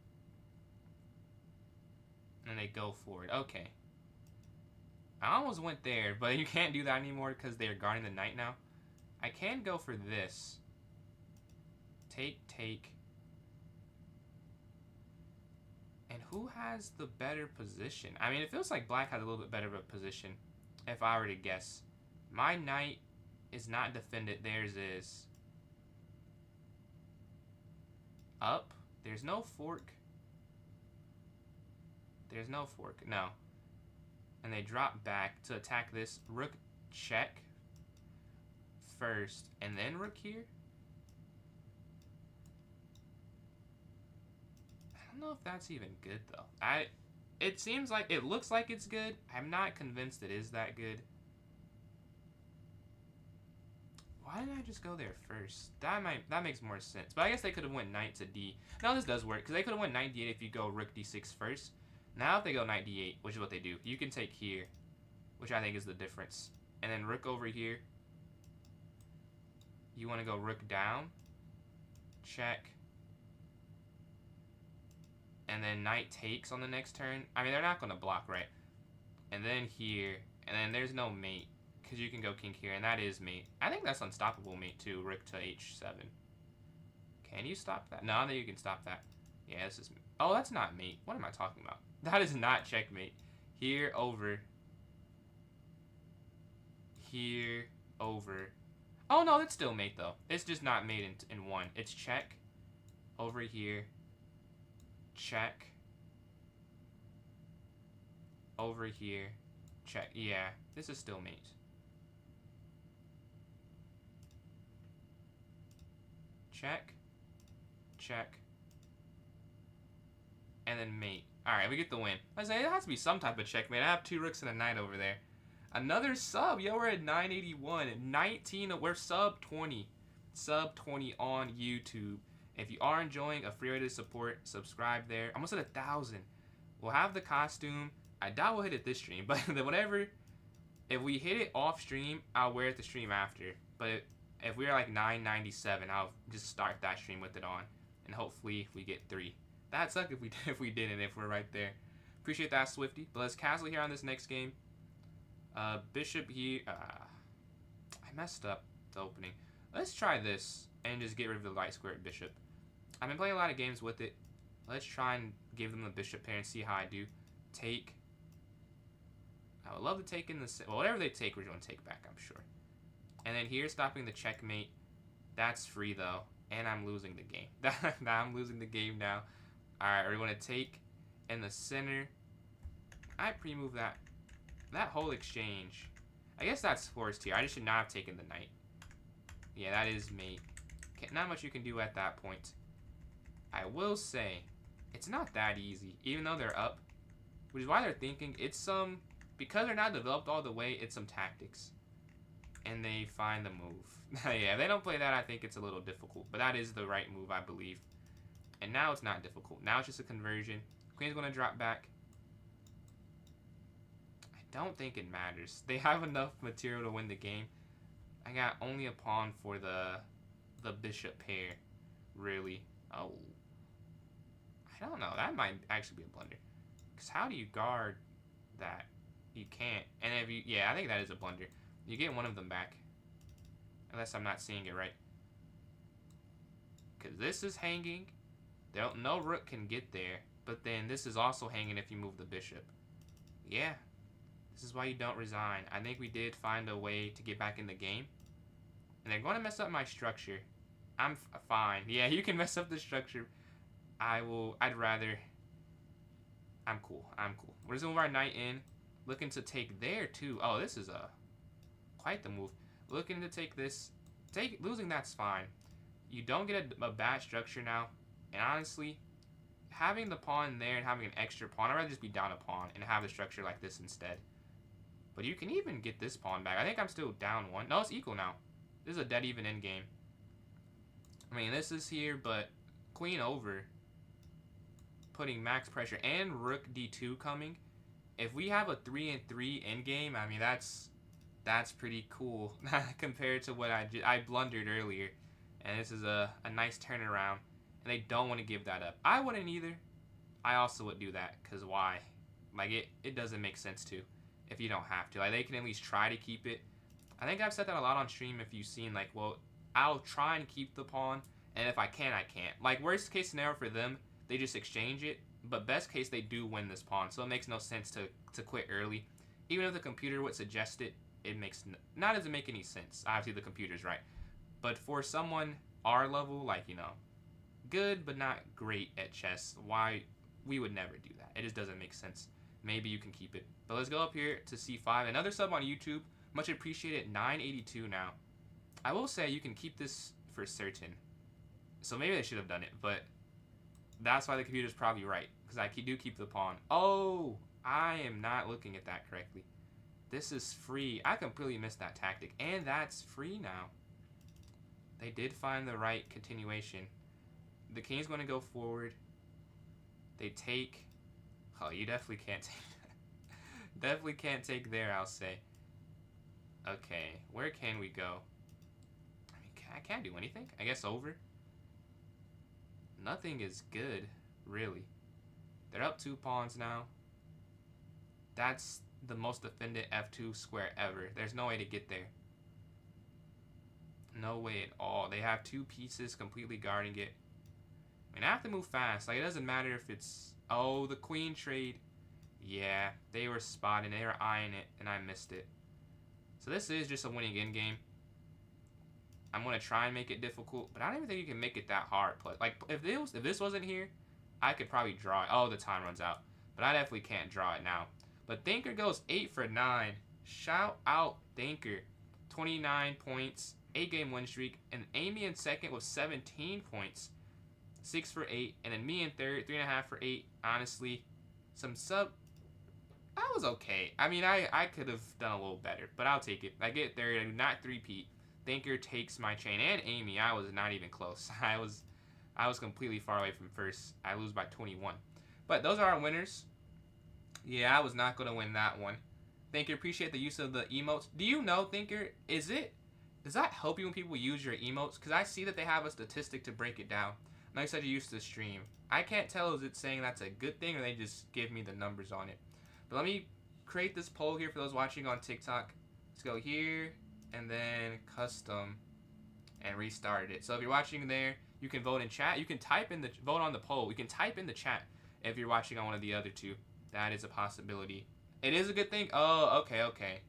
And they go forward. Okay. I almost went there, but you can't do that anymore because they're guarding the knight now. I can go for this. Take, take. And who has the better position? I mean, it feels like black has a little bit better of a position, if I were to guess. My knight is not defended. Theirs is. Up. There's no fork. There's no fork. No. And they drop back to attack this. Rook check first, and then rook here. I don't know if that's even good, though. It seems like, it looks like it's good. I'm not convinced it is that good. Why didn't I just go there first? That makes more sense. But I guess they could have went knight to d. No, this does work, because they could have went knight d8 if you go rook d6 first. Now if they go knight d8, which is what they do, you can take here, which I think is the difference. And then rook over here. You want to go rook down. Check. And then knight takes on the next turn. I mean, they're not going to block, right? And then here. And then there's no mate, because you can go king here, and that is mate. I think that's unstoppable mate, too. Rook to h7. Can you stop that? No, you can stop that. Yeah, this is... Oh, that's not mate. What am I talking about? That is not checkmate. Here, over. Here, over. Oh, no, it's still mate, though. It's just not mate in one. It's check. Over here. Check. Over here. Check. Yeah, this is still mate. Check. Check. And then mate. Alright, we get the win. I say it has to be some type of checkmate. I have 2 rooks and a knight over there. Another sub. Yo, we're at 981. 19. We're sub 20. Sub 20 on YouTube. If you are enjoying a free way to support, subscribe there. Almost at 1,000. We'll have the costume. I doubt we'll hit it this stream, but whatever. If we hit it off stream, I'll wear it the stream after. But if we're like 997, I'll just start that stream with it on, and hopefully we get 3. That'd suck if we didn't. If we're right there. Appreciate that, Swifty. But let's castle here on this next game. Bishop here. I messed up the opening. Let's try this and just get rid of the light squared bishop. I've been playing a lot of games with it. Let's try and give them the bishop pair and see how I do. Take. I would love to take in the... Well, whatever they take, we're going to take back, I'm sure. And then here, stopping the checkmate. That's free, though. And I'm losing the game. I'm losing the game now. Alright, we're going to take in the center. I pre-move that. That whole exchange. I guess that's forced here. I just should not have taken the knight. Yeah, that is mate. Not much you can do at that point. I will say, it's not that easy, even though they're up. Which is why they're thinking it's some... Because they're not developed all the way, it's some tactics. And they find the move. Yeah, if they don't play that, I think it's a little difficult. But that is the right move, I believe. And now it's not difficult. Now it's just a conversion. Queen's going to drop back. I don't think it matters. They have enough material to win the game. I got only a pawn for the bishop pair. Really. Oh. I don't know. That might actually be a blunder. Because how do you guard that? You can't. And if you... Yeah, I think that is a blunder. You get one of them back. Unless I'm not seeing it right. Because this is hanging. No rook can get there. But then this is also hanging if you move the bishop. Yeah. This is why you don't resign. I think we did find a way to get back in the game. And they're going to mess up my structure. I'm fine. Yeah, you can mess up the structure. I'd rather... I'm cool. We're just going to move our knight in. Looking to take there, too. Oh, this is quite the move. Looking to take this. Losing, that's fine. You don't get a bad structure now. And honestly, having the pawn there and having an extra pawn, I'd rather just be down a pawn and have the structure like this instead. But you can even get this pawn back. I think I'm still down 1. No, it's equal now. This is a dead even endgame. I mean, this is here, but queen over. Putting max pressure and rook d2 coming. If we have a 3-3 endgame, I mean, that's pretty cool compared to what I blundered earlier. And this is a nice turnaround. And they don't want to give that up. I wouldn't either. I also would do that, because why? Like, it doesn't make sense to if you don't have to. Like, they can at least try to keep it. I think I've said that a lot on stream if you've seen, like, well, I'll try and keep the pawn, and if I can, I can't. Like, worst case scenario for them, they just exchange it, but best case, they do win this pawn, so it makes no sense to quit early. Even if the computer would suggest it, it makes not doesn't make any sense. Obviously, the computer's right. But for someone our level, like, you know, good but not great at chess, why we would never do that. It just doesn't make sense. Maybe you can keep it. But let's go up here to c5. Another sub on YouTube. Much appreciated. 982 now. I will say you can keep this for certain. So maybe they should have done it, but that's why the computer's probably right. Because because I do keep the pawn. Oh, I am not looking at that correctly. This is free. I completely missed that tactic. And that's free now. They did find the right continuation. The king's going to go forward. They take... Oh, you definitely can't take that. Definitely can't take there, I'll say. Okay, where can we go? I mean, I can't do anything. I guess over. Nothing is good, really. They're up 2 pawns now. That's the most defended F2 square ever. There's no way to get there. No way at all. They have 2 pieces completely guarding it. I mean, I have to move fast. Like, it doesn't matter if it's... Oh, the queen trade. Yeah, they were spotting. They were eyeing it, and I missed it. So this is just a winning endgame. I'm going to try and make it difficult, but I don't even think you can make it that hard. Like, if this wasn't here, I could probably draw it. Oh, the time runs out. But I definitely can't draw it now. But Thinker goes 8 for 9. Shout out Thinker. 29 points, 8-game win streak. And Amy in second with 17 points, 6 for 8. And then me in third, 3.5 for 8. Honestly, I was okay. I mean, I could have done a little better, but I'll take it. I get third. I do not three-peat. Thinker takes my chain. And Amy, I was not even close. I was completely far away from first. I lose by 21. But those are our winners. Yeah, I was not going to win that one. Thinker, appreciate the use of the emotes. Do you know, Thinker, does that help you when people use your emotes? Because I see that they have a statistic to break it down. I know you said you used to stream. I can't tell, is it saying that's a good thing or they just give me the numbers on it. But let me create this poll here for those watching on TikTok. Let's go here and then custom and restart it. So if you're watching there, you can vote in chat. You can type in vote on the poll. You can type in the chat if you're watching on one of the other two. That is a possibility. It is a good thing. Oh, okay.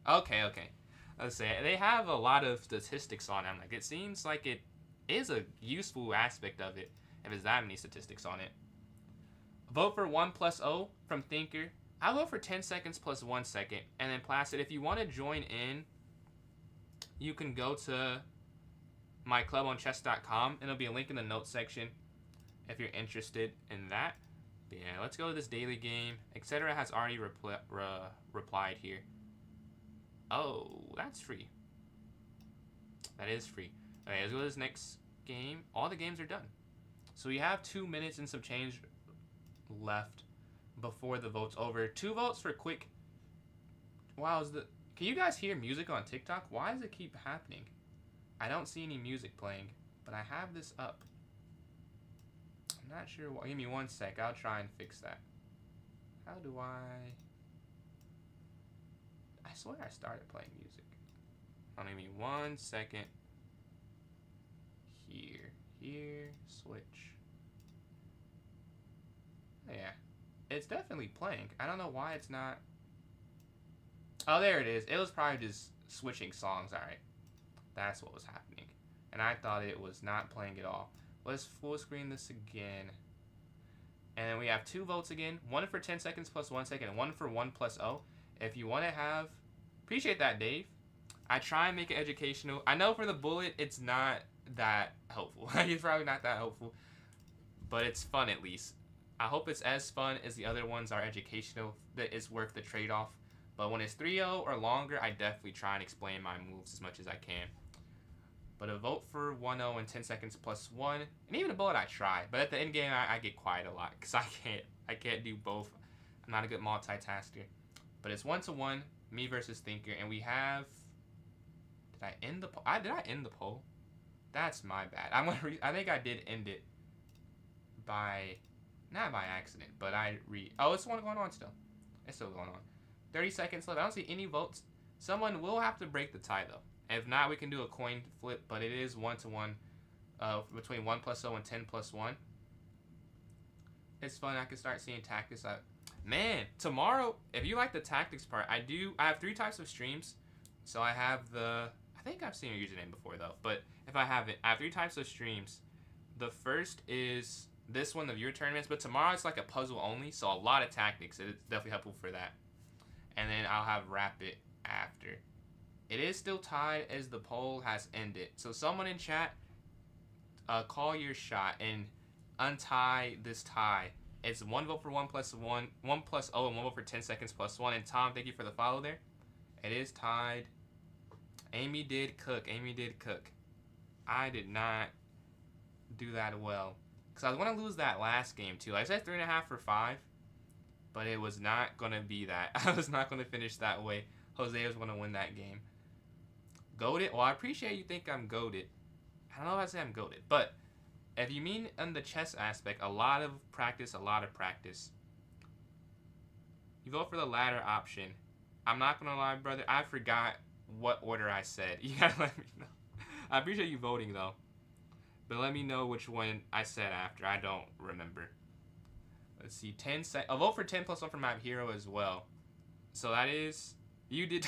Let's say they have a lot of statistics on them. Like, it seems like it is a useful aspect of it if it's that many statistics on it. Vote for 1 + 0 from Thinker. I'll vote for 10 seconds plus 1 second. And then Placid, if you want to join in, you can go to my club on chess.com and there'll be a link in the notes section if you're interested in that. But yeah, let's go to this daily game. Etc. has already replied here. Oh, that's free. That is free. Okay, let's go to this next game. All the games are done. So we have 2 minutes and some change left before the vote's over. 2 votes for quick. Wow, can you guys hear music on TikTok? Why does it keep happening? I don't see any music playing, but I have this up. I'm not sure why. Give me 1 sec. I'll try and fix that. How do I swear I started playing music. Give me 1 second. Here, switch. Yeah, it's definitely playing. I don't know why it's not. Oh, there it is. It was probably just switching songs. Alright, that's what was happening. And I thought it was not playing at all. Let's full screen this again. And then we have 2 votes again. 1 for 10 seconds plus 1 second, and 1 for 1 + 0. If you want to have... Appreciate that, Dave. I try and make it educational. I know for the bullet, it's not that helpful. It's probably not that helpful. But it's fun, at least. I hope it's as fun as the other ones are educational. That it's worth the trade-off. But when it's 3-0 or longer, I definitely try and explain my moves as much as I can. But a vote for 1-0 and 10 seconds plus 1. And even a bullet, I try. But at the end game, I get quiet a lot. Because I can't do both. I'm not a good multitasker. But it's 1-1. Me versus Thinker. And we have... Did I end the poll? Did I end the poll? That's my bad. I think I did end it by... Not by accident. But Oh, it's one going on still. It's still going on. 30 seconds left. I don't see any votes. Someone will have to break the tie, though. If not, we can do a coin flip, but it is 1-1 between 1 + 0 and 10 + 1. It's fun. I can start seeing tactics. Man, tomorrow, if you like the tactics part, I have 3 types of streams. So I have I think I've seen your username before, though. But if I haven't, I have 3 types of streams. The first is this one, the viewer tournaments. But tomorrow, it's like a puzzle only. So a lot of tactics. It's definitely helpful for that. And then I'll have Rapid after. It is still tied as the poll has ended. So someone in chat, call your shot and untie this tie It's 1 vote for 1 plus 1, 1 plus 0, and 1 vote for 10 seconds plus 1. And Tom, thank you for the follow there. It is tied. Amy did cook. Amy did cook. I did not do that well. Because I was going to lose that last game, too. I said 3.5 for 5. But it was not going to be that. I was not going to finish that way. Jose was going to win that game. Goated? Well, I appreciate you think I'm goated. I don't know if I say I'm goated. But if you mean in the chess aspect, a lot of practice, a lot of practice. You vote for the latter option. I'm not going to lie, brother. I forgot what order I said. You got to let me know. I appreciate you voting, though. But let me know which one I said after. I don't remember. Let's see. 10 sec. A vote for 10 plus 1 for Map Hero as well. So that is... You did...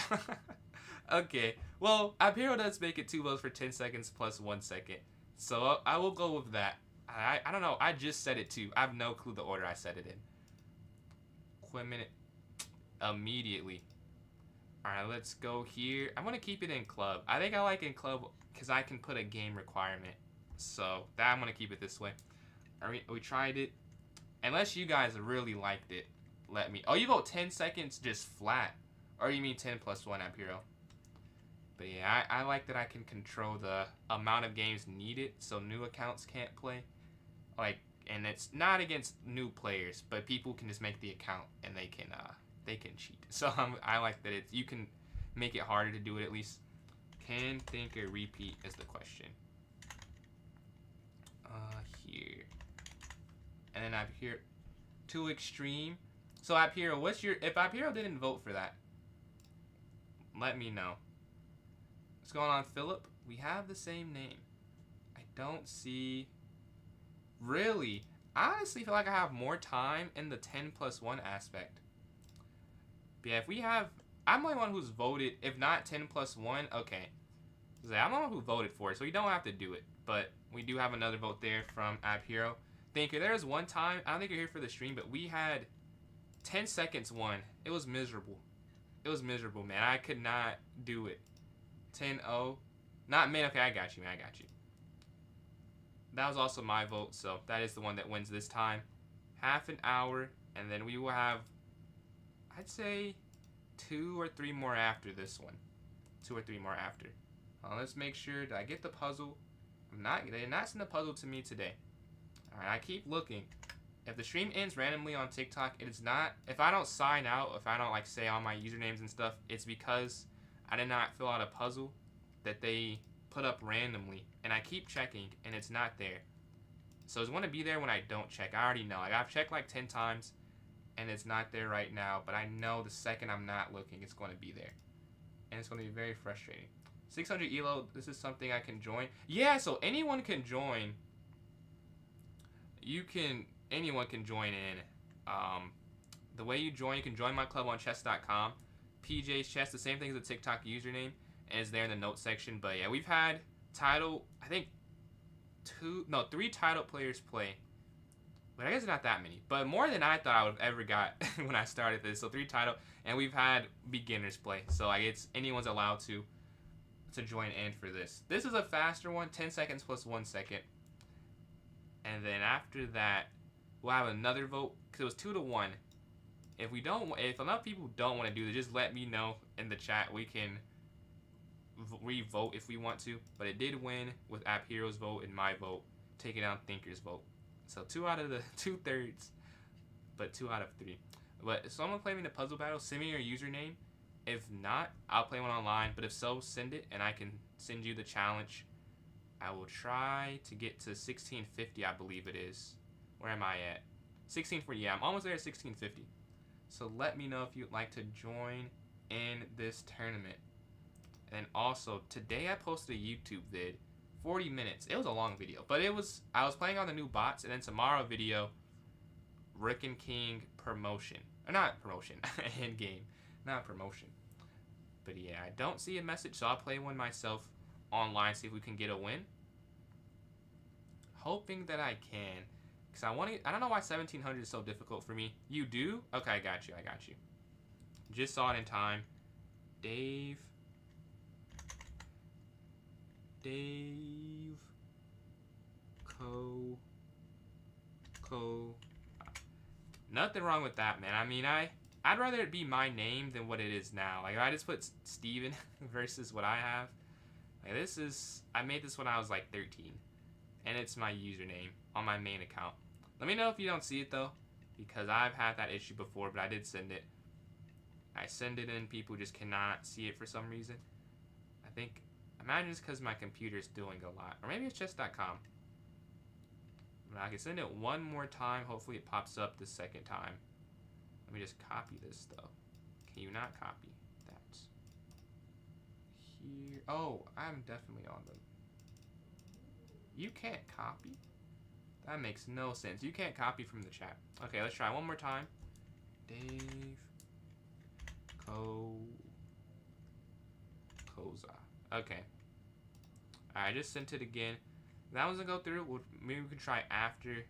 Okay. Well, Map Hero does make it 2 votes for 10 seconds plus 1 second. So I will go with that. I don't know. I just said it too. I have no clue the order I said it in. Equipment immediately. Alright, let's go here. I'm going to keep it in club. I think I like in club because I can put a game requirement. So that I'm going to keep it this way. Alright, we tried it. Unless you guys really liked it, let me... Oh, you vote 10 seconds just flat. Or you mean 10 plus 1 Map Hero. But yeah, I like that I can control the amount of games needed so new accounts can't play. Like, and it's not against new players, but people can just make the account and they can cheat. So I like that you can make it harder to do it at least. Can Thinker repeat is the question. Here. And then App Hero, too extreme. So App Hero, what's your... If App Hero didn't vote for that, let me know. What's going on, Philip? We have the same name. I don't see... Really? I honestly feel like I have more time in the 10 plus 1 aspect. But yeah, if we have... I'm the only one who's voted. If not 10 plus 1, okay. I'm the one who voted for it, so you don't have to do it. But we do have another vote there from App Hero. Thinker, there was one time, I don't think you're here for the stream, but we had 10 seconds one. It was miserable. It was miserable, man. I could not do it. 10-0. Not man. Okay, I got you, man. I got you. That was also my vote, so that is the one that wins this time. Half an hour, and then we will have, I'd say, 2 or 3 more after this one. 2 or 3 more after. Let's make sure. Did I get the puzzle? They did not send the puzzle to me today. Alright, I keep looking. If the stream ends randomly on TikTok, it is not... If I don't sign out, if I don't, like, say all my usernames and stuff, it's because I did not fill out a puzzle that they put up randomly. And I keep checking, and it's not there. So it's going to be there when I don't check. I already know. Like, I've checked, like, 10 times, and it's not there right now. But I know the second I'm not looking, it's going to be there. And it's going to be very frustrating. 600 ELO, this is something I can join. Yeah, so anyone can join. Anyone can join in. The way you can join my club on chess.com. PJ's Chess, the same thing as the TikTok username, and it's there in the notes section. But yeah, we've had title, I think 3 title players play. But I guess not that many. But more than I thought I would have ever got when I started this. So 3 title, and we've had beginners play. So like anyone's allowed to join in for this. This is a faster one, 10 seconds plus 1 second. And then after that, we'll have another vote because it was 2 to 1. If enough people don't want to do it, just let me know in the chat. We can re-vote if we want to. But it did win with App Hero's vote and my vote, taking down Thinker's vote. So 2 out of the 2/3, but 2 out of 3. But someone play me the puzzle battle. Send me your username. If not, I'll play one online. But if so, send it, and I can send you the challenge. I will try to get to 1650, I believe it is. Where am I at? 1640. Yeah, I'm almost there at 1650. So let me know if you'd like to join in this tournament. And also, today I posted a YouTube vid. 40 minutes. It was a long video. But I was playing on the new bots. And then tomorrow video, Rick and King promotion. Or not promotion. Endgame. Not promotion. But yeah, I don't see a message. So I'll play one myself online, see if we can get a win. Hoping that I can. Because I don't know why 1700 is so difficult for me. You do? Okay, I got you. Just saw it in time. Dave. Nothing wrong with that, man. I mean, I'd rather it be my name than what it is now. Like, if I just put Steven versus what I have. Like, this is... I made this when I was, like, 13. And it's my username on my main account. Let me know if you don't see it, though. Because I've had that issue before, but I did send it. I send it in, people just cannot see it for some reason. I think... Imagine it's because my computer's doing a lot. Or maybe it's just.com. But I can send it one more time. Hopefully it pops up the second time. Let me just copy this, though. Can you not copy that? Here. Oh, I'm definitely on them. You can't copy? That makes no sense. You can't copy from the chat. Okay, let's try one more time. Dave Koza. Okay. I just sent it again. If that one's gonna go through, maybe we can try after.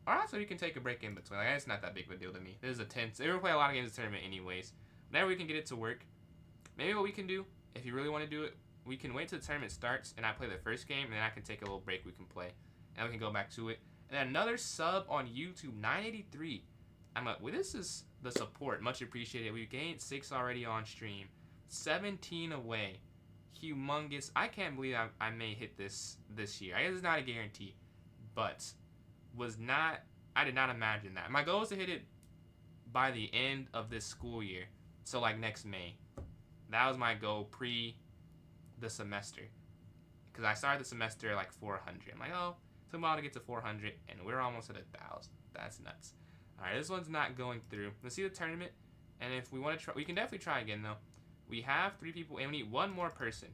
Or also you can take a break in between. Like, it's not that big of a deal to me. This is a 10. So we play a lot of games in the tournament anyways. Whenever we can get it to work. Maybe what we can do, if you really want to do it, we can wait till the tournament starts and I play the first game, and then I can take a little break we can play. And we can go back to it. And then another sub on YouTube, 983. I'm like, well, this is the support. Much appreciated. We've gained 6 already on stream. 17 away. Humongous. I can't believe I may hit this year. I guess it's not a guarantee. But I did not imagine that. My goal is to hit it by the end of this school year. So like next May. That was my goal pre the semester. Because I started the semester at like 400. I'm like, oh, it took a while to get to 400. And we're almost at 1,000. That's nuts. Alright, this one's not going through. Let's see the tournament. And if we want to try, we can definitely try again though. We have 3 people and we need 1 more person.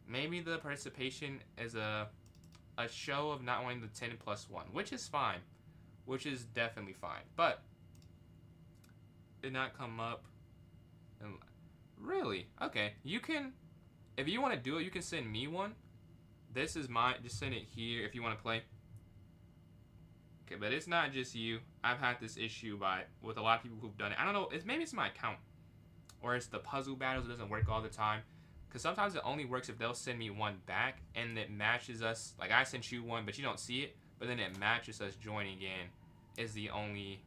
Maybe the participation is a show of not wanting the 10 plus 1, which is fine. Which is definitely fine. But did not come up. Really? Okay. You can, if you want to do it, you can send me one. This is mine. Just send it here if you want to play. Okay, but it's not just you. I've had this issue with a lot of people who've done it. I don't know. Maybe it's my account. Or it's the puzzle battles. It doesn't work all the time. Because sometimes it only works if they'll send me one back. And it matches us. Like I sent you one, but you don't see it. But then it matches us joining in. Is the only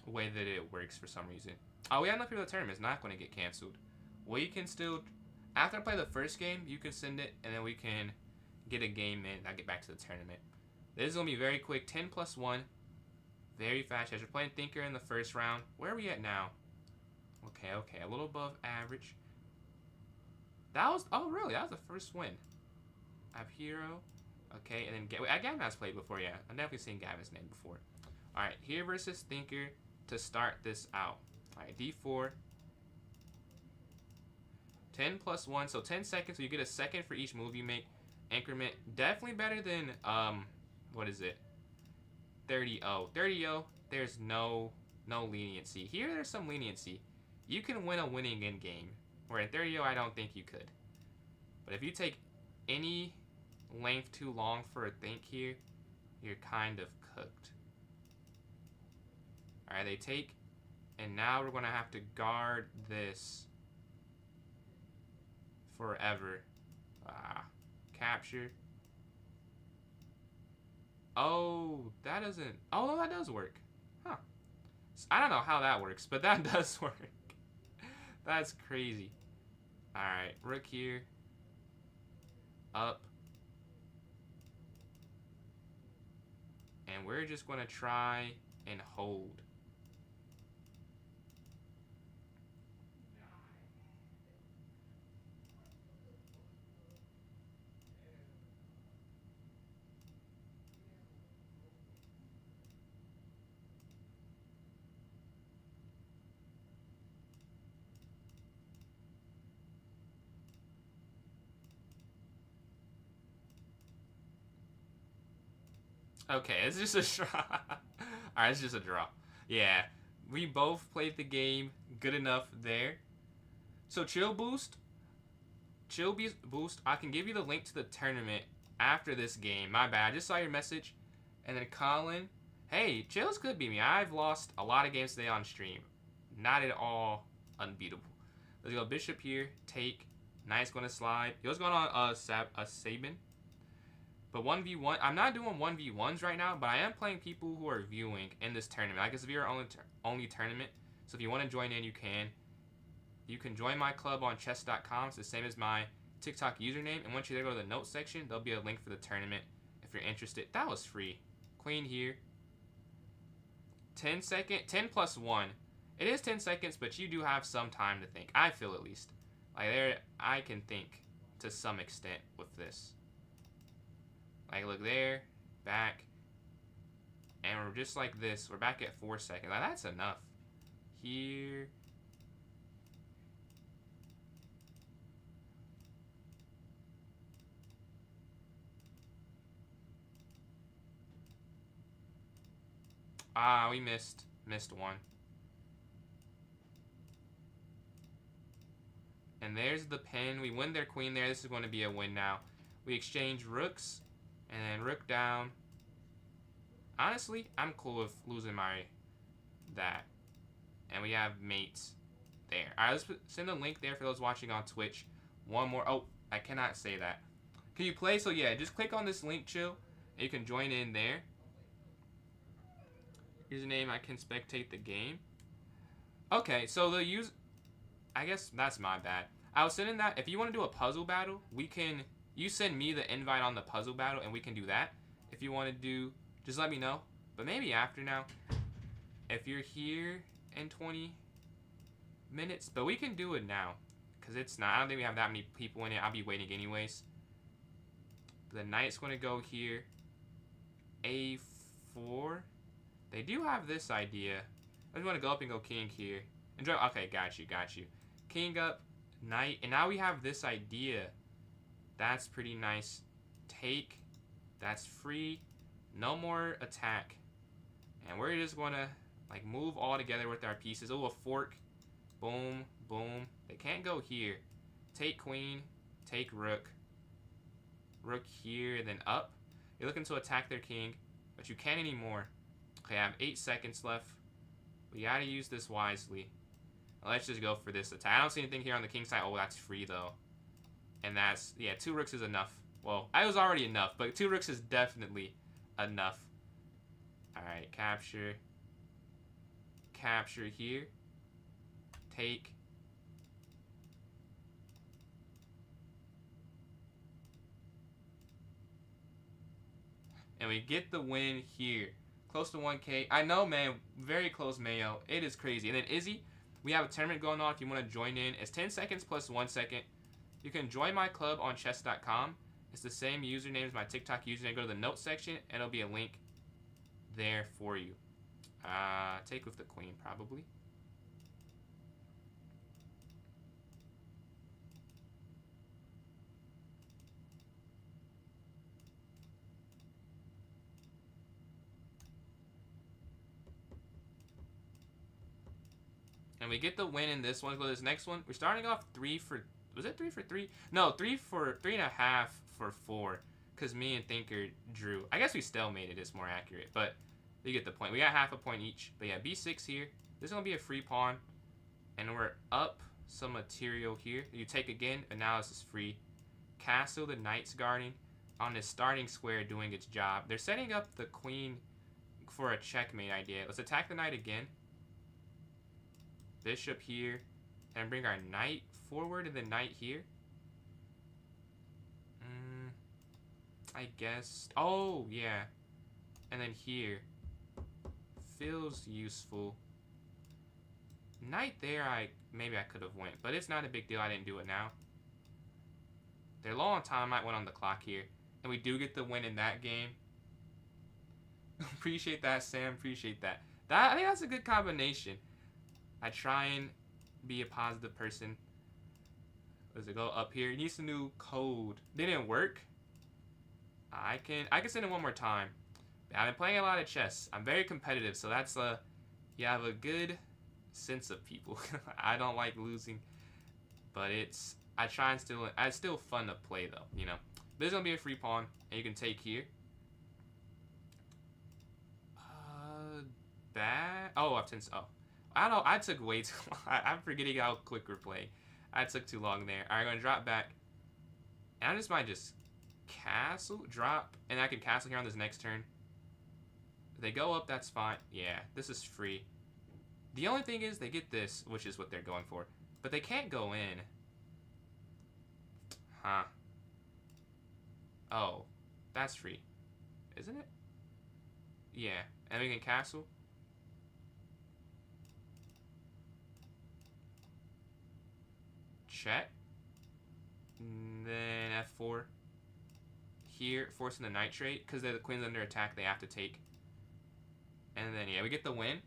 way that it works for some reason. Oh, we have enough people. The tournament is not going to get canceled. We can still... After I play the first game, you can send it. And then we can get a game in. And I'll get back to the tournament. This is going to be very quick. 10 plus 1. Very fast. As you're playing Thinker in the first round. Where are we at now? Okay. A little above average. That was... Oh, really? That was the first win. I have Hero. Okay, and then... Gavin's played before, yeah. I've definitely seen Gavin's name before. Alright, here versus Thinker to start this out. Alright, D4. 10 plus 1. So 10 seconds. So you get a second for each move you make. Increment. Definitely better than... What is it? 30-0. 30-0, there's no leniency. Here, there's some leniency. You can win a winning end game. Where at 30-0, I don't think you could. But if you take any length too long for a think here, you're kind of cooked. Alright, they take. And now we're going to have to guard this forever. Capture. Oh, that doesn't... Oh, no, that does work. Huh. I don't know how that works, but that does work. That's crazy. Alright, rook here. Up. And we're just going to try and hold. Okay, it's just a draw. Alright, it's just a draw. Yeah, we both played the game good enough there. So Chill Boost, I can give you the link to the tournament after this game. My bad, I just saw your message. And then Colin, hey, Chills could beat me. I've lost a lot of games today on stream. Not at all unbeatable. Let's go Bishop here, take. Knight's going to slide. He was going on Sabin. But 1v1, I'm not doing 1v1s right now, but I am playing people who are viewing in this tournament. Like, it's a viewer only tournament. So if you want to join in, you can. You can join my club on chess.com. It's the same as my TikTok username. And once you go to the notes section, there'll be a link for the tournament if you're interested. That was free. Queen here. 10 plus 1. It is 10 seconds, but you do have some time to think. I feel at least. Like, there, I can think to some extent with this. Like, look there, back, and we're just like this. We're back at 4 seconds. Like, that's enough. Here. Ah, we missed one. And there's the pin. We win their queen there. This is going to be a win now. We exchange rooks. And then rook down. Honestly, I'm cool with losing that. And we have mates there. Alright, let's send a link there for those watching on Twitch. One more. Oh, I cannot say that. Can you play? So yeah, just click on this link, chill. And you can join in there. Username, I can spectate the game. Okay, so the use... I guess that's my bad. I was sending that. If you want to do a puzzle battle, we can... You send me the invite on the puzzle battle, and we can do that. If you want to do, just let me know. But maybe after now, if you're here in 20 minutes. But we can do it now, because it's not. I don't think we have that many people in it. I'll be waiting anyways. The knight's going to go here. A4. They do have this idea. I just want to go up and go king here. Enjoy. Okay, got you. King up, knight, and now we have this idea. That's pretty nice. Take. That's free. No more attack. And we're just going to like move all together with our pieces. Oh, a fork. Boom. Boom. They can't go here. Take queen. Take rook. Rook here and then up. You're looking to attack their king. But you can't anymore. Okay, I have 8 seconds left. We got to use this wisely. Let's just go for this attack. I don't see anything here on the king side. Oh, that's free though. And that's, yeah, 2 rooks is enough. Well, I was already enough, but 2 rooks is definitely enough. Alright, capture. Capture here. Take. And we get the win here. Close to 1K. I know, man. Very close, Mayo. It is crazy. And then Izzy, we have a tournament going on if you want to join in. It's 10 seconds plus 1 second. You can join my club on chess.com. It's the same username as my TikTok username. Go to the notes section, and it'll be a link there for you. Take with the queen, probably. And we get the win in this one. Go to this next one. We're starting off 3 for... Was it 3 for 3? No, 3.5 for 4. Because me and Thinker drew. I guess we stalemated. It's more accurate. But you get the point. We got half a point each. But yeah, b6 here. This is going to be a free pawn. And we're up some material here. You take again. And now this is free. Castle, the knight's guarding on this starting square doing its job. They're setting up the queen for a checkmate idea. Let's attack the knight again. Bishop here. And bring our knight forward and the knight here. I guess. Oh, yeah. And then here. Feels useful. Knight there, maybe I could have went. But it's not a big deal. I didn't do it now. They're low on time. I might went on the clock here. And we do get the win in that game. Appreciate that, Sam. Appreciate that. I think that's a good combination. I try and be a positive person. Does it go up here? It needs a new code. Didn't work. I can send it one more time. I've been playing a lot of chess. I'm very competitive, so that's you have a good sense of people. I don't like losing, but it's still fun to play though, you know. This is gonna be a free pawn, and you can take here. That. Oh, I've tense. Oh, I don't know. I took way too long. I'm forgetting how quick we're playing. I took too long there. Alright, I'm gonna drop back. And I just might just castle, drop, and I can castle here on this next turn. If they go up, that's fine. Yeah, this is free. The only thing is they get this, which is what they're going for. But they can't go in. Huh. Oh, that's free. Isn't it? Yeah, and we can castle. Check. And then F4. Here, forcing the nitrate. Because the queen's under attack, they have to take. And then, yeah, we get the win.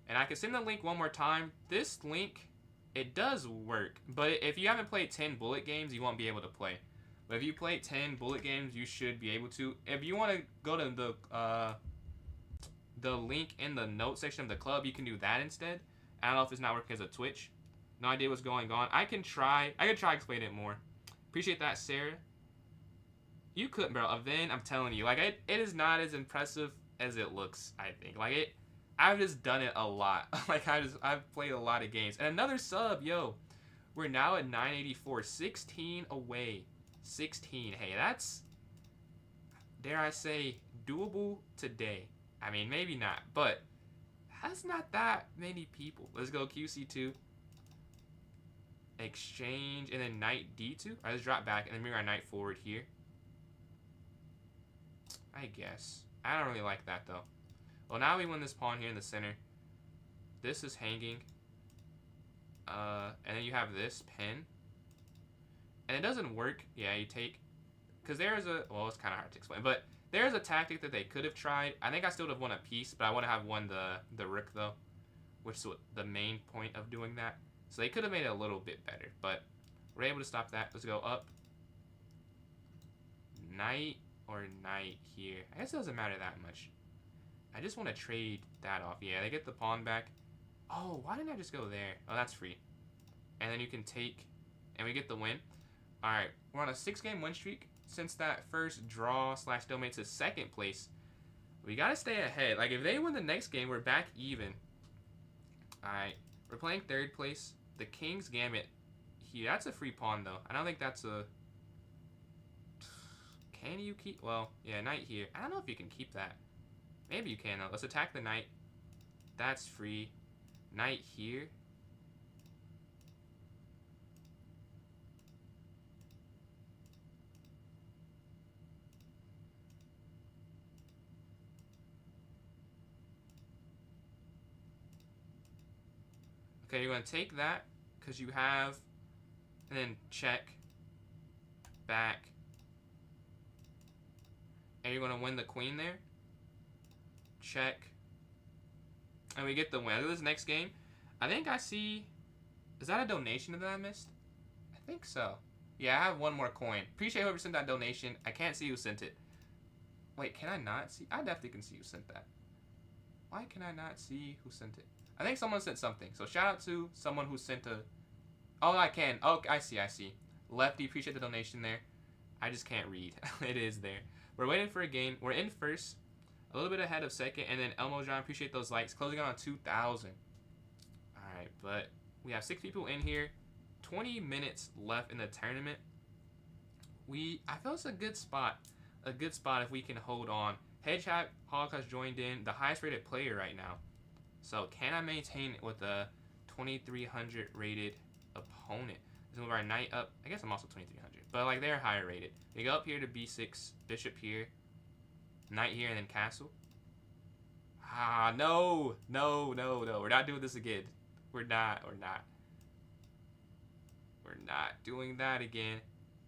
And I can send the link one more time. This link, it does work. But if you haven't played 10 bullet games, you won't be able to play. But if you play 10 bullet games, you should be able to. If you want to go to the link in the notes section of the club, you can do that instead. I don't know if it's not working as a Twitch. No idea what's going on. I can try explain it more. Appreciate that, Sarah. You couldn't, bro. Then I'm telling you, like it is not as impressive as it looks. I think, like it. I've just done it a lot. Like I've played a lot of games. And another sub, yo. We're now at 984, 16 away. 16. Hey, that's, dare I say, doable today. I mean, maybe not, but that's not that many people. Let's go QC2. Exchange, and then knight D2. All right, let's drop back, and then bring our knight forward here. I guess. I don't really like that, though. Well, now we win this pawn here in the center. This is hanging. And then you have this pin. And it doesn't work. Yeah, you take. Because there's a... Well, it's kind of hard to explain. But there's a tactic that they could have tried. I think I still would have won a piece, but I want to have won the rook, though. Which is the main point of doing that. So they could have made it a little bit better. But we're able to stop that. Let's go up. Knight or knight here. I guess it doesn't matter that much. I just want to trade that off. Yeah, they get the pawn back. Oh, why didn't I just go there? Oh, that's free. And then you can take, and we get the win. All right, we're on a 6-game win streak. Since that first draw / stalemate to second place, we got to stay ahead. Like, if they win the next game, we're back even. All right, we're playing third place. The King's Gambit here. That's a free pawn, though. I don't think that's a... Can you keep... Well, yeah, knight here. I don't know if you can keep that. Maybe you can, though. Let's attack the knight. That's free. Knight here. Okay, you're going to take that because you have, and then check, back, and you're going to win the queen there. Check, and we get the win. Look at this next game. I think I see, is that a donation that I missed? I think so. Yeah, I have one more coin. Appreciate whoever sent that donation. I can't see who sent it. Wait, can I not see? I definitely can see who sent that. Why can I not see who sent it? I think someone sent something. So shout out to someone who sent a... Oh, I can. Oh, I see. Lefty, appreciate the donation there. I just can't read. It is there. We're waiting for a game. We're in first. A little bit ahead of second. And then Elmo John, appreciate those likes. Closing on 2,000. Alright, but we have 6 people in here. 20 minutes left in the tournament. I feel it's a good spot. A good spot if we can hold on. Hedgehog has joined in. The highest rated player right now. So, can I maintain it with a 2,300 rated opponent? Let's move our knight up. I guess I'm also 2,300. But, like, they're higher rated. We go up here to b6, bishop here, knight here, and then castle. Ah, no. We're not doing this again. We're not doing that again.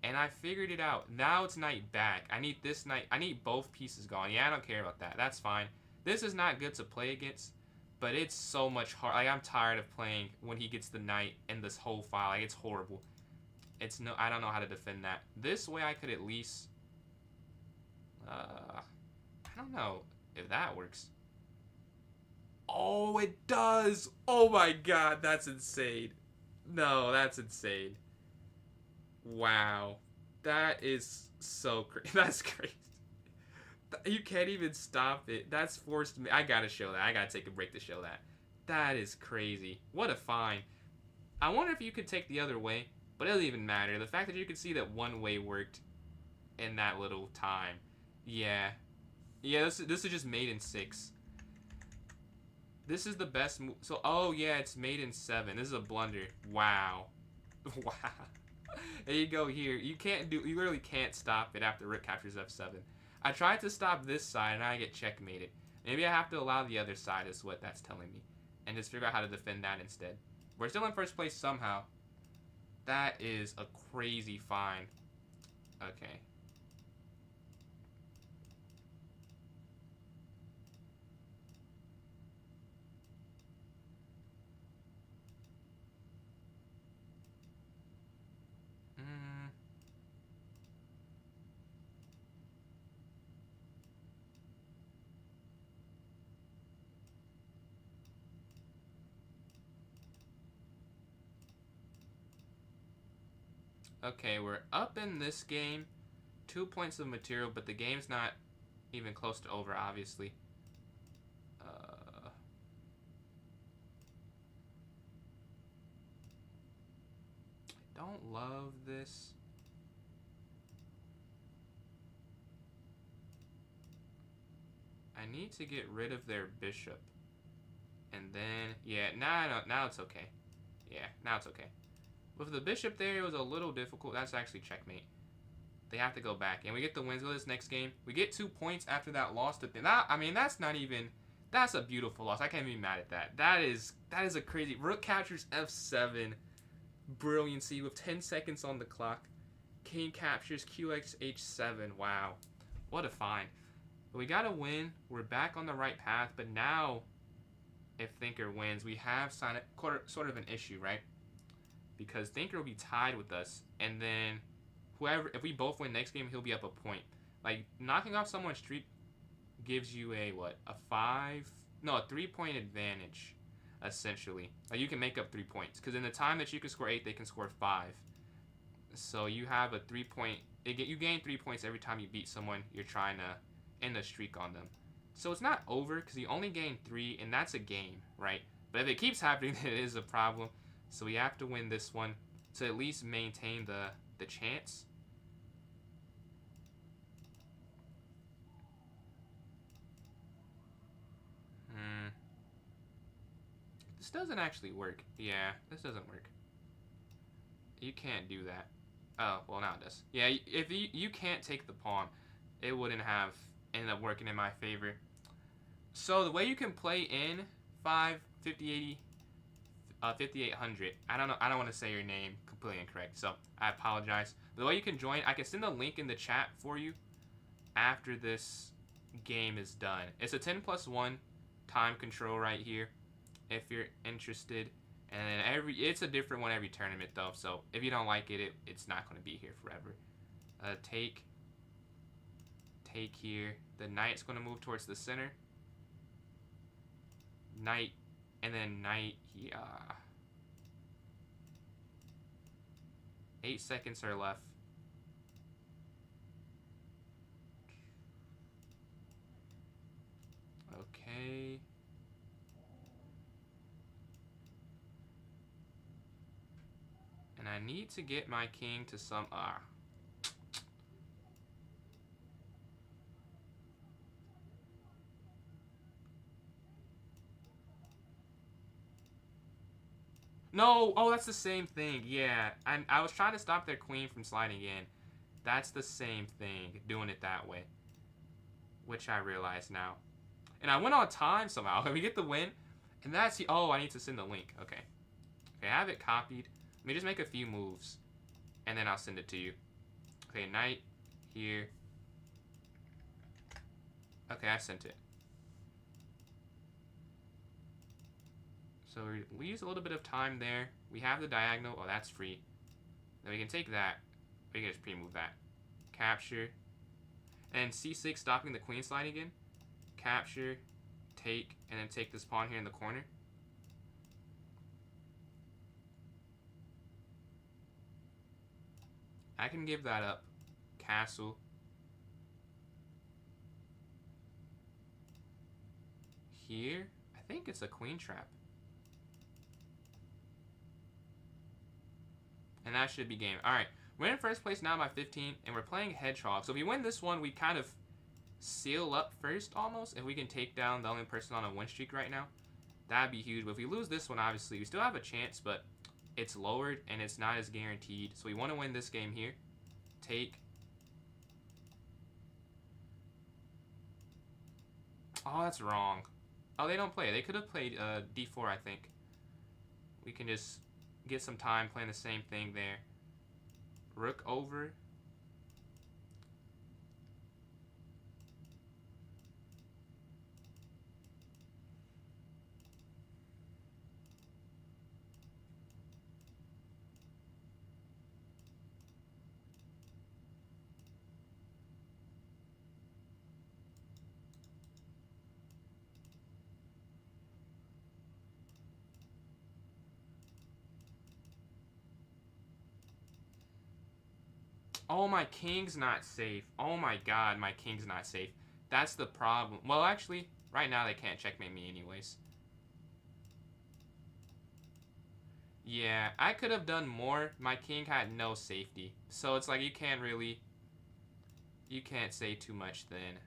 And I figured it out. Now it's knight back. I need this knight. I need both pieces gone. Yeah, I don't care about that. That's fine. This is not good to play against. But it's so much hard. Like, I'm tired of playing when he gets the knight in this whole file. Like, it's horrible. I don't know how to defend that. This way I could at least... I don't know if that works. Oh, it does! Oh my god, that's insane. No, that's insane. Wow. That is so crazy. That's crazy. You can't even stop it. That's forced me. I gotta show that. I gotta take a break to show that. That is crazy. What a find. I wonder if you could take the other way, but it doesn't even matter. The fact that you could see that one way worked in that little time. Yeah. Yeah, this is just made in 6. This is the best move. So, oh yeah, it's made in 7. This is a blunder. Wow. Wow. There you go here. You literally can't stop it after rook captures f7. I tried to stop this side and I get checkmated. Maybe I have to allow the other side is what that's telling me. And just figure out how to defend that instead. We're still in first place somehow. That is a crazy find. Okay. Okay, we're up in this game. 2 points of material, but the game's not even close to over, obviously. I don't love this. I need to get rid of their bishop. And then, yeah, now it's okay. Yeah, now it's okay. With the bishop there, it was a little difficult. That's actually checkmate. They have to go back. And we get the wins with this next game. We get 2 points after that loss to that. I mean, that's not even... That's a beautiful loss. I can't be mad at that. That is a crazy... Rook captures f7. Brilliancy with 10 seconds on the clock. King captures qx h7. Wow. What a find. But we got to win. We're back on the right path. But now, if Thinker wins, we have sort of an issue, right? Because Thinker will be tied with us. And then... if we both win next game, he'll be up a point. Like, knocking off someone's streak gives you a 3-point advantage, essentially. Like, you can make up 3 points. Because in the time that you can score 8, they can score 5. So you have a 3-point... You gain 3 points every time you beat someone you're trying to end a streak on them. So it's not over, because you only gain 3, and that's a game, right? But if it keeps happening, then it is a problem. So we have to win this one to at least maintain the chance. This doesn't actually work. Yeah, this doesn't work. You can't do that. Oh, well, now it does. Yeah, if you can't take the pawn, it wouldn't have ended up working in my favor. So the way you can play in 5800. I don't know. I don't want to say your name completely incorrect, so I apologize. The way you can join, I can send a link in the chat for you after this game is done. It's a 10+1 time control right here, if you're interested. And then it's a different one every tournament though. So if you don't like it, it's not going to be here forever. Take here. The knight's going to move towards the center. Knight, and then knight. Yeah. 8 seconds are left. Okay. And I need to get my king to some... No! Oh, that's the same thing. Yeah. I was trying to stop their queen from sliding in. That's the same thing. Doing it that way. Which I realize now. And I went on time somehow. We get the win. And that's... Oh, I need to send the link. Okay. Okay, I have it copied. Let me just make a few moves. And then I'll send it to you. Okay, knight. Here. Okay, I sent it. So we use a little bit of time there. We have the diagonal. Oh, that's free. Then we can take that. We can just pre-move that. Capture. And c6, stopping the queen sliding in. Capture. Take. And then take this pawn here in the corner. I can give that up. Castle. Here. I think it's a queen trap. And that should be game. Alright. We're in first place now by 15, and we're playing Hedgehog. So if we win this one, we kind of seal up first almost. If we can take down the only person on a win streak right now, that'd be huge. But if we lose this one, obviously, we still have a chance, but it's lowered, and it's not as guaranteed. So we want to win this game here. Take. Oh, that's wrong. Oh, they don't play. They could have played D4, I think. We can just get some time playing the same thing there. Rook over. Oh, my king's not safe. Oh my god, my king's not safe. That's the problem. Well, actually, right now they can't checkmate me anyways. Yeah, I could have done more. My king had no safety. So it's like you can't really... You can't say too much then.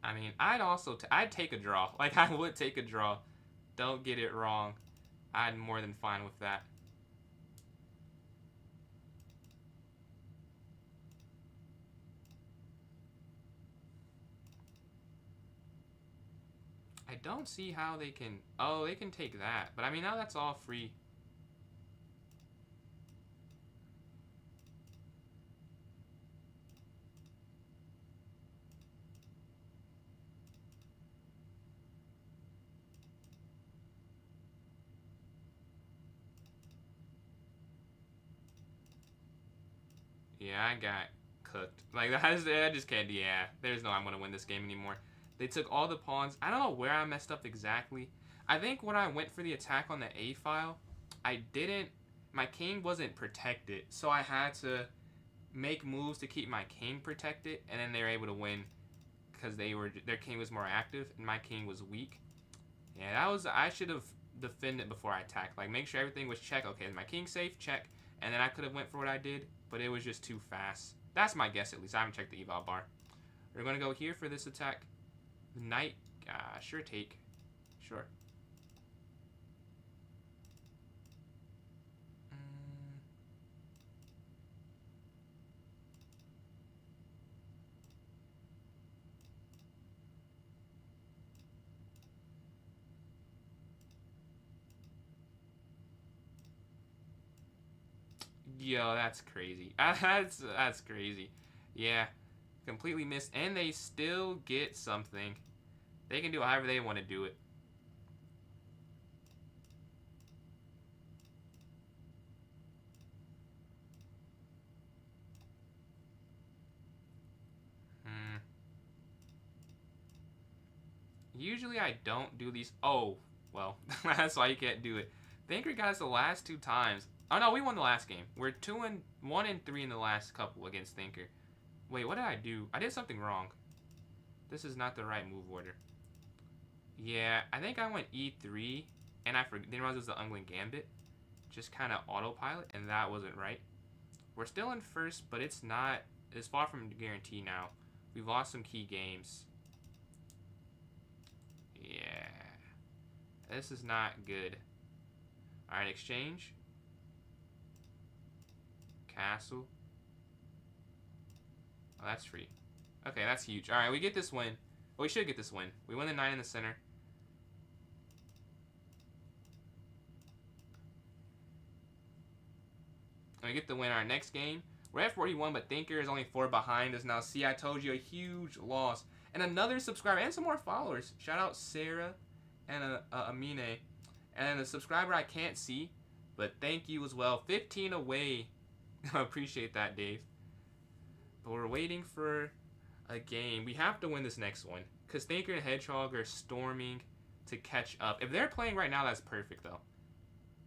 I mean, I'd take a draw. Like, I would take a draw. Don't get it wrong. I'm more than fine with that. I don't see how they can... Oh, they can take that. But I mean, now that's all free. Yeah, I got cooked. Like, I just can't... Yeah, there's no I'm going to win this game anymore. They took all the pawns. I don't know where I messed up exactly. I think when I went for the attack on the A file, I didn't... My king wasn't protected, so I had to make moves to keep my king protected, and then they were able to win because their king was more active and my king was weak. Yeah, that was... I should have defended before I attacked. Like, make sure everything was check. Okay, is my king safe? Check. And then I could have went for what I did, but it was just too fast. That's my guess, at least. I haven't checked the eval bar. We're going to go here for this attack. The knight, sure take. Sure. Yo, that's crazy. That's crazy. Yeah, completely missed, and they still get something. They can do however they want to do it. Usually I don't do these. Oh, well, that's why you can't do it. Thinker got us the last 2 times. Oh no, we won the last game. We're 1 and 3 in the last couple against Thinker. Wait, what did I do? I did something wrong. This is not the right move order. Yeah, I think I went E3, and I didn't realize it was the Ungling Gambit. Just kind of autopilot, and that wasn't right. We're still in first, but it's not. It's far from guarantee now. We've lost some key games. Yeah. This is not good. Alright, exchange. Castle. Oh, that's free. Okay, that's huge. Alright, we get this win. Well, we should get this win. We win the 9 in the center. And we get the win. Our next game, we're at 41, but Thinker is only 4 behind us now. See, I told you, a huge loss. And another subscriber and some more followers. Shout out Sarah and Amine. And a subscriber I can't see, but thank you as well. 15 away. I appreciate that, Dave. But we're waiting for a game. We have to win this next one, because Thinker and Hedgehog are storming to catch up. If they're playing right now, that's perfect, though.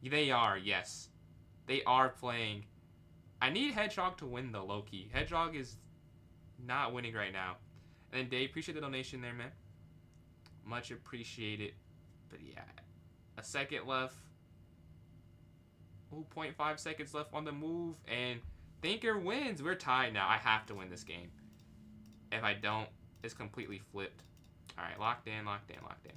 They are, yes. They are playing. I need Hedgehog to win, though, low-key. Hedgehog is not winning right now. And then Dave, appreciate the donation there, man. Much appreciated. But yeah, a second left. Ooh, 0.5 seconds left on the move. And Thinker wins. We're tied now. I have to win this game. If I don't, it's completely flipped. All right, locked in, locked in, locked in.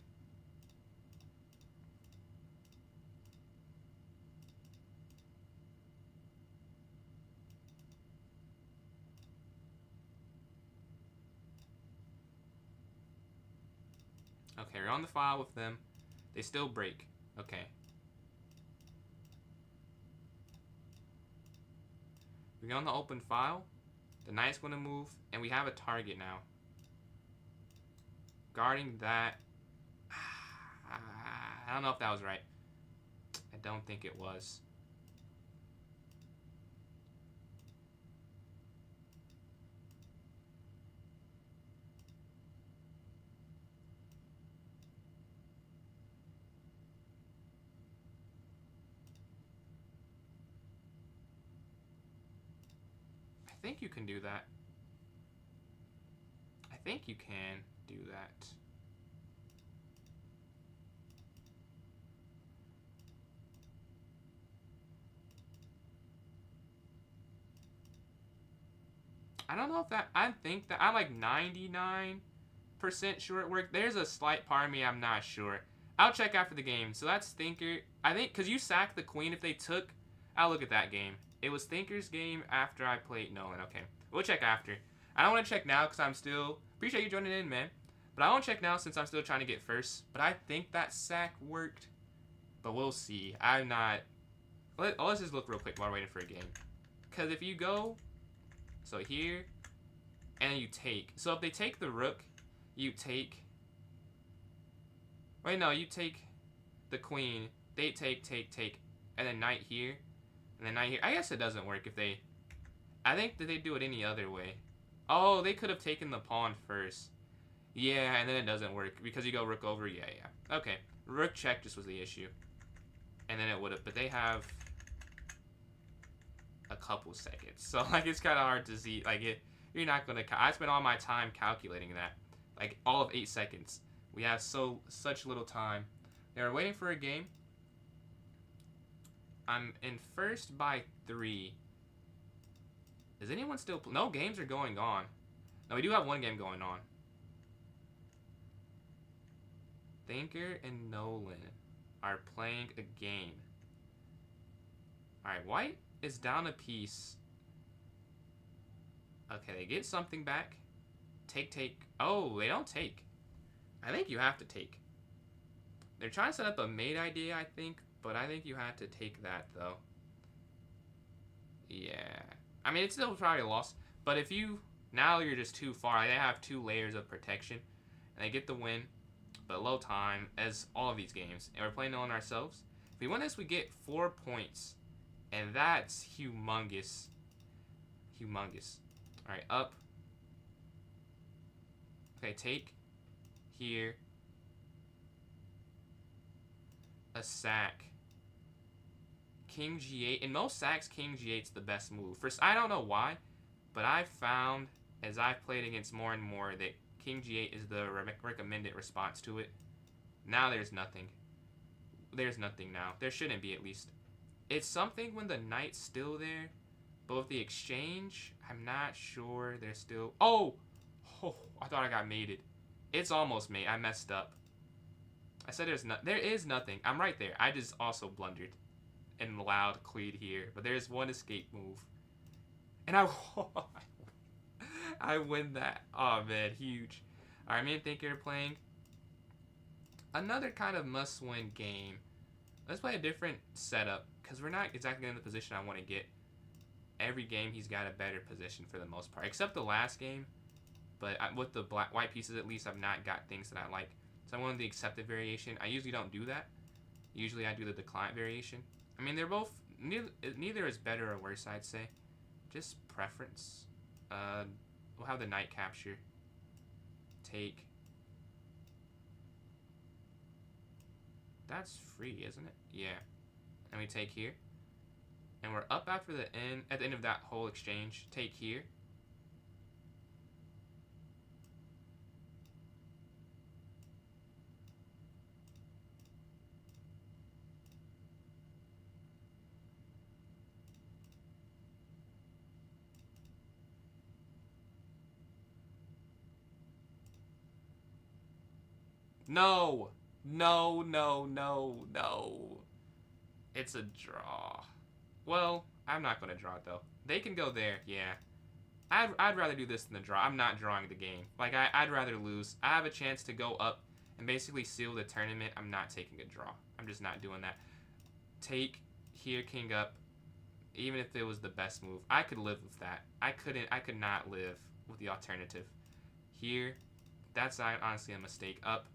Okay, we're on the file with them. They still break. Okay. We get on the open file. The knight's going to move, and we have a target now. Guarding that. I don't know if that was right. I don't think it was. I think you can do that. I think you can do that. I don't know if that, I think that I'm like 99% sure it worked. There's a slight part of me I'm not sure. I'll check after the game. So that's Thinker. I think, because you sacked the queen if they took, I'll look at that game. It was Thinker's game after I played Nolan. Okay, we'll check after. I don't want to check now because I'm still, appreciate you joining in, man. But I won't check now since I'm still trying to get first. But I think that sack worked. But we'll see. I'm not, let's just look real quick while we're waiting for a game. Because if you go, so here, and you take. So if they take the rook, you take. Wait, no, you take the queen. They take, and then knight here, and then knight here. I guess it doesn't work if they. I think that they do it any other way. Oh, they could have taken the pawn first. Yeah, and then it doesn't work because you go rook over. Yeah. Okay, rook check just was the issue, and then it would have. But they have a couple seconds, so like it's kind of hard to see. Like it, you're not gonna. I spent all my time calculating that, like all of 8 seconds. We have such little time. They're waiting for a game. I'm in first by 3. Is anyone still? No games are going on. No, we do have one game going on. Thinker and Nolan are playing a game. All right, white is down a piece. Okay, they get something back. Take. Oh, they don't take. I think you have to take. They're trying to set up a mate idea, I think, but I think you have to take that, though. Yeah. I mean, it's still probably a loss, but if you, now you're just too far. They have 2 layers of protection, and they get the win, but low time, as all of these games, and we're playing on ourselves. If we win this, we get 4 points. And that's humongous. Humongous. Alright, up. Okay, take. Here. A sack. King G8. In most sacks, King G8's the best move. First, I don't know why, but I've found, as I've played against more and more, that King G8 is the recommended response to it. Now there's nothing. There's nothing now. There shouldn't be, at least. It's something when the knight's still there, but with the exchange, I'm not sure they're still. Oh, I thought I got mated. It's almost mate. I messed up. I said there is nothing. I'm right there. I just also blundered and allowed queen here, but there's one escape move, and I win that. Oh man, huge. All right, me and Thinker are playing another kind of must-win game. Let's play a different setup, because we're not exactly in the position I want to get. Every game, he's got a better position for the most part, except the last game. But with the white pieces, at least, I've not got things that I like. So I wanted the accepted variation. I usually don't do that. Usually I do the declined variation. I mean, they're both, neither is better or worse, I'd say. Just preference. We'll have the knight capture. Take. That's free, isn't it? Yeah. And we take here. And we're up after the end, at the end of that whole exchange. Take here. No. No, no, no, no. It's a draw. Well, I'm not going to draw it, though. They can go there, yeah. I'd rather do this than the draw. I'm not drawing the game. Like, I'd rather lose. I have a chance to go up and basically seal the tournament. I'm not taking a draw. I'm just not doing that. Take here, king up. Even if it was the best move, I could live with that. I could not live with the alternative. Here, that's honestly a mistake. Up.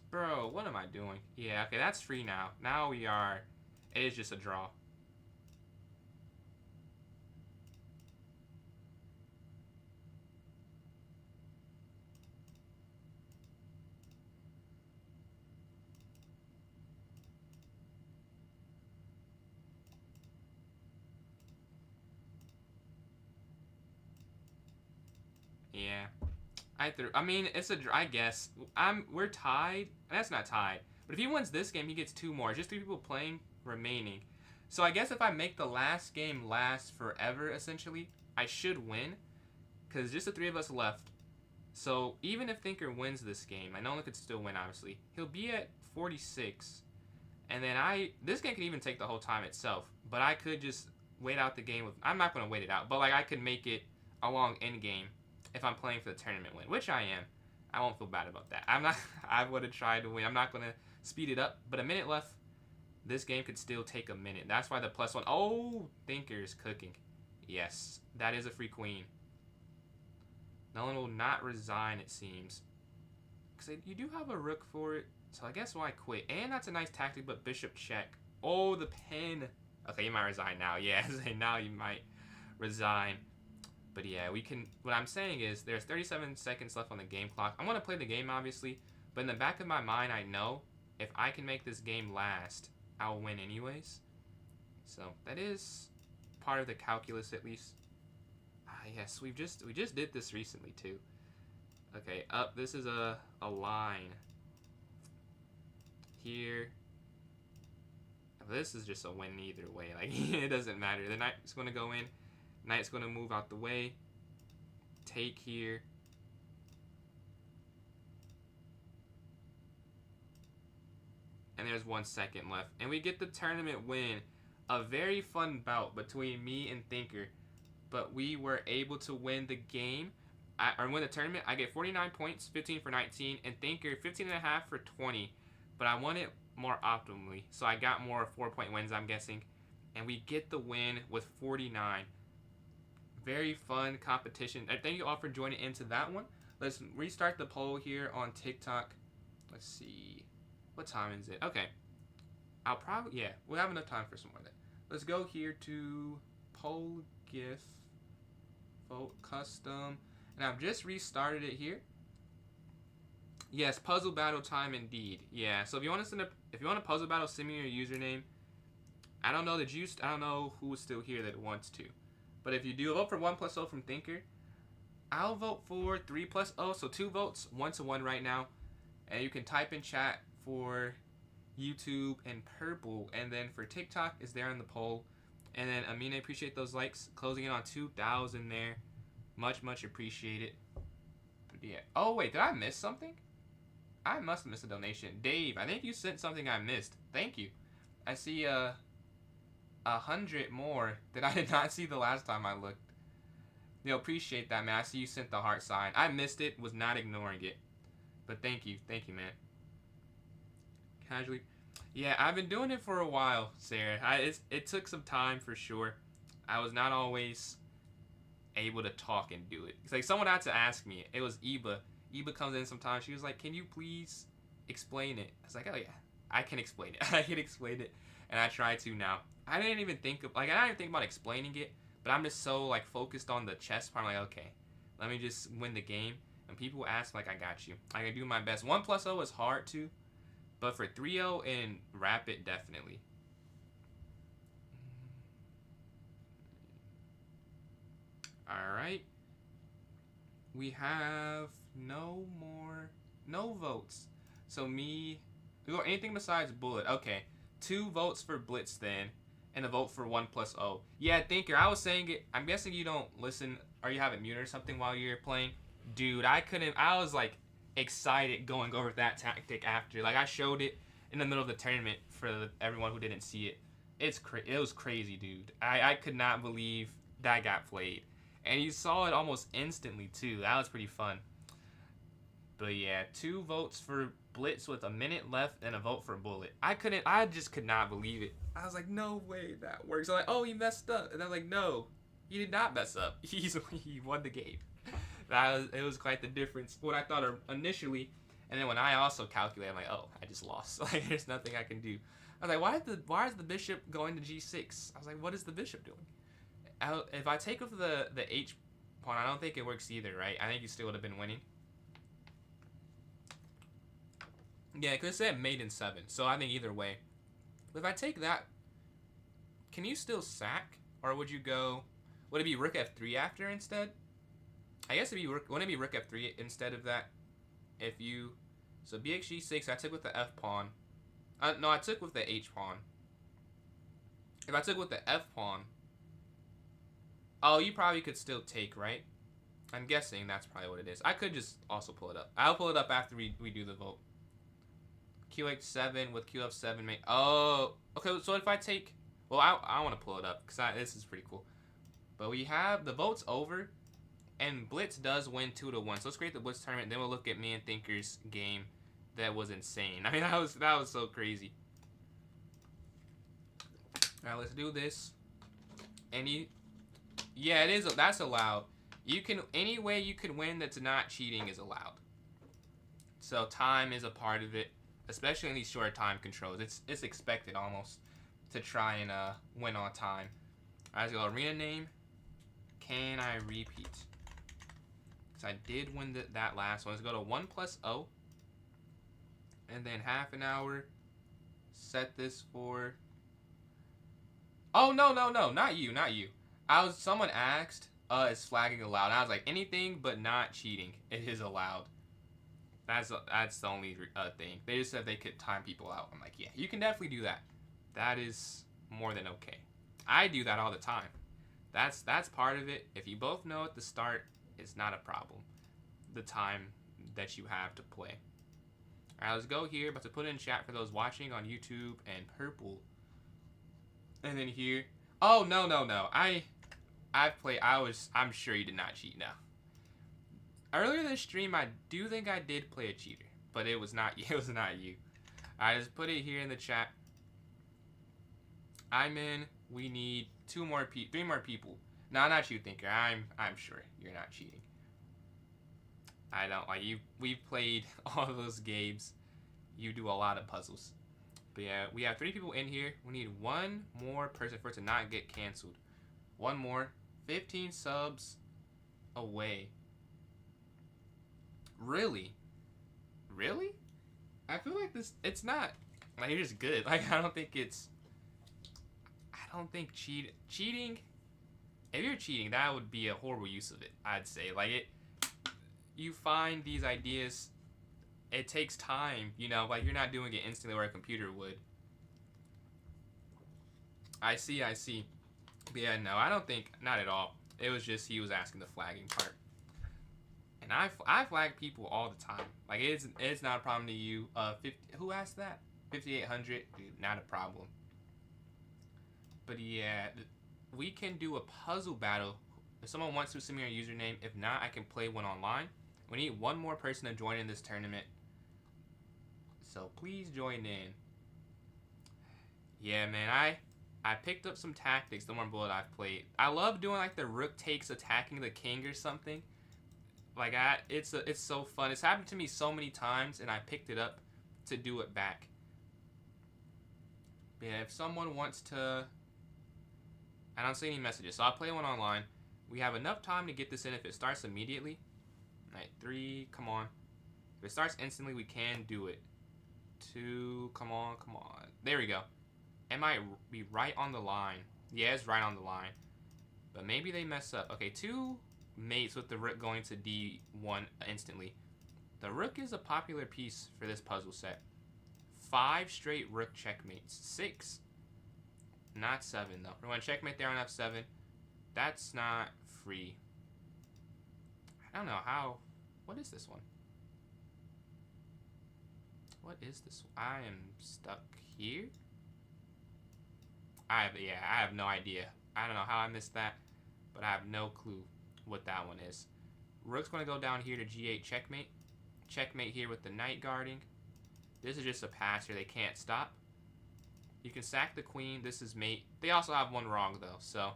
Bro, what am I doing? Yeah, okay, that's free now. Now we are... It is just a draw. Yeah. I mean, it's a... I guess. We're tied. That's not tied. But if he wins this game, he gets 2 more. Just 3 people playing remaining. So I guess if I make the last game last forever, essentially, I should win. Because just the 3 of us left. So even if Thinker wins this game, I know he could still win, obviously. He'll be at 46. And then this game could even take the whole time itself. But I could just wait out the game with... I'm not going to wait it out. But like I could make it a long endgame if I'm playing for the tournament win, which I am. I won't feel bad about that. I'm not... I would have tried to win. I'm not going to speed it up. But a minute left. This game could still take a minute. That's why the +1... Oh, Thinker's cooking. Yes, that is a free queen. Nolan will not resign, it seems. Because you do have a rook for it. So I guess why quit? And that's a nice tactic, but bishop check. Oh, the pin. Okay, you might resign now. Yeah, now you might resign. But yeah, we can... What I'm saying is there's 37 seconds left on the game clock. I'm going to play the game, obviously. But in the back of my mind, I know if I can make this game last, I'll win anyways. So that is part of the calculus, at least. Yes, we just did this recently too. Okay, up. This is a line. Here. This is just a win either way. Like it doesn't matter. The knight's going to go in. Knight's going to move out the way. Take here. And there's 1 second left. And we get the tournament win. A very fun bout between me and Thinker. But we were able to win the game. Or win the tournament. I get 49 points, 15 for 19. And Thinker, 15.5 for 20. But I won it more optimally. So I got more 4-point wins, I'm guessing. And we get the win with 49. Very fun competition. Thank you all for joining into that one. Let's restart the poll here on TikTok. Let's see. What time is it? Okay. I'll probably... Yeah, we'll have enough time for some more of that. Let's go here to poll GIF. Vote custom. And I've just restarted it here. Yes, puzzle battle time indeed. Yeah, so if you want to send if you want a puzzle battle, send me your username. I don't know I don't know who's still here that wants to. But if you do vote for 1+0 from Thinker, I'll vote for 3+0. So 2 votes, 1-1 right now. And you can type in chat for YouTube and purple. And then for TikTok is there in the poll. And then Amina, appreciate those likes. Closing in on 2,000 there. Much, much appreciated. Yeah. Oh, wait, did I miss something? I must have missed a donation. Dave, I think you sent something I missed. Thank you. I see 100 more that I did not see the last time I looked. Yo, appreciate that, man. I see you sent the heart sign. I missed it, was not ignoring it. But thank you, man. Casually. Yeah, I've been doing it for a while, Sarah. It took some time for sure. I was not always able to talk and do it. It's like someone had to ask me. It was Eba. Eba comes in sometimes. She was like, "Can you please explain it?" I was like, "Oh yeah, I can explain it. I can explain it," and I try to now. I didn't even think about explaining it, but I'm just so like focused on the chess part. I'm like, okay, let me just win the game. And people ask, like, I got you. I can do my best. 1+0 is hard too, but for 3-0 and rapid, definitely. Alright. We have no votes. So we go anything besides bullet. Okay. 2 votes for blitz then. And a vote for 1+0. Yeah, Thinker, I was saying it. I'm guessing you don't listen or you have it muted or something while you're playing. Dude, I was like excited going over that tactic after. Like I showed it in the middle of the tournament for everyone who didn't see it. It was crazy, dude. I could not believe that got played. And you saw it almost instantly too. That was pretty fun. But yeah, 2 votes for blitz with a minute left and a vote for bullet. I just could not believe it. I was like, no way that works. I'm like, oh, he messed up. And I'm like, no, he did not mess up. He won the game. It was quite the difference. What I thought initially, and then when I also calculated, I'm like, oh, I just lost. Like, there's nothing I can do. I was like, why is the bishop going to g6? I was like, what is the bishop doing? If I take with the h pawn, I don't think it works either, right? I think you still would have been winning. Yeah, because it said mate in 7, so I think either way. But if I take that, can you still sack? Or would you go, would it be rook f3 after instead? I guess wouldn't it be rook f3 instead of that? So bx g6, I took with the f pawn. No, I took with the h pawn. If I took with the f pawn, oh, you probably could still take, right? I'm guessing that's probably what it is. I could just also pull it up. I'll pull it up after we do the vote. Qh7 with Qf7 mate. Oh, okay. So if I take, well, I want to pull it up because this is pretty cool. But we have the vote's over, and blitz does win 2-1. So let's create the blitz tournament. Then we'll look at me and Thinker's game. That was insane. I mean, that was so crazy. All right, let's do this. Yeah, it is. That's allowed. You can any way you can win that's not cheating is allowed. So time is a part of it, especially in these short time controls. It's expected almost to try and win on time. All right, let's go arena name. Can I repeat? Because I did win that last one. Let's go to 1+0. And then half an hour. Set this for... Oh, no, not you. Someone asked, is flagging allowed? I was like, anything but not cheating. It is allowed. That's the only thing. They just said they could time people out. I'm like, yeah, you can definitely do that. That is more than okay. I do that all the time. That's part of it. If you both know at the start, it's not a problem. The time that you have to play. All right, let's go here. About to put in chat for those watching on YouTube and purple. And then here. Oh, no. I'm sure you did not cheat now. Earlier this stream, I do think I did play a cheater, but it was not you. I just put it here in the chat. I'm in. We need 3 more people. No, not you, Thinker. I'm sure you're not cheating. I don't like you. We've played all of those games. You do a lot of puzzles. But yeah, we have 3 people in here. We need 1 more person for it to not get canceled. 1 more. 15 subs away. Really? I feel like it's not. Like, you're just good. Like, I don't think cheating. If you're cheating, that would be a horrible use of it, I'd say. Like, you find these ideas, it takes time, you know, like you're not doing it instantly where a computer would. I see. But yeah, no, I don't think, not at all. It was just he was asking the flagging part. And I flag people all the time. Like, it's not a problem to you. Who asked that? 5800, dude, not a problem. But yeah, we can do a puzzle battle. If someone wants to send me your username, if not, I can play one online. We need 1 more person to join in this tournament. So please join in. Yeah, man, I picked up some tactics, the more bullet I've played. I love doing like the rook takes attacking the king or something. Like, it's so fun. It's happened to me so many times, and I picked it up to do it back. But yeah, if someone wants to... I don't see any messages, so I'll play one online. We have enough time to get this in if it starts immediately. Alright, 3, come on. If it starts instantly, we can do it. 2, come on. There we go. It might be right on the line. Yeah, it's right on the line. But maybe they mess up. Okay, 2 mates with the rook going to d1 instantly. The rook is a popular piece for this puzzle set. 5 straight rook checkmates. 6. Not 7, though. We're going to checkmate there on f7. That's not free. I don't know how... What is this one? What is this? I am stuck here? I have no idea. I don't know how I missed that, but I have no clue what that one is. Rook's going to go down here to g8 checkmate. Checkmate here with the knight guarding. This is just a pass here. They can't stop. You can sack the queen. This is mate. They also have one wrong, though, so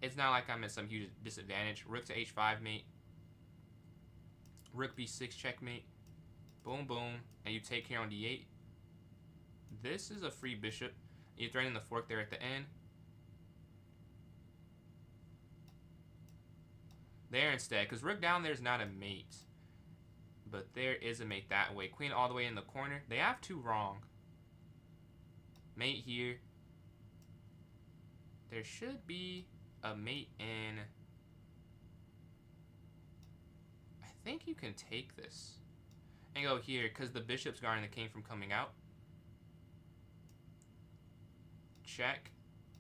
it's not like I'm at some huge disadvantage. Rook to h5 mate. Rook b6 checkmate. Boom, boom. And you take here on d8. This is a free bishop. You threaten the fork there at the end. There instead, because rook down there is not a mate. But there is a mate that way. Queen all the way in the corner. They have 2 wrong. Mate here. There should be a mate in... I think you can take this. And go here, because the bishop's guarding the king from coming out. Check.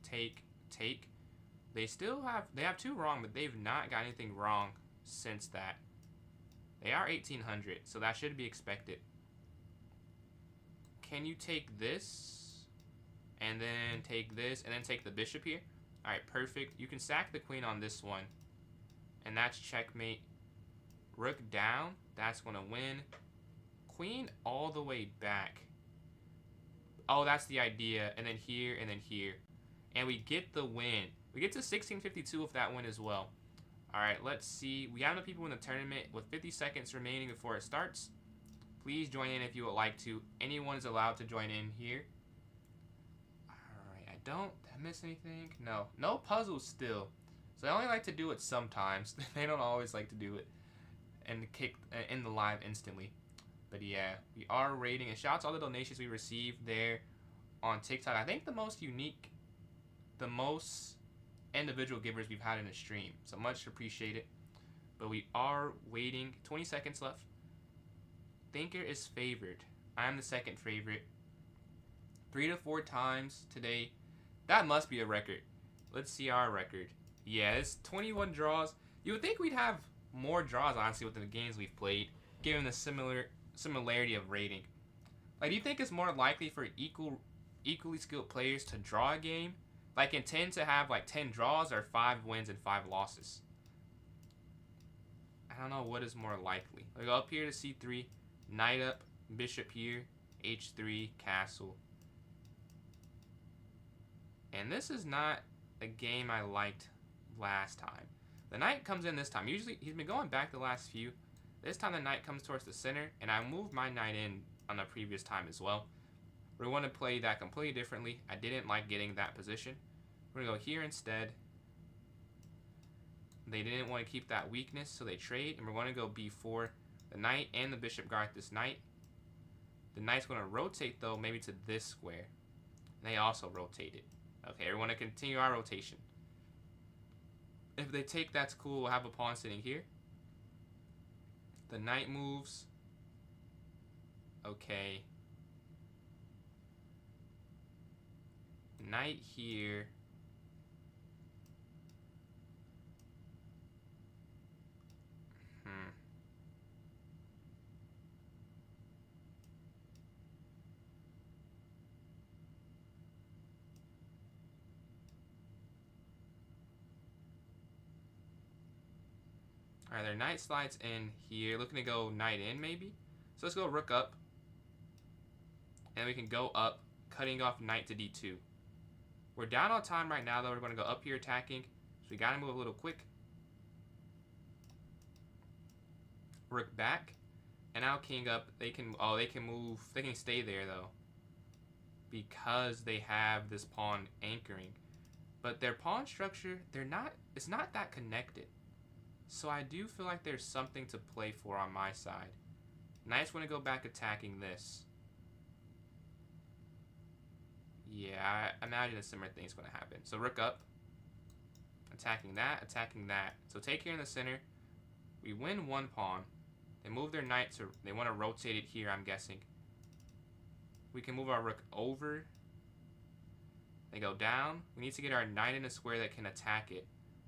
Take. Take. They have 2 wrong, but they've not got anything wrong since that. They are 1800, so that should be expected. Can you take this? And then take this, and then take the bishop here? Alright, perfect. You can sack the queen on this one. And that's checkmate. Rook down. That's going to win. Queen all the way back. Oh, that's the idea. And then here, and then here. And we get the win. We get to 1652 with that win as well. Alright, let's see. We have no people in the tournament with 50 seconds remaining before it starts. Please join in if you would like to. Anyone is allowed to join in here. Alright, did I miss anything? No. No puzzles still. So I only like to do it sometimes. They don't always like to do it and kick in the live instantly. But yeah, we are rating. And shout out to all the donations we received there on TikTok. I think the most unique, the most individual givers we've had in a stream. So much appreciated. But we are waiting. 20 seconds left. Thinker is favored. I'm the second favorite. 3 to 4 times today. That must be a record. Let's see our record. Yeah, it's 21 draws. You would think we'd have more draws, honestly, with the games we've played, given the similarity of rating. Like, do you think it's more likely for equally skilled players to draw a game? Like, in 10 to have, like, 10 draws or 5 wins and 5 losses? I don't know what is more likely. I go up here to c3, knight up, bishop here, h3, castle. And this is not a game I liked last time. The knight comes in this time. Usually, he's been going back the last few. This time the knight comes towards the center, and I moved my knight in on the previous time as well. We're going to play that completely differently. I didn't like getting that position. We're going to go here instead. They didn't want to keep that weakness, so they trade, and we're going to go b4. The knight and the bishop guard this knight. The knight's going to rotate, though, maybe to this square. And they also rotate it. Okay, we're going to continue our rotation. If they take, that's cool. We'll have a pawn sitting here. The knight moves. Okay. Knight here. Alright, their knight slides in here. Looking to go knight in, maybe? So let's go rook up. And we can go up, cutting off knight to d2. We're down on time right now, though. We're going to go up here attacking. So we got to move a little quick. Rook back. And now king up. They can move. They can stay there, though. Because they have this pawn anchoring. But their pawn structure, it's not that connected. So I do feel like there's something to play for on my side. Knight's going to go back attacking this. Yeah, I imagine a similar thing's going to happen. So rook up. attacking that, attacking that. So take here in the center. We win one pawn. They move their knight, so they want to rotate it here, I'm guessing. We can move our rook over. They go down. We need to get our knight in a square that can attack it.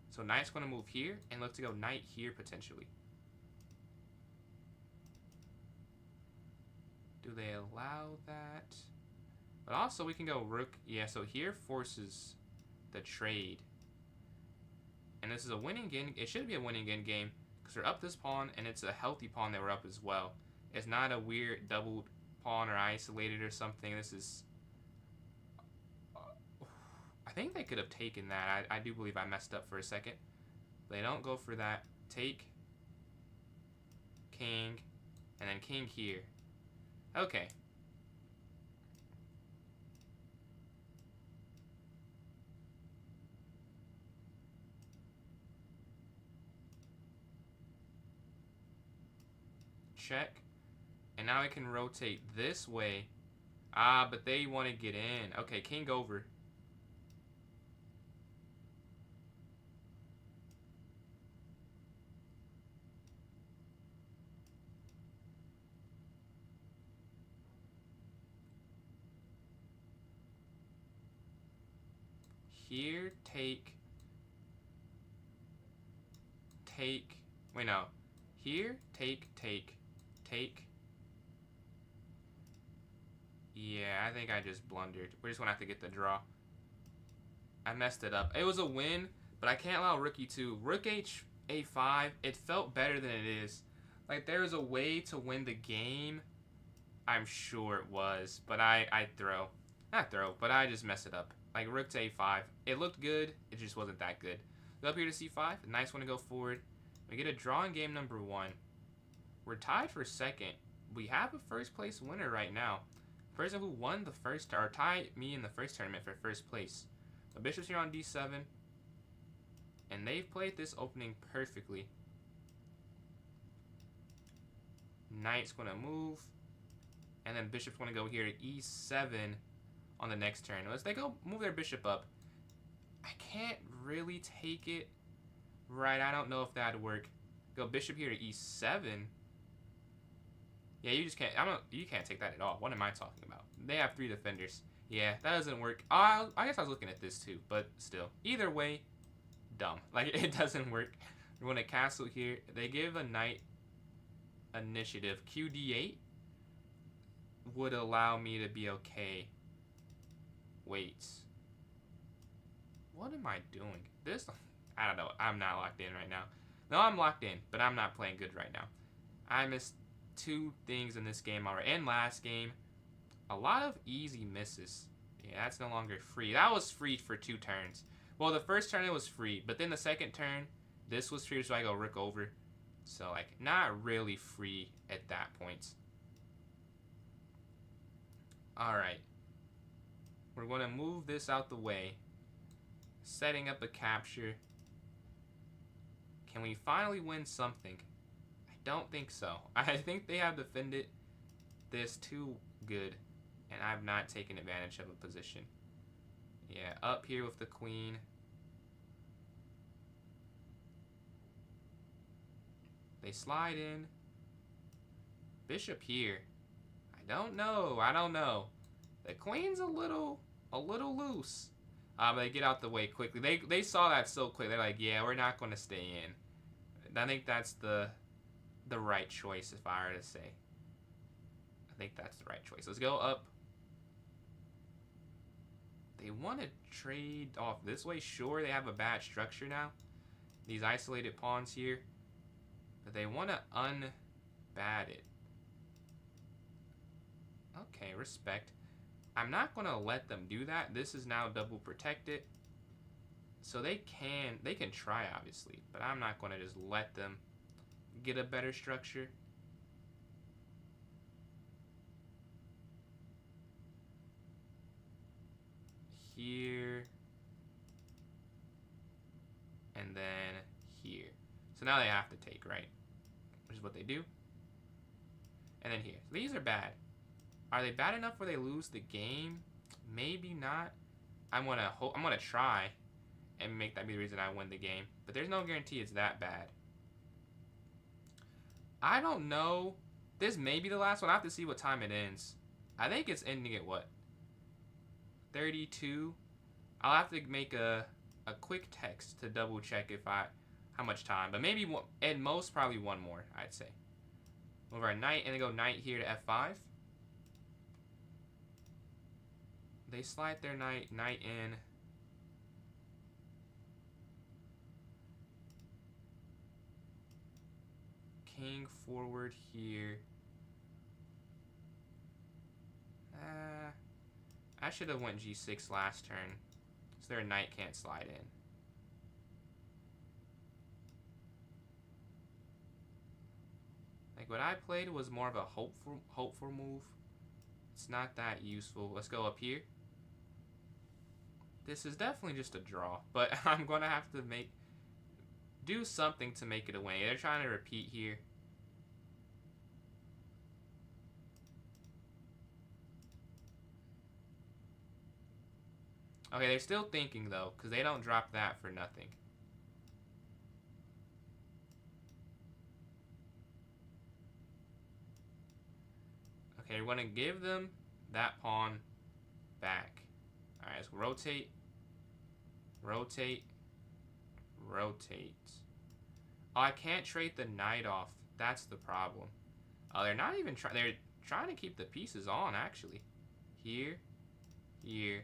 So knight's going to move here and look to go knight here potentially. Do they allow that? But also we can go rook. Yeah, so here forces the trade. And this is a winning game. It should be a winning endgame because they're up this pawn and it's a healthy pawn that we're up as well. It's not a weird doubled pawn or isolated or something. This is... I think they could have taken that. I do believe I messed up for a second. They don't go for that. Take. King. And then king here. Okay. Check. And now I can rotate this way. Ah, but they want to get in. Okay, king over. Here, take. Wait, no. Here, take. Yeah, I think I just blundered. We're just going to have to get the draw. I messed it up. It was a win, but I can't allow rook e2. Rook a5, it felt better than it is. Like, there's a way to win the game. I'm sure it was, but I just messed it up. Like, rook to a5. It looked good. It just wasn't that good. Go up here to c5. Nice one to go forward. We get a draw in game number 1. We're tied for second. We have a first place winner right now. Person who won the first, or tied me in the first tournament for first place. The bishop's here on d7. And they've played this opening perfectly. Knight's going to move. And then bishop's going to go here to e7 on the next turn. Unless they go move their bishop up. I can't really take it right. I don't know if that'd work. Go bishop here to e7. Yeah, you just can't. You can't take that at all. What am I talking about? They have 3 defenders. Yeah, that doesn't work. I guess I was looking at this too, but still. Either way, dumb. Like, it doesn't work. We're going to castle here. They give a knight initiative. qd8 would allow me to be okay. Wait. What am I doing? This, I don't know. I'm not locked in right now. No, I'm locked in, but I'm not playing good right now. I missed 2 things in this game already. And last game, a lot of easy misses. Yeah, that's no longer free. That was free for 2 turns. Well, the first turn it was free, but then the second turn, this was free, so I go rook over. So, like, not really free at that point. Alright. We're going to move this out the way. Setting up a capture. Can we finally win something? I don't think so. I think they have defended this too good. And I've not taken advantage of a position. Yeah, up here with the queen. They slide in. Bishop here. I don't know. The queen's a little loose. But they get out the way quickly. They saw that so quick. They're like, yeah, we're not going to stay in. I think that's the right choice, if I were to say. I think that's the right choice. Let's go up. They want to trade off this way. Sure, they have a bad structure now. These isolated pawns here. But they want to unbad it. Okay, respect. I'm not going to let them do that. This is now double protected. So they can try, obviously. But I'm not going to just let them get a better structure. Here. And then here. So now they have to take, right? Which is what they do. And then here. So these are bad. Are they bad enough where they lose the game? Maybe not. I'm gonna try and make that be the reason I win the game. But there's no guarantee it's that bad. I don't know. This may be the last one. I have to see what time it ends. I think it's ending at what? 32? I'll have to make a quick text to double check how much time. But maybe one, at most probably one more, I'd say. Move our knight and then go knight here to f5. They slide their knight in. King forward here. I should have went g6 last turn, so their knight can't slide in. Like what I played was more of a hopeful move. It's not that useful. Let's go up here. This is definitely just a draw, but I'm gonna have to do something to make it a win. They're trying to repeat here. Okay, they're still thinking though, because they don't drop that for nothing. Okay, we're gonna give them that pawn back. Alright, let's rotate. Rotate. Rotate. Oh, I can't trade the knight off. That's the problem. Oh, they're not even trying. They're trying to keep the pieces on, actually. Here. Here.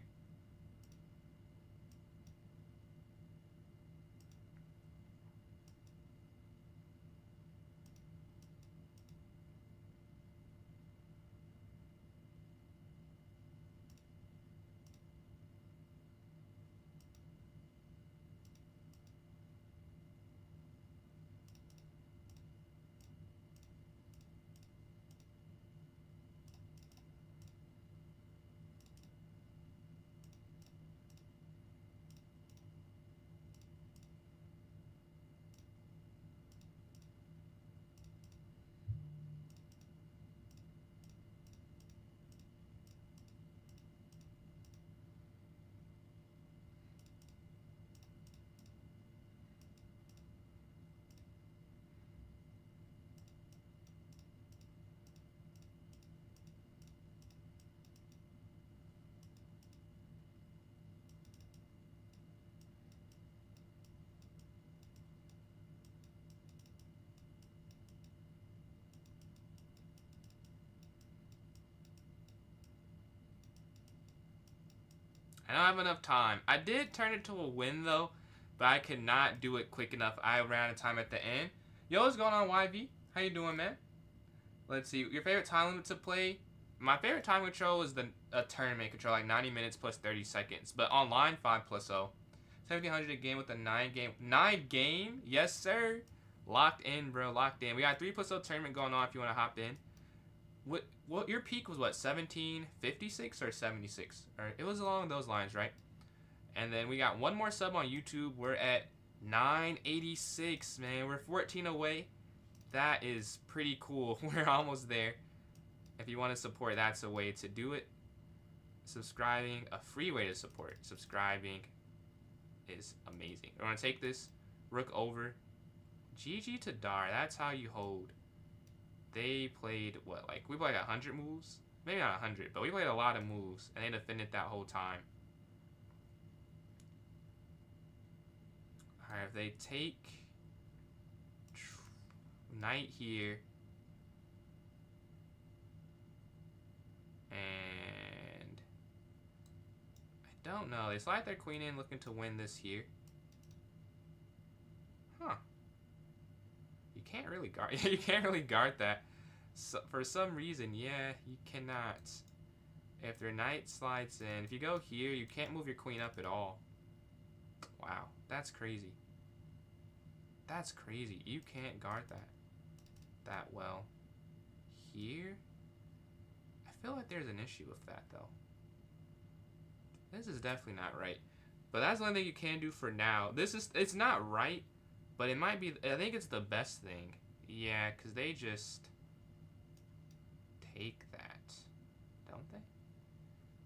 I don't have enough time. I did turn it to a win though, but I could not do it quick enough. I ran out of time at the end. Yo, what's going on, YV? How you doing, man? Let's see. Your favorite time limit to play? My favorite time control is a tournament control, like 90 minutes plus 30 seconds. But online, 5+0. 1700 a game with a 9 game. 9 game? Yes, sir. Locked in, bro. Locked in. We got a 3+0 tournament going on if you want to hop in. What your peak was what, 1756 or 76? Or it was along those lines, right? And then we got one more sub on YouTube. We're at 986, man. We're 14 away. That is pretty cool. We're almost there. If you want to support, that's a way to do it. Subscribing, a free way to support. Subscribing is amazing. We're going to take this rook over. GG to Dar. That's how you hold. They played, what, like, we played 100 moves? Maybe not 100, but we played a lot of moves, and they defended that whole time. Alright, if they take knight here, and I don't know, they slide their queen in looking to win this here. Huh. You can't really guard. You can't really guard that. So, for some reason, yeah, you cannot. If their knight slides in, if you go here, you can't move your queen up at all. Wow, that's crazy. That's crazy. You can't guard that well. Here, I feel like there's an issue with that though. This is definitely not right. But that's the only thing you can do for now. It's not right. But it might be, I think it's the best thing. Yeah, because they just take that, don't they?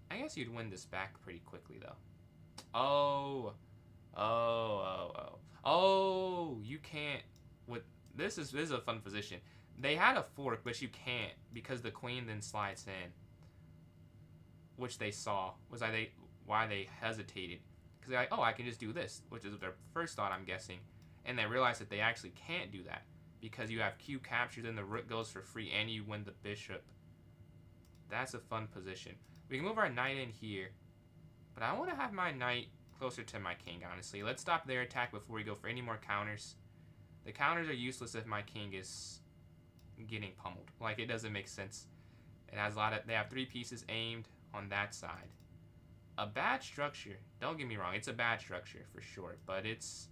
I guess you'd win this back pretty quickly, though. Oh, Oh, you can't with this is a fun position. They had a fork, but you can't because the queen then slides in, which they saw was why they hesitated because they're like, oh, I can just do this, which is their first thought, I'm guessing, and they realized that they actually can't do that because you have Q captured, then the rook goes for free, and you win the bishop. That's a fun position. We can move our knight in here, but I want to have my knight closer to my king, honestly. Let's stop their attack before we go for any more counters. The counters are useless if my king is getting pummeled. Like, it doesn't make sense. It has a lot of... They have 3 pieces aimed on that side. A bad structure. Don't get me wrong. It's a bad structure, for sure. But it's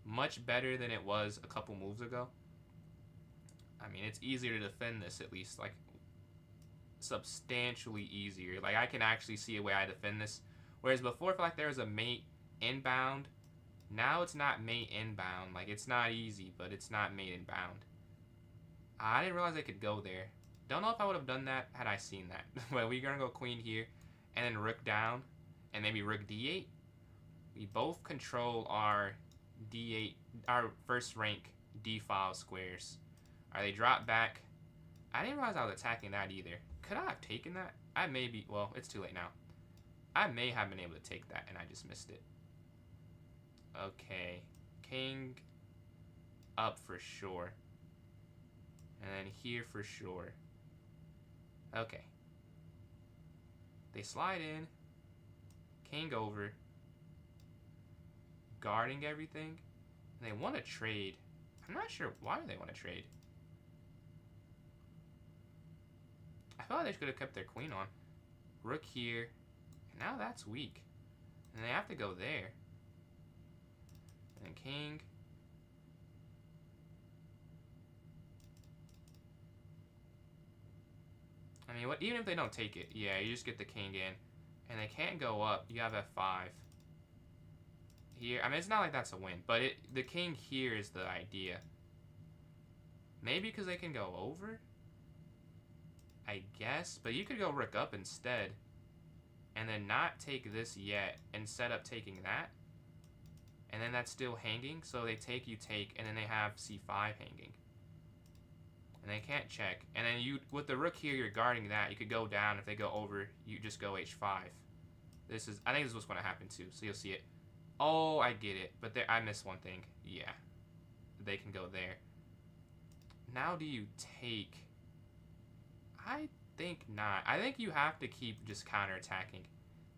much better than it was a couple moves ago. I mean, it's easier to defend this, at least. Like, substantially easier. Like, I can actually see a way I defend this. Whereas before, I feel like there was a mate inbound. Now it's not mate inbound. Like, it's not easy, but it's not mate inbound. I didn't realize I could go there. Don't know if I would have done that had I seen that. But we're going to go queen here, and then rook down, and maybe rook d8. We both control our d8, our first rank d-file squares. Alright, they drop back. I didn't realize I was attacking that either. Could I have taken that? I may be, well, it's too late now. I may have been able to take that, and I just missed it. Okay. King up for sure. And then here for sure. Okay. They slide in. King over. Guarding everything. And they want to trade. I'm not sure why they want to trade. I thought they could have kept their queen on. Rook here. And now that's weak. And they have to go there. And then king. I mean, what? Even if they don't take it, yeah, you just get the king in. And they can't go up. You have f5. Here, I mean, it's not like that's a win. But the king here is the idea. Maybe because they can go over? I guess. But you could go rook up instead. And then not take this yet. And set up taking that. And then that's still hanging. So they take, you take. And then they have c5 hanging. And they can't check. And then you, with the rook here, you're guarding that. You could go down. If they go over, you just go h5. This is, I think this is what's going to happen too. So you'll see it. Oh, I get it. But there, I missed one thing. Yeah. They can go there. Now do you take? I think not. I think you have to keep just counterattacking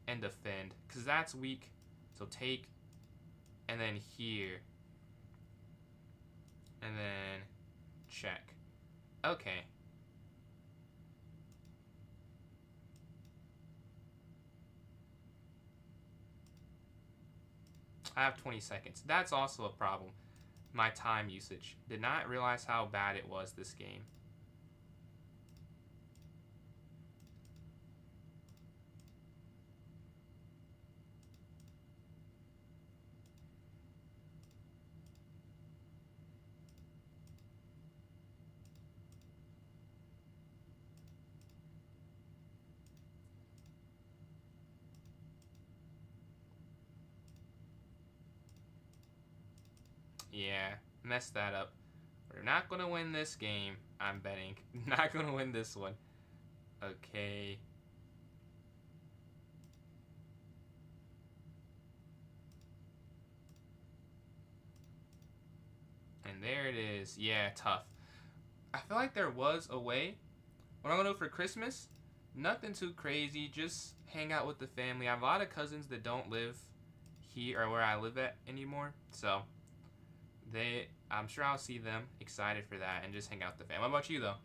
and defend. Because that's weak. So take. And then here. And then check. Okay. I have 20 seconds. That's also a problem. My time usage. Did not realize how bad it was this game. Yeah, messed that up. We're not going to win this game, I'm betting. Not going to win this one. Okay. And there it is. Yeah, tough. I feel like there was a way. What I'm going to do for Christmas, nothing too crazy. Just hang out with the family. I have a lot of cousins that don't live here or where I live at anymore. So... I'm sure I'll see them excited for that and just hang out with the fam. What about you, though?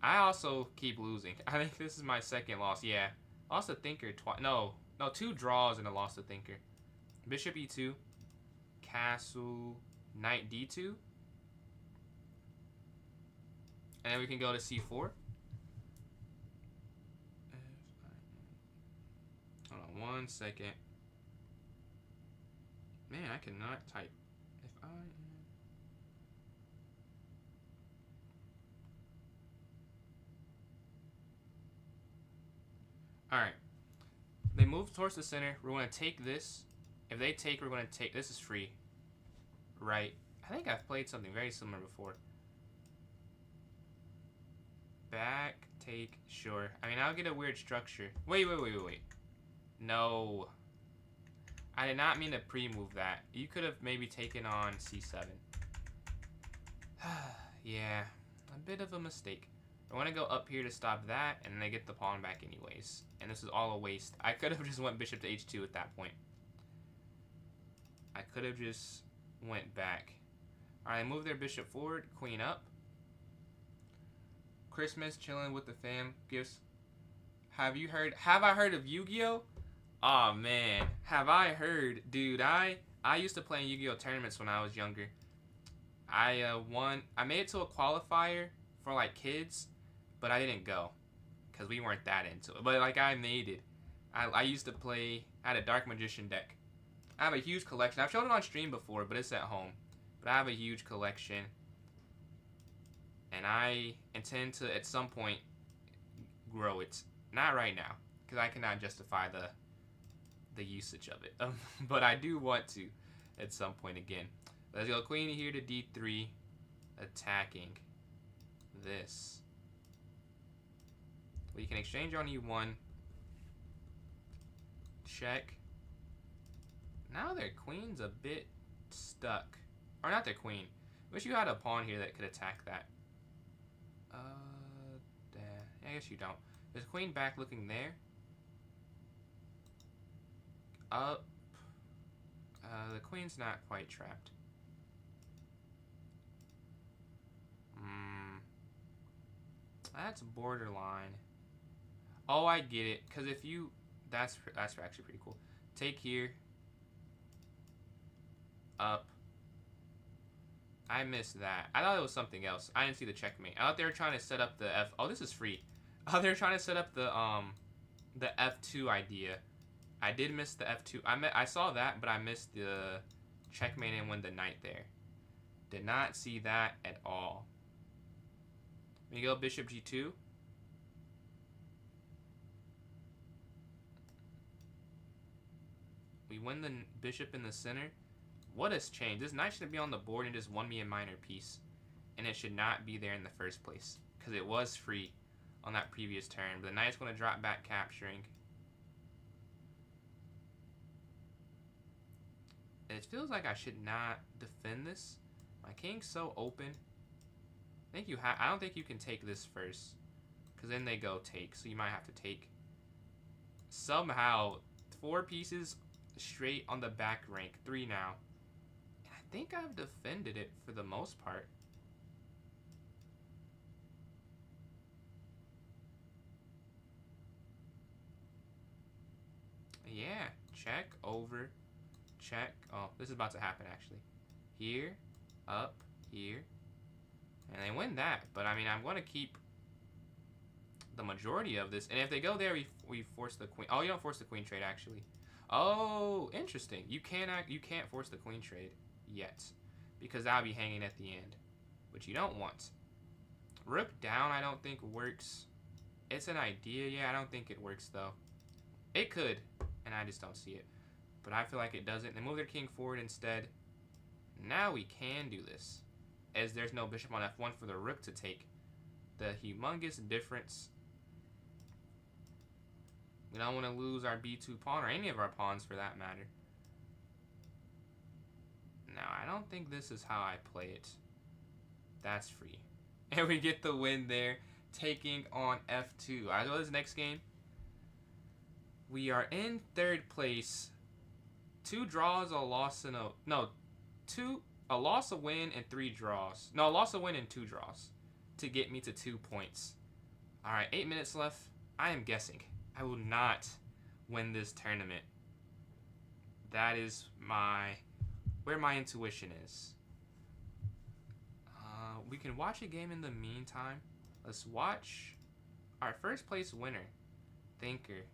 I also keep losing. I think this is my second loss. Yeah. Lost to Thinker twice. No, 2 draws and a loss to Thinker. Bishop e2. Castle. Knight d2. And then we can go to c4. Hold on 1 second. Man, I cannot type. Alright. They move towards the center. We're going to take this. If they take, we're going to take. This is free. Right. I think I've played something very similar before. Back, take, sure. I mean, I'll get a weird structure. Wait. No. I did not mean to pre-move that. You could have maybe taken on c7. Yeah, a bit of a mistake. I want to go up here to stop that, and then I get the pawn back anyways. And this is all a waste. I could have just went bishop to h2 at that point. I could have just went back. Alright, move their bishop forward, queen up. Christmas, chilling with the fam, gifts. Have I heard of Yu-Gi-Oh? Oh man, have I heard, dude, I used to play in Yu-Gi-Oh tournaments when I was younger. I made it to a qualifier for like kids, but I didn't go because we weren't that into it. But like I made it. I used to play, I had a Dark Magician deck. I have a huge collection. I've shown it on stream before, but it's at home. But I have a huge collection. And I intend to, at some point, grow it. Not right now, because I cannot justify the usage of it. But I do want to at some point again. Let's go queen here to d3, attacking this. We can exchange on e1. Check. Now their queen's a bit stuck. Or not their queen. Wish you had a pawn here that could attack that. I guess you don't. There's queen back looking there. Up. The queen's not quite trapped. That's borderline. Oh, I get it. Because if you... That's actually pretty cool. Take here. Up. I missed that. I thought it was something else. I didn't see the checkmate. I thought they were trying to set up the F... Oh, this is free. Oh, they were trying to set up the F2 idea. I did miss the F2. I saw that, but I missed the checkmate and win the knight there. Did not see that at all. We go bishop g2. We win the bishop in the center. What has changed? This knight should be on the board and just won me a minor piece. And it should not be there in the first place. Because it was free on that previous turn. But the knight's going to drop back capturing. It feels like I should not defend this. My king's so open. I don't think you can take this first. Because then they go take. So you might have to take. Somehow, 4 pieces straight on the back rank. 3 now. I think I've defended it for the most part. Yeah, check, over, check. Oh, this is about to happen actually. Here, up, here. And they win that. But I mean, I'm going to keep the majority of this. And if they go there, we force the queen. Oh, you don't force the queen trade actually. Oh, interesting. You can't force the queen trade yet. Because that'll be hanging at the end. Which you don't want. Rook down I don't think works. It's an idea. Yeah, I don't think it works though. It could. And I just don't see it. But I feel like it doesn't. They move their king forward instead. Now we can do this. As there's no bishop on f1 for the rook to take. The humongous difference. We don't want to lose our b2 pawn or any of our pawns for that matter. Now, I don't think this is how I play it. That's free. And we get the win there. Taking on f2. Alright, so this next game. We are in 3rd place. 2 draws, a loss, and a loss, a win, and 3 draws. No, a loss, a win, and 2 draws. To get me to 2 points. Alright, 8 minutes left. I am guessing I will not win this tournament. That is where my intuition is. We can watch a game in the meantime. Let's watch our first place winner, Thinker.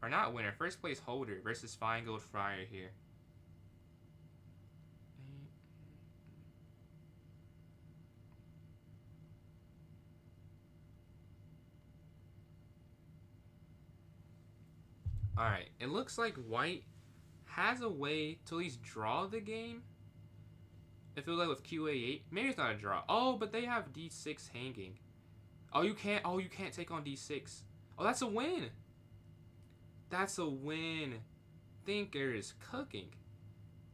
Or not winner, first place holder versus Feingold Friar here. Alright, it looks like white has a way to at least draw the game. It feels like with QA8. Maybe it's not a draw. Oh, but they have D6 hanging. Oh, you can't. Oh, you can't take on D6. Oh, that's a win. That's a win. Thinker is cooking.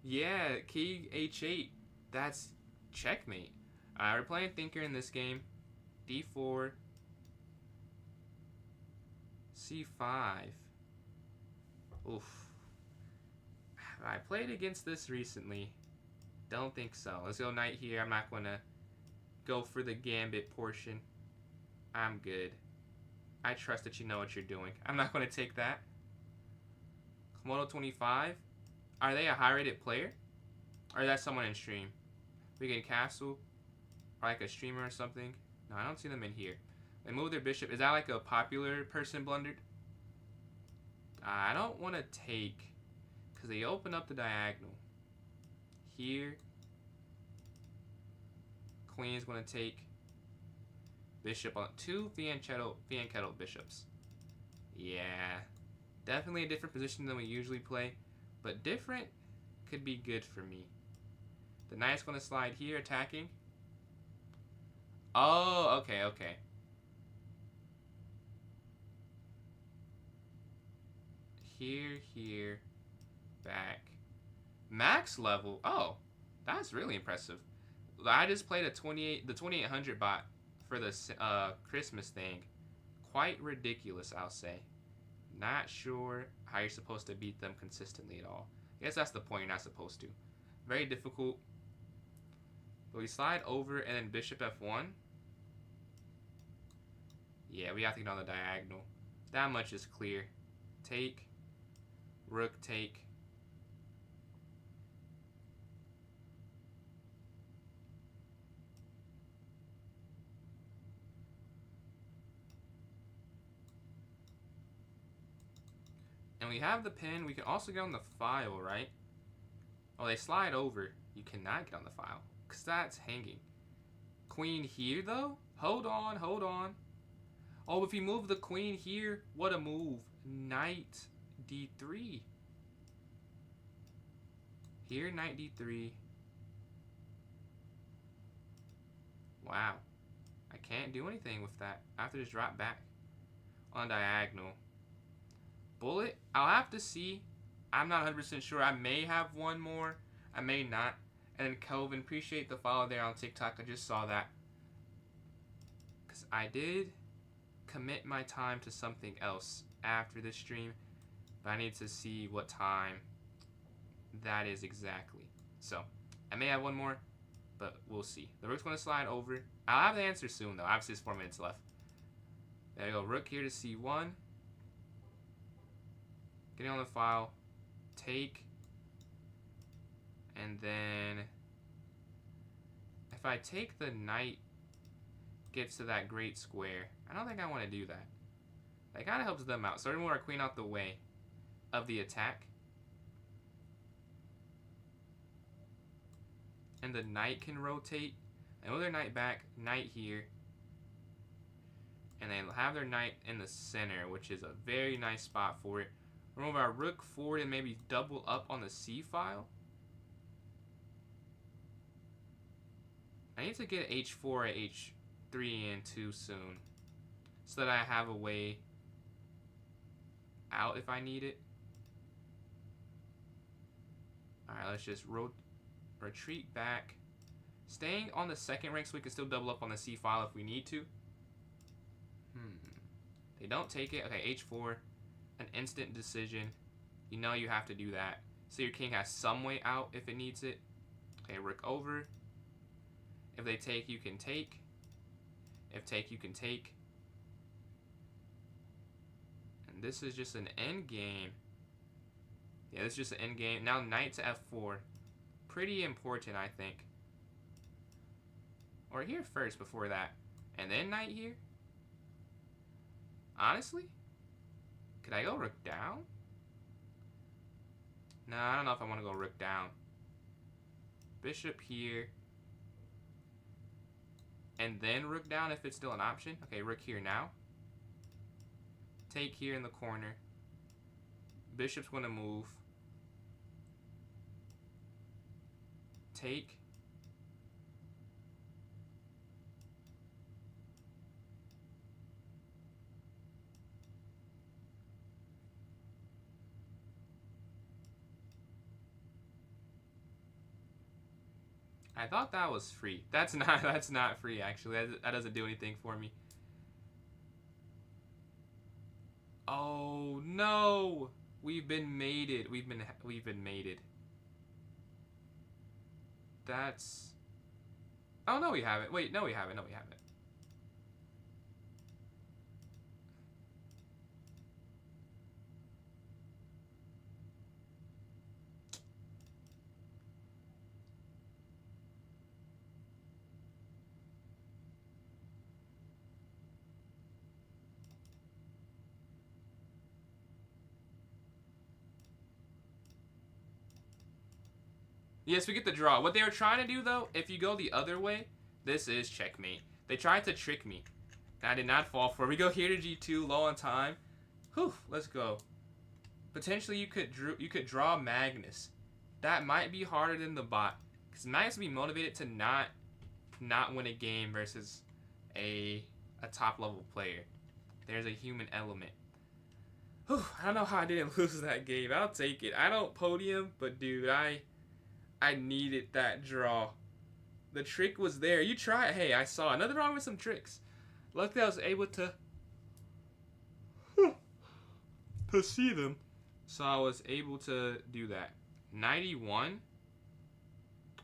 Yeah, King H8. That's checkmate. Alright, we're playing Thinker in this game. D4. C5. Oof. I played against this recently. Don't think so. Let's go knight here. I'm not going to go for the gambit portion. I'm good. I trust that you know what you're doing. I'm not going to take that. Komodo 25. Are they a high-rated player? Or is that someone in stream? We get castle. Or like a streamer or something. No, I don't see them in here. They move their bishop. Is that like a popular person blundered? I don't want to take. Because they open up the diagonal. Here. Queen's going to take. Bishop on 2 fianchetto bishops. Yeah. Definitely a different position than we usually play. But different could be good for me. The knight's going to slide here, attacking. Oh, okay, okay. Here, back. Max level. Oh, that's really impressive. I just played the 2800 bot for the Christmas thing. Quite ridiculous, I'll say. Not sure how you're supposed to beat them consistently at all. I guess that's the point. You're not supposed to. Very difficult. But we slide over and then bishop f1. Yeah, we have to get on the diagonal. That much is clear. Take. Rook take. And we have the pin. We can also get on the file, right? Oh, they slide over. You cannot get on the file. Because that's hanging. Queen here, though? Hold on, hold on. Oh, if you move the queen here, what a move. Knight d3. Here, knight d3. Wow. I can't do anything with that. I have to just drop back on diagonal. Bullet, I'll have to see. I'm not 100% sure. I may have one more. I may not. And then Kelvin, appreciate the follow there on TikTok. I just saw that. Because I did commit my time to something else after this stream. But I need to see what time that is exactly. So, I may have one more. But we'll see. The rook's going to slide over. I'll have the answer soon, though. Obviously, there's 4 minutes left. There we go. Rook here to c1. Getting on the file. Take. And then if I take the knight gets to that great square, I don't think I want to do that. That kind of helps them out. So we're going to move our queen out the way of the attack. And the knight can rotate. And move their knight back, knight here. And then have their knight in the center, which is a very nice spot for it. Move our rook forward and maybe double up on the c file. I need to get h4 or h3 in too soon. So that I have a way out if I need it. Alright, let's just retreat back. Staying on the second rank so we can still double up on the c file if we need to. They don't take it. Okay, h4. An instant decision. You know you have to do that. So your king has some way out if it needs it. Okay, rook over. If they take, you can take. If take, you can take. And this is just an endgame. Yeah, this is just an endgame. Now knight to f4. Pretty important, I think. Or here first before that. And then knight here? Honestly? Could I go rook down? No, I don't know if I want to go rook down. Bishop here. And then rook down if it's still an option. Okay, rook here now. Take here in the corner. Bishop's going to move. take. I thought that was free. That's not free actually. That doesn't do anything for me. Oh no! We've been mated. We've been mated. That's. Oh no, we haven't. Wait, no, we haven't. No, we haven't. Yes, we get the draw. What they were trying to do, though, if you go the other way, this is checkmate. They tried to trick me. I did not fall for it. We go here to G2, low on time. Whew, let's go. Potentially, you could draw Magnus. That might be harder than the bot. Because Magnus will be motivated to not win a game versus a top-level player. There's a human element. Whew, I don't know how I didn't lose that game. I'll take it. I don't podium, but, dude, I needed that draw. The trick was there. You try it. Hey, I saw another wrong with some tricks. Luckily, I was able to see them. So I was able to do that. 91?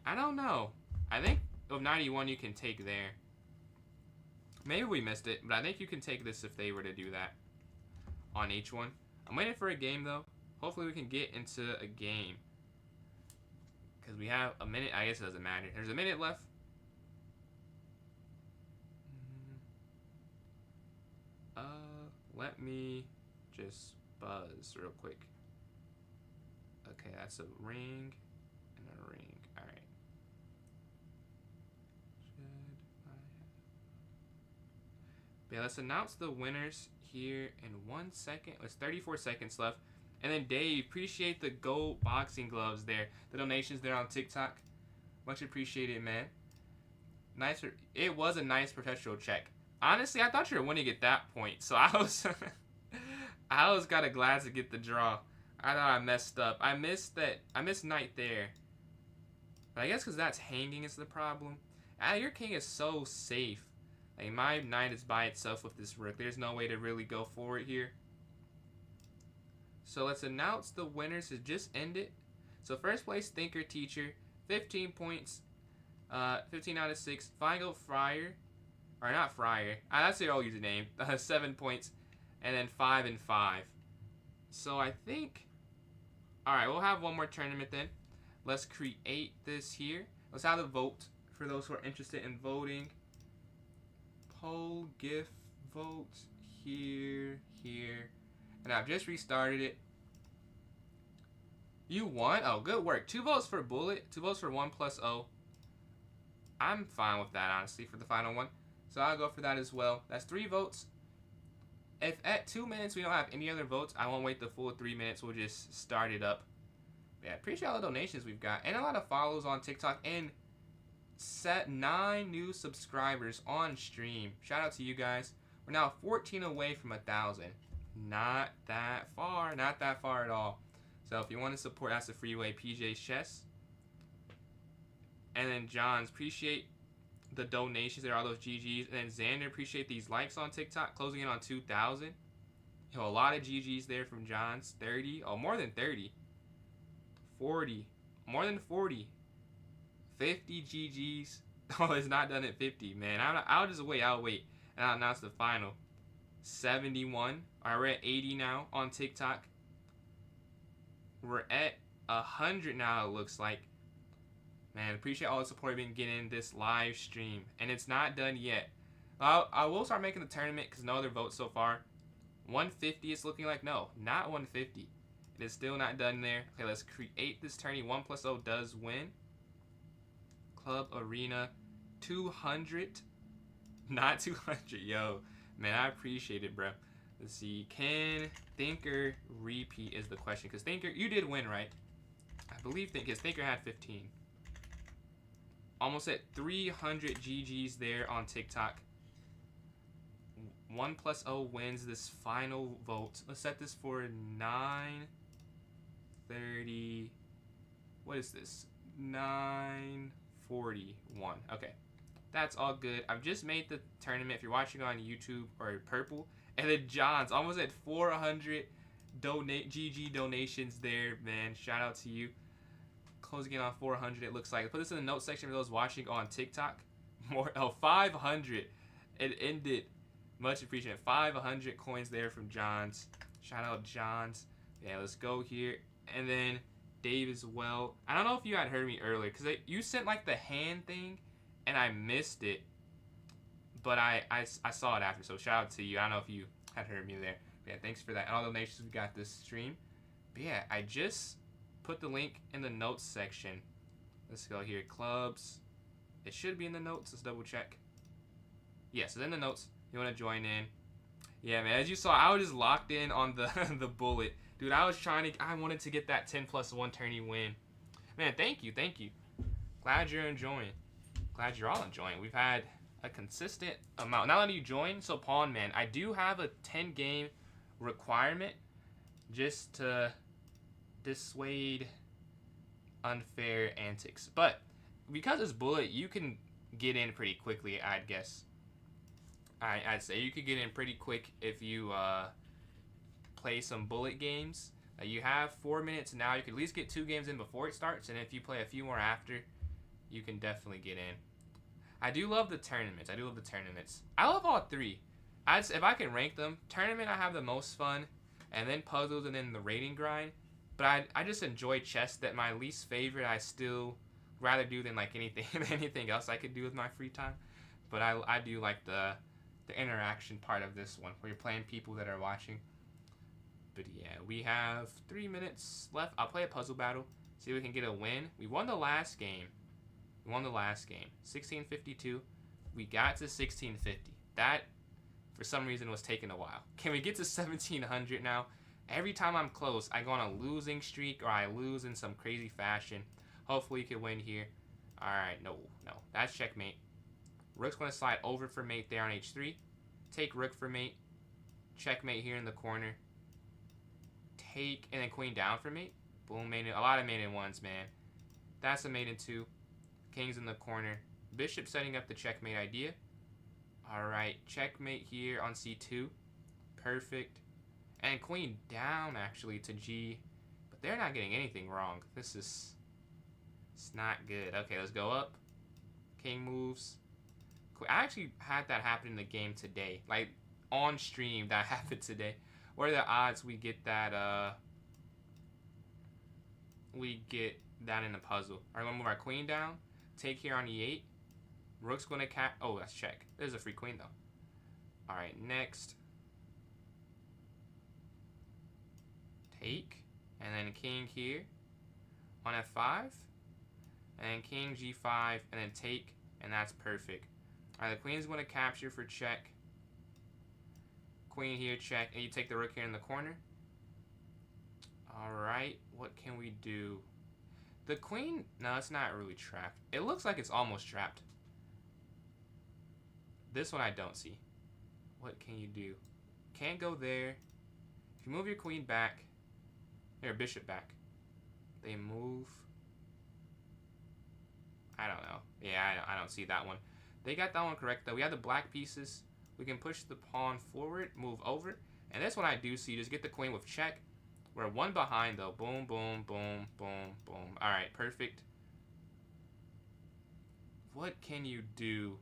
I don't know. I think of 91 you can take there. Maybe we missed it, but I think you can take this if they were to do that on H1. I'm waiting for a game, though. Hopefully we can get into a game. Because we have a minute. I guess it doesn't matter. There's a minute left. Let me just buzz real quick. Okay, that's a ring and a ring. All right. Yeah, let's announce the winners here in 1 second. There's 34 seconds left. And then Dave, appreciate the gold boxing gloves there. The donations there on TikTok. Much appreciated, man. Nice. It was a nice perpetual check. Honestly, I thought you were winning at that point. So I was kind of glad to get the draw. I thought I messed up. I missed knight there. But I guess because that's hanging is the problem. Your king is so safe. Like, my knight is by itself with this rook. There's no way to really go forward here. So let's announce the winners. It just ended. So first place, Thinker Teacher, 15 points, 15 out of 6. Final Friar, or not Friar, that's your old username, 7 points, and then 5 and 5. So I think, all right, we'll have one more tournament then. Let's create this here. Let's have a vote for those who are interested in voting. Poll, gift, vote, here. And I've just restarted it. You won? Oh, good work. 2 votes for Bullet. 2 votes for 1+0. I'm fine with that, honestly, for the final one. So I'll go for that as well. That's 3 votes. If at 2 minutes we don't have any other votes, I won't wait the full 3 minutes. We'll just start it up. Yeah, appreciate all the donations we've got. And a lot of follows on TikTok. And 9 new subscribers on stream. Shout out to you guys. We're now 14 away from 1,000. Not that far. Not that far at all. So if you want to support, that's the freeway. PJ Chess. And then John's, appreciate the donations. There are all those GGs. And then Xander, appreciate these likes on TikTok. Closing in on 2,000. A lot of GGs there from John's. 30. Oh, more than 30. 40. More than 40. 50 GGs. Oh, it's not done at 50, man. I'll just wait. I'll wait. And I'll announce the final. 71. All right, we're at 80 now on TikTok. We're at 100 now, it looks like. Man, appreciate all the support you've been getting this live stream. And it's not done yet. I will start making the tournament because no other votes so far. 150 is looking like. No, not 150. It is still not done there. Okay, let's create this tourney. 1+0 does win. Club Arena 200. Not 200. Yo, man, I appreciate it, bro. Let's see. Can Thinker repeat is the question. Because Thinker, you did win, right? I believe Thinker had 15. Almost at 300 GGs there on TikTok. 1+0 wins this final vote. Let's set this for 9:30. What is this? 9:41. Okay. That's all good. I've just made the tournament. If you're watching on YouTube or Purple. And then John's almost at 400 GG donations there, man. Shout out to you. Closing in on 400, it looks like. Put this in the notes section for those watching on TikTok. 500. It ended. Much appreciated. 500 coins there from Johns. Shout out Johns. Yeah, let's go here. And then Dave as well. I don't know if you had heard me earlier, because you sent like the hand thing, and I missed it. But I saw it after, so shout out to you. I don't know if you had heard me there. But yeah, thanks for that. And all the donations we got this stream. But yeah, I just put the link in the notes section. Let's go here. Clubs. It should be in the notes. Let's double check. Yes, it's in the notes. You want to join in. Yeah, man. As you saw, I was just locked in on the the bullet. Dude, I wanted to get that 10+1 tourney win. Man, thank you. Glad you're enjoying. Glad you're all enjoying. We've had a consistent amount. Not letting you join, so Pawn Man, I do have a 10-game requirement just to dissuade unfair antics. But because it's bullet, you can get in pretty quickly, I'd guess. I'd say you could get in pretty quick if you play some bullet games. You have 4 minutes now. You could at least get 2 games in before it starts, and if you play a few more after, you can definitely get in. I do love the tournaments. I love all 3. If I can rank them, tournament I have the most fun, and then puzzles, and then the rating grind. But I just enjoy chess. That my least favorite I still rather do than like anything else I could do with my free time. But I do like the interaction part of this one, where you're playing people that are watching. But yeah, we have 3 minutes left. I'll play a puzzle battle, see if we can get a win. We won the last game. 1652. We got to 1650. That, for some reason, was taking a while. Can we get to 1700 now? Every time I'm close, I go on a losing streak, or I lose in some crazy fashion. Hopefully, you can win here. All right, no. That's checkmate. Rook's going to slide over for mate there on h3. Take rook for mate. Checkmate here in the corner. Take, and then queen down for mate. Boom, mate. A lot of mate in ones, man. That's a mate in 2. King's in the corner. Bishop setting up the checkmate idea. All right, checkmate here on c2. Perfect. And queen down, actually, to g. But they're not getting anything wrong. It's not good. Okay, let's go up. King moves. I actually had that happen in the game today. Like, on stream, that happened today. What are the odds we get that, in the puzzle? Alright, we're going to move our queen down. Take here on e8. Rook's going to oh, that's check. There's a free queen, though. Alright, next. Take. And then king here on f5. And king g5. And then take. And that's perfect. Alright, the queen's going to capture for check. Queen here, check. And you take the rook here in the corner. Alright, what can we do? The queen, no, it's not really trapped. It looks like it's almost trapped. This one I don't see. What can you do? Can't go there. If you move your queen back, or bishop back, they move. I don't know. Yeah, I don't see that one. They got that one correct, though. We have the black pieces. We can push the pawn forward, move over. And this one I do see. Just get the queen with check. We're one behind, though. Boom, boom, boom, boom, boom. All right, perfect. What can you do?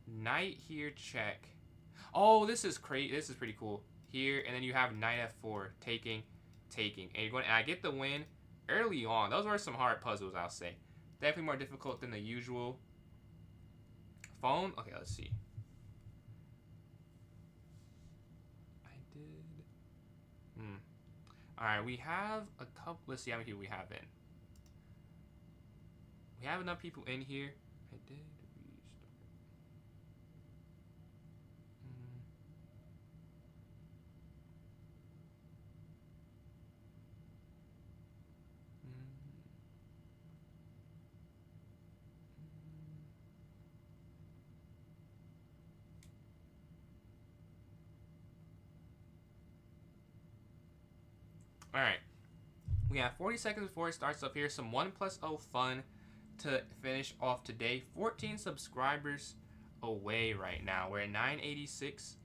Knight here, check. Oh, this is crazy. This is pretty cool. Here, and then you have knight f4, taking. And you're going. And I get the win early on. Those were some hard puzzles, I'll say. Definitely more difficult than the usual. Phone. Okay, let's see. Alright, we have a couple. Let's see how many people we have in. We have enough people in here. I did restart. Alright. We have 40 seconds before it starts up here. Some 1+0 fun to finish off today. 14 subscribers away right now. We're at 986.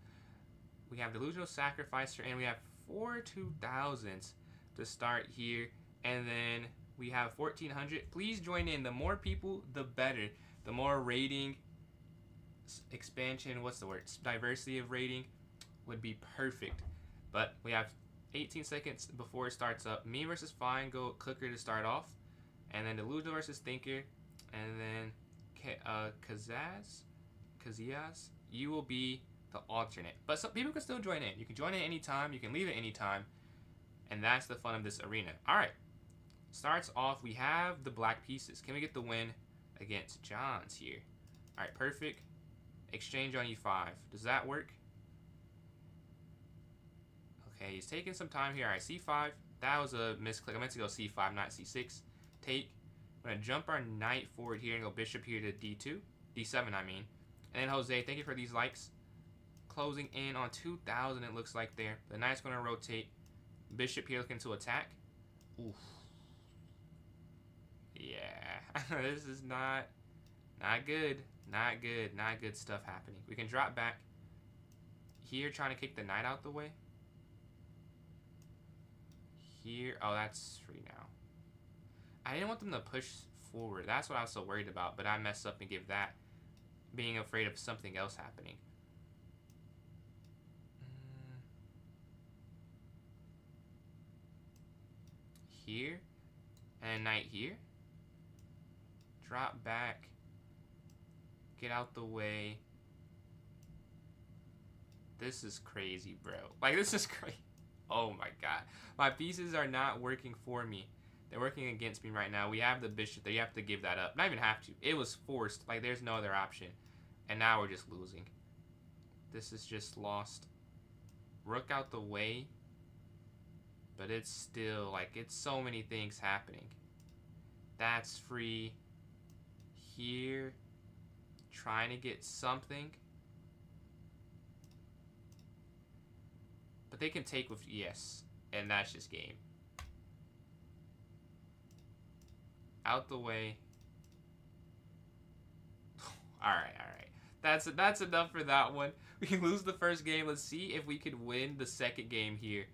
We have Delusional Sacrificer, and we have 4 2000s to start here. And then we have 1400. Please join in. The more people, the better. The more rating expansion, what's the word? Diversity of rating would be perfect. But we have 18 seconds before it starts up. Me versus Fine go Clicker to start off. And then Delusional versus Thinker. And then Kaziyaz, you will be the alternate. But some people can still join in. You can join in anytime. You can leave it anytime. And that's the fun of this arena. Alright. Starts off, we have the black pieces. Can we get the win against John's here? Alright, perfect. Exchange on E5. Does that work? Okay, he's taking some time here. Alright, C5. That was a misclick. I meant to go C5, not C6. Take. I'm going to jump our knight forward here and go bishop here to D2. D7, I mean. And then Jose, thank you for these likes. Closing in on 2000, it looks like there. The knight's going to rotate. Bishop here looking to attack. Oof. Yeah. This is not good. Not good. Not good stuff happening. We can drop back. Here, trying to kick the knight out the way. Here. Oh, that's free now. I didn't want them to push forward. That's what I was so worried about. But I messed up and give that. Being afraid of something else happening. Here. And knight here. Drop back. Get out the way. This is crazy, bro. Like, this is crazy. Oh my god. My pieces are not working for me. They're working against me right now. We have the bishop there. You have to give that up. Not even have to. It was forced. Like, there's no other option. And now we're just losing. This is just lost. Rook out the way. But it's still, like, it's so many things happening. That's free. Here. Trying to get something. But they can take with, yes. And that's just game. Out the way. Alright. That's enough for that one. We can lose the first game. Let's see if we could win the second game here.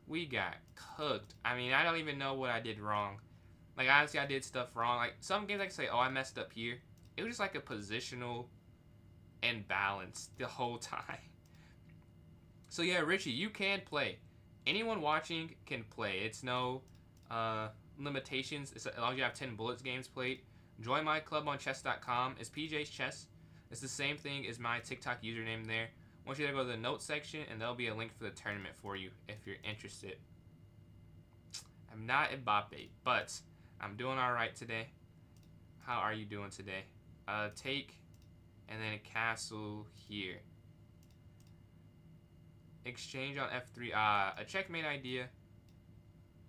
We got cooked. I mean, I don't even know what I did wrong. Like, honestly, I did stuff wrong. Like, some games I can say, oh, I messed up here. It was just like a positional imbalance the whole time. So, yeah, Richie, you can play. Anyone watching can play. It's no limitations. As long as you have 10 bullets games played. Join my club on chess.com. It's PJ's Chess. It's the same thing as my TikTok username there. I want you to go to the notes section, and there'll be a link for the tournament for you if you're interested. I'm not Mbappe, but I'm doing all right today. How are you doing today? Take, and then a castle here. Exchange on F3. A checkmate idea.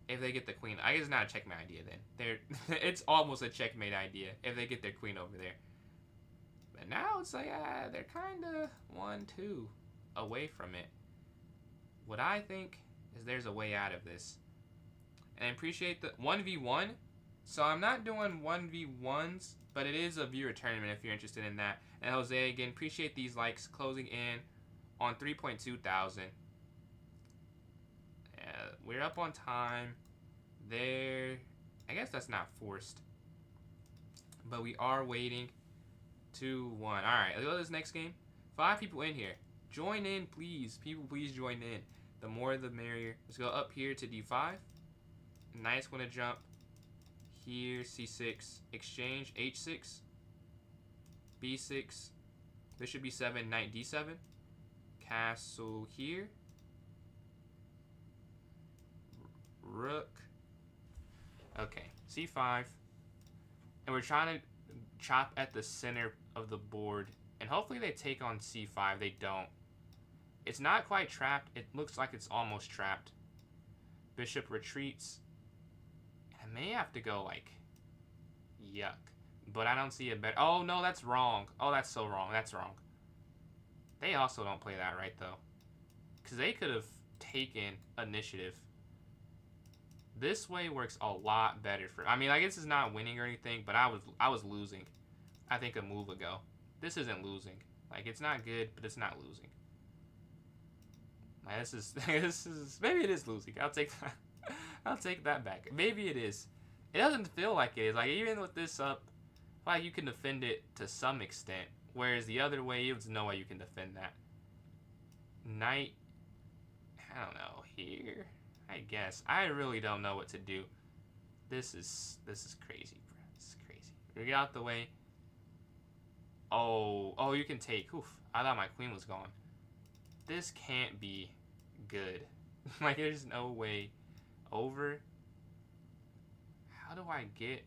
If they get the queen. I guess it's not a checkmate idea then. It's almost a checkmate idea if they get their queen over there. But now it's like, they're kind of 1-2 away from it. What I think is there's a way out of this. And I appreciate the 1v1. So I'm not doing 1v1s, but it is a viewer tournament if you're interested in that. And Jose, again, appreciate these likes. Closing in on 3.2 thousand. We're up on time. There. I guess that's not forced. But we are waiting. 2-1. Alright, let's go to this next game. 5 people in here. Join in, please. People, please join in. The more, the merrier. Let's go up here to D5. Knight's going to jump. Here, C6. Exchange, H6. B6. Bishop B7, Knight D7. Castle here. Rook. Okay, C5. And we're trying to chop at the center of the board. And hopefully they take on C5. They don't. It's not quite trapped. It looks like it's almost trapped. Bishop retreats. I may have to go like... Yuck. But I don't see a better... Oh, no, that's wrong. Oh, that's so wrong. That's wrong. They also don't play that right, though. Because they could have taken initiative. This way works a lot better for. I mean, I guess it's not winning or anything, but I was losing. I think a move ago. This isn't losing. Like, it's not good, but it's not losing. Like, this is maybe it is losing. I'll take that. I'll take that back. Maybe it is. It doesn't feel like it is. Like, even with this up, like, you can defend it to some extent, whereas the other way, there's no way you can defend that. Knight, I don't know, here, I guess. I really don't know what to do. This is crazy, bro. This is crazy. We get out the way. Oh, you can take. Oof, I thought my queen was gone. This can't be good. Like, there's no way over. How do I get...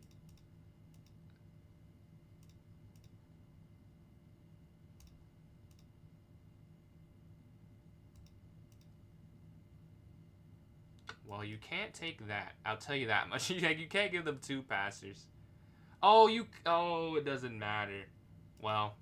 Well, you can't take that. I'll tell you that much. You can't give them 2 passers. Oh, it doesn't matter. Well.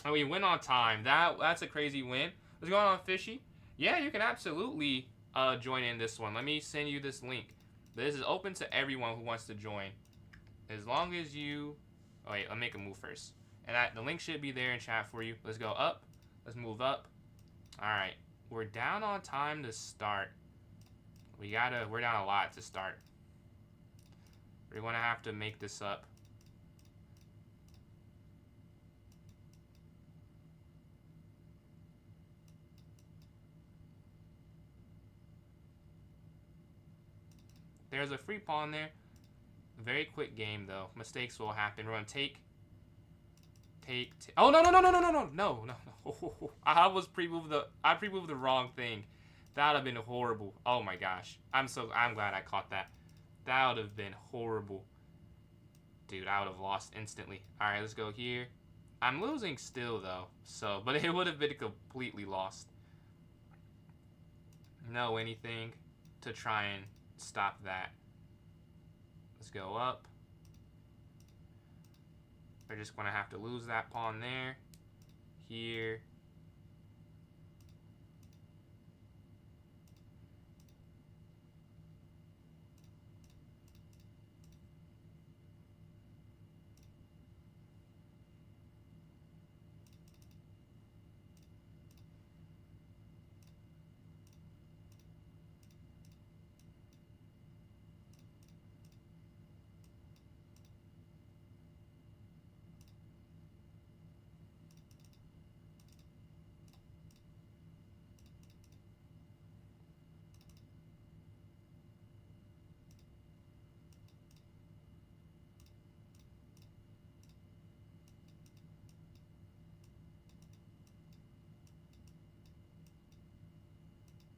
Oh, we win on time. That's a crazy win. What's going on, Fishy? Yeah, you can absolutely join in this one. Let me send you this link. This is open to everyone who wants to join. As long as you... Oh, wait, I'll make a move first. And the link should be there in chat for you. Let's go up. Let's move up. Alright. We're down on time to start. We're down a lot to start. We're going to have to make this up. There's a free pawn there. Very quick game, though. Mistakes will happen. We're going to take. Oh, no. I pre-moved the wrong thing. That would have been horrible. Oh, my gosh. I'm glad I caught that. That would have been horrible. Dude, I would have lost instantly. All right, let's go here. I'm losing still, though. But it would have been completely lost. No anything to try and stop that. Let's go up. We're just going to have to lose that pawn there. Here.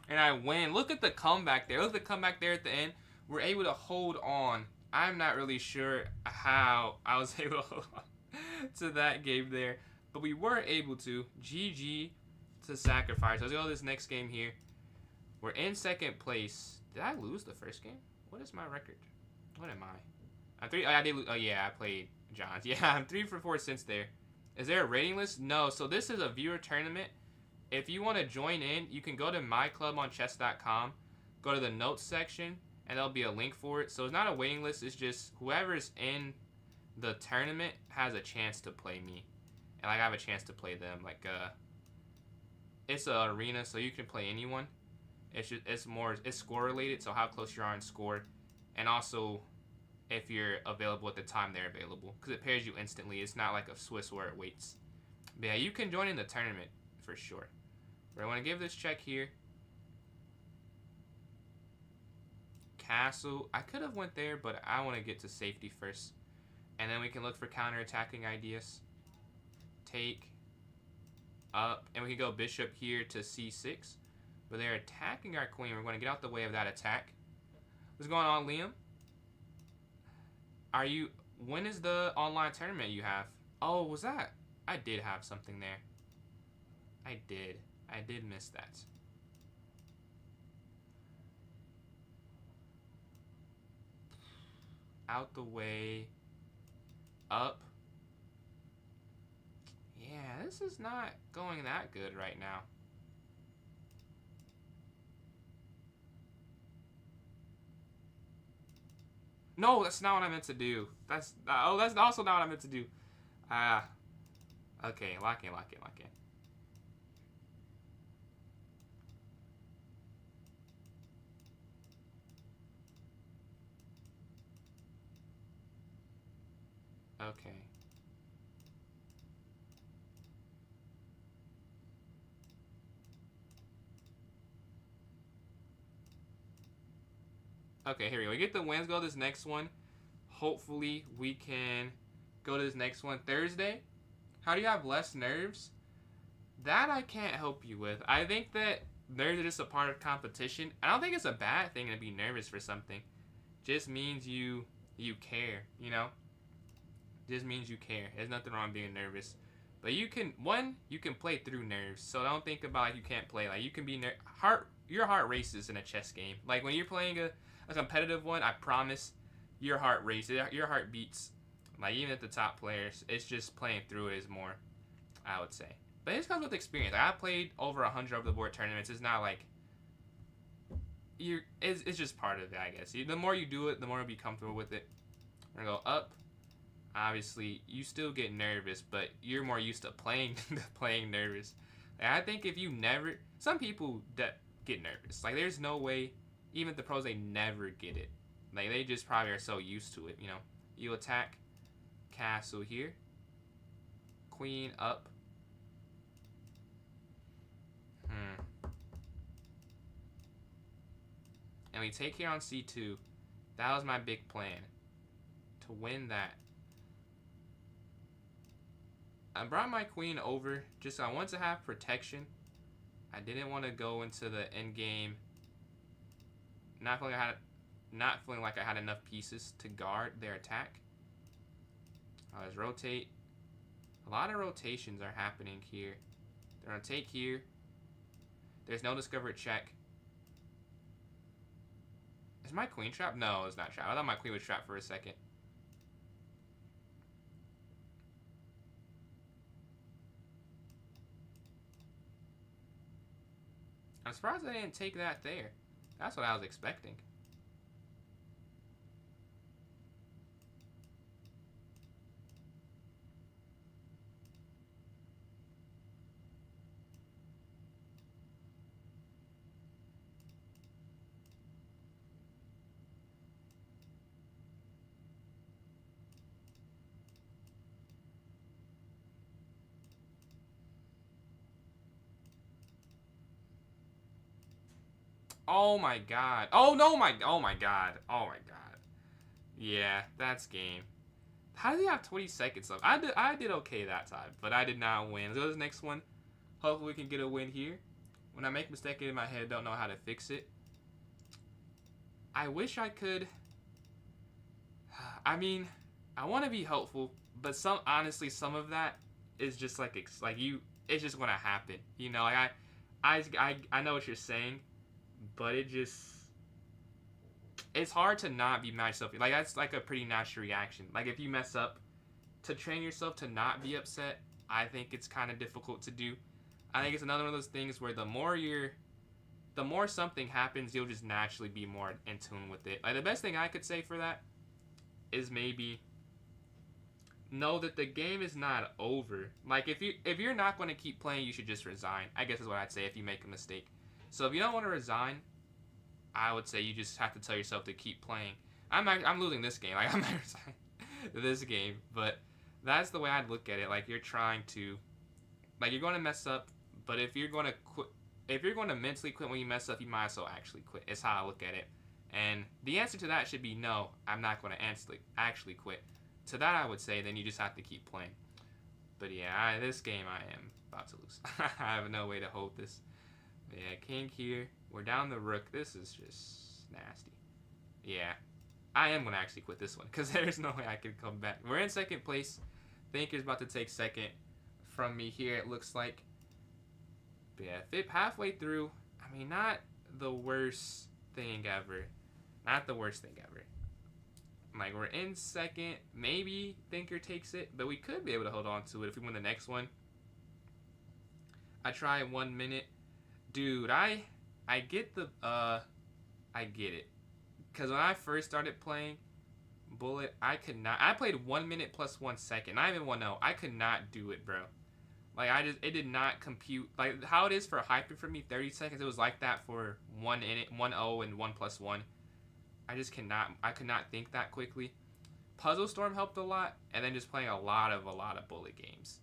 And I win. Look at the comeback there. Look at the comeback there at the end. We're able to hold on. I'm not really sure how I was able to hold on to that game there. But we were able to. GG to sacrifice. Let's go to this next game here. We're in second place. Did I lose the first game? What is my record? What am I? I'm 3. I did lose. Oh, yeah. I played Johns. Yeah, I'm 3 for 4 since there. Is there a rating list? No. So this is a viewer tournament. If you want to join in, you can go to myclubonchess.com, go to the notes section, and there'll be a link for it. So it's not a waiting list. It's just whoever's in the tournament has a chance to play me. And like I have a chance to play them. Like it's an arena, so you can play anyone. It's score related, so how close you are in score. And also if you're available at the time they're available. Because it pairs you instantly. It's not like a Swiss where it waits. But yeah, you can join in the tournament for sure. But I want to give this check here. Castle. I could have went there, but I want to get to safety first. And then we can look for counter-attacking ideas. Take. Up. And we can go bishop here to c6. But they're attacking our queen. We're going to get out the way of that attack. What's going on, Liam? When is the online tournament you have? Oh, was that? I did have something there. I did miss that. Out the way. Up. Yeah, this is not going that good right now. No, that's not what I meant to do. That's also not what I meant to do. Ah, okay, lock in, lock in, lock in. Okay. Okay, here we go. We get the wins. Go to this next one. Hopefully, we can go to this next one Thursday. How do you have less nerves? That I can't help you with. I think that nerves are just a part of competition. I don't think it's a bad thing to be nervous for something. Just means you care, you know? Just means you care. There's nothing wrong being nervous. But you can play through nerves. So don't think about like you can't play. Like you can be your heart races in a chess game. Like when you're playing a competitive one, I promise your heart races, your heart beats. Like even at the top players, it's just playing through it is more, I would say. But it just comes with experience. Like I played over 100 over the board tournaments. It's not like it's just part of it, I guess. The more you do it, the more you'll be comfortable with it. We're gonna go up. Obviously, you still get nervous, but you're more used to playing nervous. And I think if you never, some people that get nervous. Like there's no way, even the pros, they never get it. Like they just probably are so used to it, you know. You attack, castle here, queen up. And we take here on c2. That was my big plan, to win that. I brought my queen over just so I wanted to have protection. I didn't want to go into the end game not feeling like I had enough pieces to guard their attack. Let's rotate. A lot of rotations are happening here. They're gonna take here. There's no discovered check. Is my queen trapped? No, it's not trapped. I thought my queen was trapped for a second. I'm surprised I didn't take that there. That's what I was expecting. Oh my god. Oh no my oh my god. Oh my god. Yeah, that's game. How did he have 20 seconds left? I did okay that time, but I did not win. Let's go to the next one. Hopefully we can get a win here. When I make a mistake in my head, don't know how to fix it. I wish I could. I mean, I want to be helpful, but honestly, some of that is just like it's just gonna happen. You know, like I know what you're saying, but it's hard to not be mad at yourself. Like that's like a pretty natural reaction. Like if you mess up, to train yourself to not be upset, I think it's kind of difficult to do. I think it's another one of those things where the more something happens, you'll just naturally be more in tune with it. Like the best thing I could say for that is maybe know that the game is not over. Like if you're not going to keep playing, you should just resign. I guess is what I'd say if you make a mistake. So if you don't want to resign, I would say you just have to tell yourself to keep playing. I'm losing this game. Like I'm not resigning this game, but that's the way I'd look at it. Like you're trying to, like you're going to mess up, but if you're going to quit, if you're going to mentally quit when you mess up, you might as well actually quit. It's how I look at it. And the answer to that should be no, I'm not going to actually quit. To that I would say then you just have to keep playing. But yeah, this game I am about to lose. I have no way to hold this. But yeah, king here. We're down the rook. This is just nasty. Yeah, I am going to actually quit this one because there's no way I can come back. We're in second place. Thinker's about to take second from me here, it looks like. But yeah, halfway through, I mean, not the worst thing ever. Not the worst thing ever. Like, we're in second. Maybe Thinker takes it, but we could be able to hold on to it if we win the next one. I try 1 minute. Dude, I get the I get it. Cause when I first started playing Bullet, I could not. I played 1 minute plus 1 second. Not even 1-0. I could not do it, bro. Like it did not compute. Like how it is for hyper for me, 30 seconds. It was like that for 1-0 and 1+1. I just cannot. I could not think that quickly. Puzzle Storm helped a lot, and then just playing a lot of Bullet games.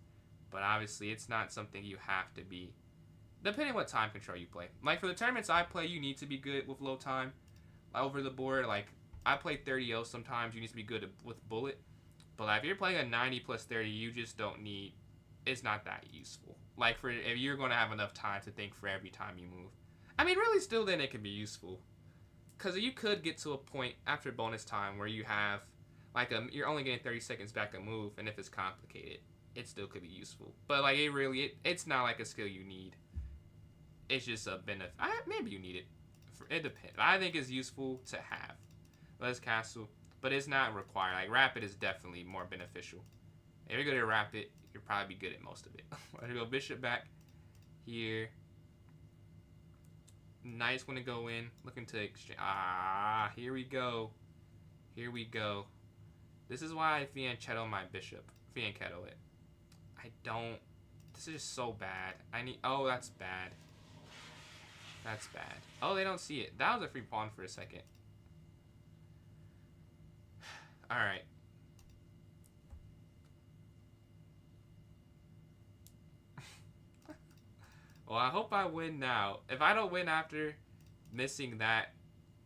But obviously, it's not something you have to be. Depending on what time control you play. Like for the tournaments I play, you need to be good with low time over the board. Like I play 30-0 sometimes. You need to be good with Bullet. But like, if you're playing a 90 plus 30, you just don't need. It's not that useful. Like for if you're going to have enough time to think for every time you move. I mean, really, still then it can be useful. Because you could get to a point after bonus time where you have like you're only getting 30 seconds back a move, and if it's complicated, it still could be useful. But like it's not like a skill you need. It's just a benefit. Maybe you need it. It depends. I think it's useful to have. Less castle, but it's not required. Like rapid is definitely more beneficial. If you're good at rapid, you'll probably be good at most of it. Let's go bishop back here. Knight's going to go in, looking to exchange. Here we go. Here we go. This is why I fianchetto my bishop. Fianchetto it. I don't. This is just so bad. I need. Oh, that's bad. That's bad. Oh, they don't see it. That was a free pawn for a second. Alright. Well, I hope I win now. If I don't win after missing that,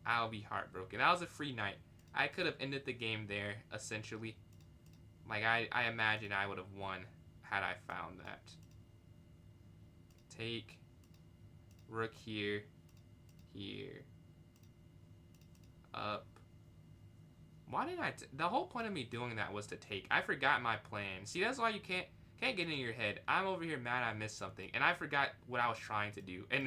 I'll be heartbroken. That was a free knight. I could have ended the game there, essentially. Like, I imagine I would have won had I found that. Take. Rook here. Here. Up. Why did the whole point of me doing that was to take. I forgot my plan. See, that's why you can't get in your head. I'm over here mad I missed something, and I forgot what I was trying to do. And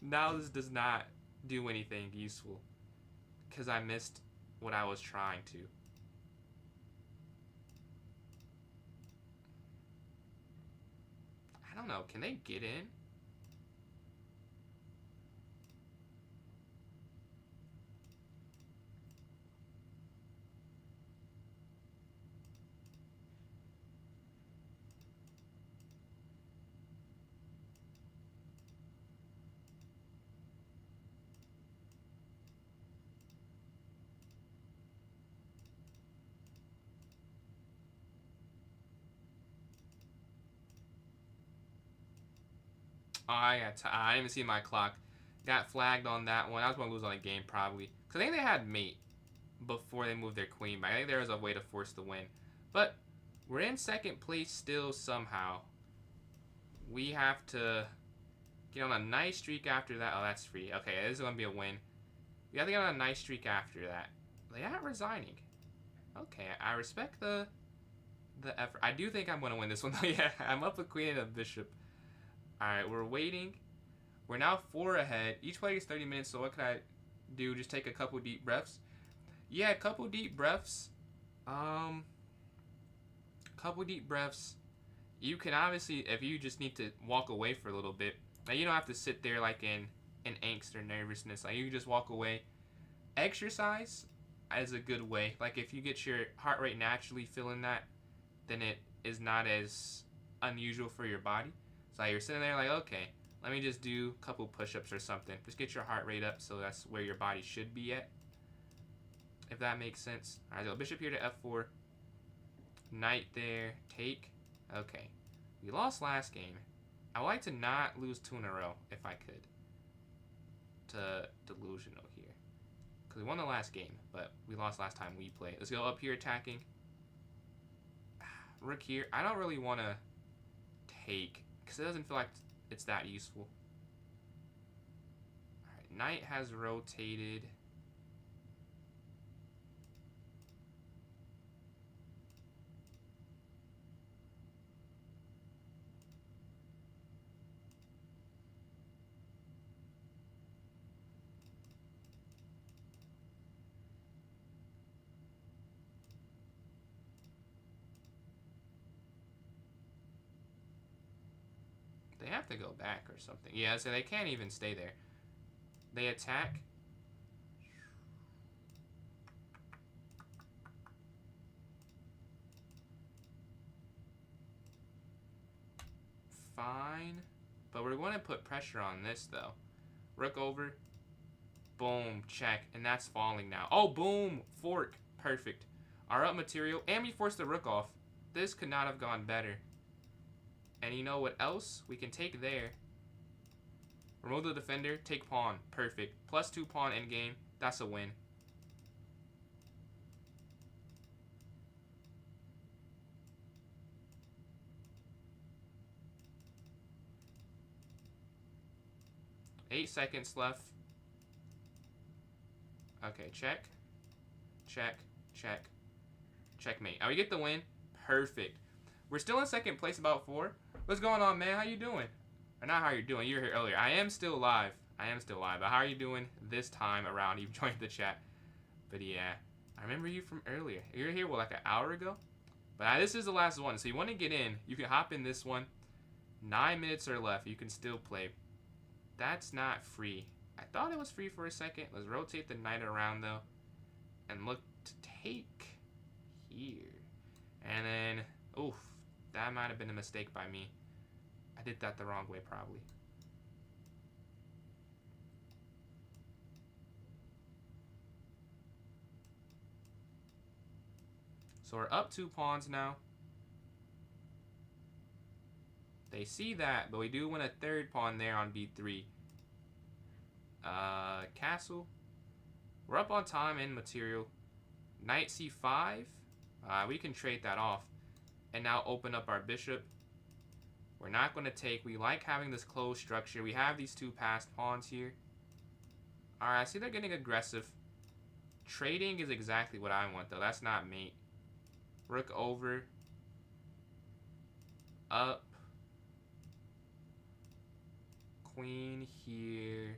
now this does not do anything useful because I missed what I was trying to. I don't know. Can they get in? Oh, I didn't even see my clock. Got flagged on that one. I was going to lose on a game probably. Because I think they had mate before they moved their queen back. I think there was a way to force the win. But we're in second place still somehow. We have to get on a nice streak after that. Oh, that's free. Okay, this is going to be a win. We have to get on a nice streak after that. They aren't resigning. Okay, I respect the effort. I do think I'm going to win this one though. Yeah, I'm up with queen and a bishop. Alright, we're waiting. We're now 4 ahead. Each play is 30 minutes, so what could I do? Just take a couple deep breaths? Yeah, a couple deep breaths. Couple deep breaths. You can obviously, if you just need to walk away for a little bit, now you don't have to sit there like in angst or nervousness. Like you can just walk away. Exercise is a good way. Like if you get your heart rate naturally feeling that, then it is not as unusual for your body. So you're sitting there like, okay, let me just do a couple push-ups or something. Just get your heart rate up so that's where your body should be at. If that makes sense. All right, so bishop here to f4. Knight there. Take. Okay. We lost last game. I would like to not lose 2 in a row if I could. To delusional here. Because we won the last game, but we lost last time we played. Let's go up here attacking. Rook here. I don't really want to take because it doesn't feel like it's that useful. Alright, knight has rotated. They have to go back or something. Yeah, so they can't even stay there. They attack. Fine. But we're going to put pressure on this, though. Rook over. Boom. Check. And that's falling now. Oh, boom. Fork. Perfect. Our up material. And we forced the rook off. This could not have gone better. And you know what else? We can take there. Remove the defender. Take pawn. Perfect. +2 pawn endgame. That's a win. Eight seconds left. Okay, check. Check. Check. Checkmate. Oh, we get the win. Perfect. We're still in second place, about 4. What's going on, man? How you doing? Or not how you're doing. You were here earlier. I am still live. I am still live. But how are you doing this time around? You joined the chat. But yeah, I remember you from earlier. You were here, what, like an hour ago? But this is the last one. So you want to get in. You can hop in this one. 9 minutes are left. You can still play. That's not free. I thought it was free for a second. Let's rotate the knight around, though. And look to take here. And then, oof, that might have been a mistake by me. I did that the wrong way, probably. So we're up 2 pawns now. They see that, but we do win a 3rd pawn there on b3. Castle. We're up on time and material. Knight c5. We can trade that off. And now open up our bishop. We're not going to take. We like having this closed structure. We have these 2 passed pawns here. Alright, I see they're getting aggressive. Trading is exactly what I want, though. That's not mate. Rook over. Up. Queen here.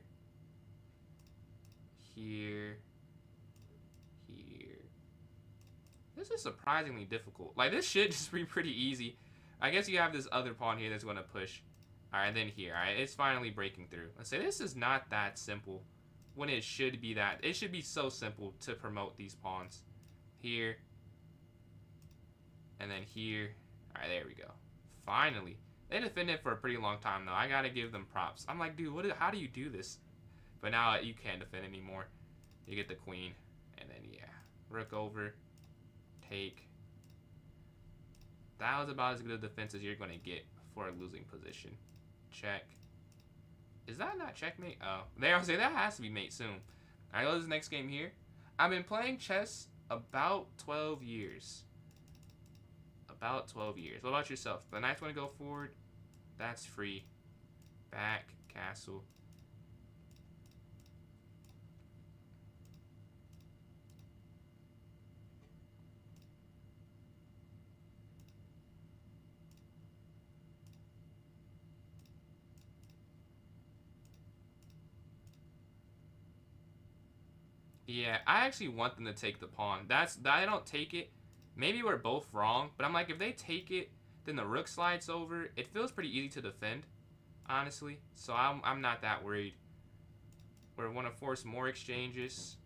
Here. Here. This is surprisingly difficult. Like, this should just be pretty easy. I guess you have this other pawn here that's going to push. Alright, then here. Alright, it's finally breaking through. Let's say this is not that simple when it should be that. It should be so simple to promote these pawns. Here. And then here. Alright, there we go. Finally. They defended for a pretty long time, though. I gotta give them props. I'm like, dude, how do you do this? But now you can't defend anymore. You get the queen. And then, yeah. Rook over. Take. That was about as good a defense as you're going to get for a losing position. Check. Is that not checkmate? Oh. There, I was saying that has to be mate soon. Alright, go to this next game here. I've been playing chess about 12 years. About 12 years. What about yourself? The knight's want to go forward. That's free. Back. Castle. Yeah, I actually want them to take the pawn. I don't take it. Maybe we're both wrong, but I'm like, if they take it, then the rook slides over. It feels pretty easy to defend, honestly. So I'm not that worried. We want to force more exchanges.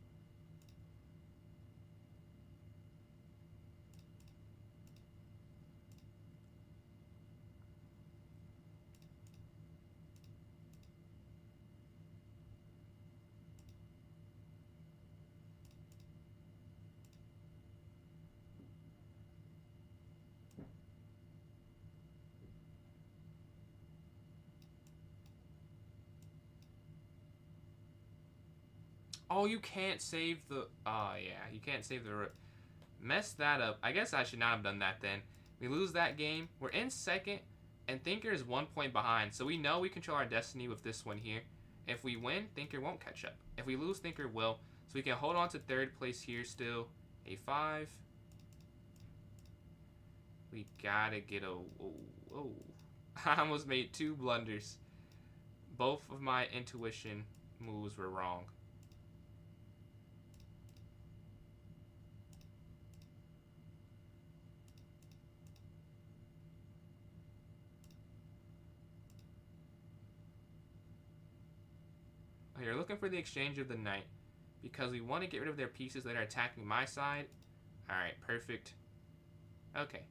Oh, you can't save the... Oh, yeah. You can't save the rook. Messed that up. I guess I should not have done that then. We lose that game. We're in second, and Thinker is 1 point behind. So we know we control our destiny with this one here. If we win, Thinker won't catch up. If we lose, Thinker will. So we can hold on to 3rd place here still. A5. We gotta get a... Whoa. I almost made 2 blunders. Both of my intuition moves were wrong. You're looking for the exchange of the knight because we want to get rid of their pieces that are attacking my side. Alright, perfect. Okay.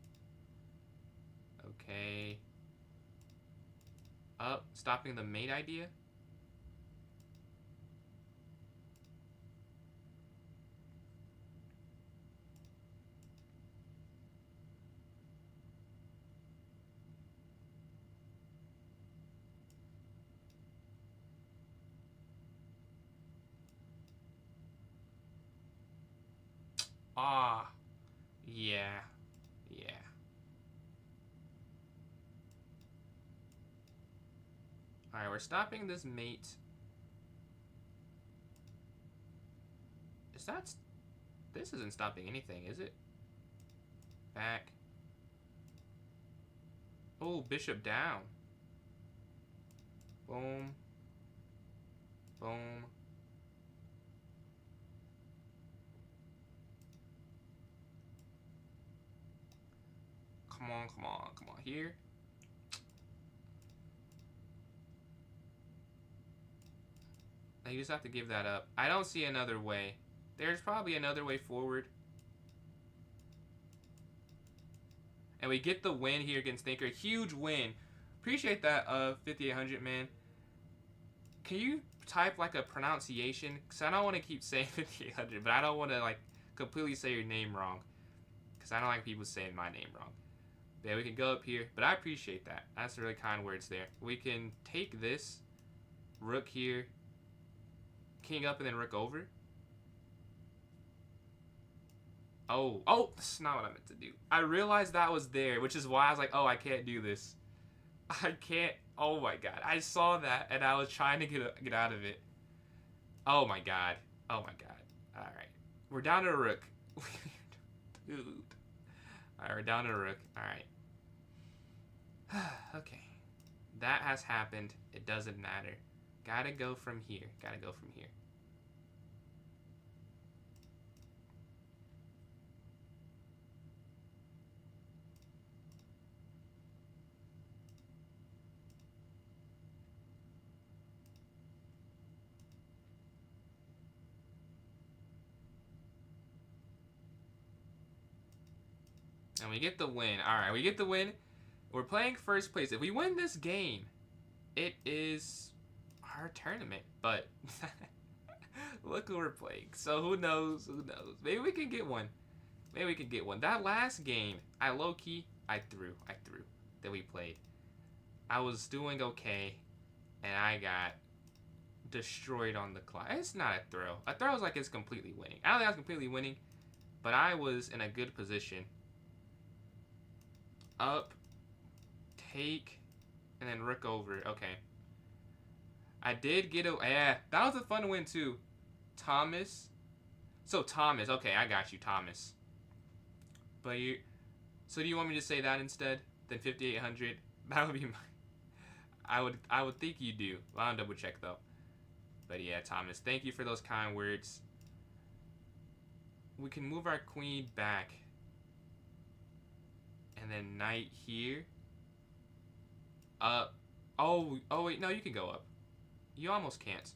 Okay. Up, stopping the mate idea. Ah, yeah, yeah. Alright, we're stopping this mate. Is that... This isn't stopping anything, is it? Back. Oh, bishop down. Boom. Boom. Come on, come on, come on. Here. You just have to give that up. I don't see another way. There's probably another way forward. And we get the win here against Thinker. Huge win. Appreciate that, 5800, man. Can you type like a pronunciation? Because I don't want to keep saying 5800, but I don't want to like completely say your name wrong. Because I don't like people saying my name wrong. Yeah, we can go up here, but I appreciate that. That's really kind words there. We can take this, rook here, king up, and then rook over. Oh, that's not what I meant to do. I realized that was there, which is why I was like, oh, I can't do this. I can't. Oh my god. I saw that, and I was trying to get out of it. Oh my god. Oh my god. Alright. We're down to a rook. Dude. Alright, we're down to a rook. Alright. Okay. That has happened. It doesn't matter. Gotta go from here. Gotta go from here. And we get the win. Alright, we get the win. We're playing first place. If we win this game, it is our tournament. But look who we're playing. So who knows? Who knows? Maybe we can get one. Maybe we can get one. That last game, I low-key, I threw that we played. I was doing okay, and I got destroyed on the clock. It's not a throw. A throw is like it's completely winning. I don't think I was completely winning, but I was in a good position. Up, take, and then rook over. Okay. I did get a... Yeah, that was a fun win, too. Thomas. So, Thomas. Okay, I got you, Thomas. But you... So, do you want me to say that instead than 5800? That would be my... I would think you do. Well, I'll double check, though. But yeah, Thomas, thank you for those kind words. We can move our queen back. And then knight here. Up. Oh, wait, no, you can go up. You almost can't.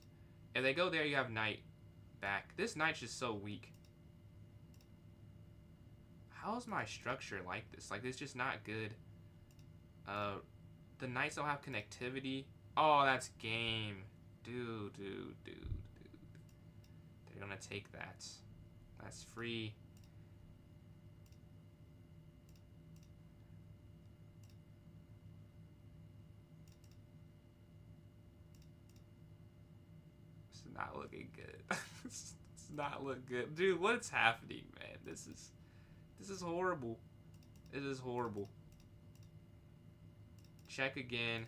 If they go there, you have knight back. This knight's just so weak. How is my structure like this? Like, it's just not good. The knights don't have connectivity. Oh, that's game. Dude. They're gonna take that. That's free. Not looking good. It's not look good. Dude, what's happening, man? This is horrible. It is horrible. Check again.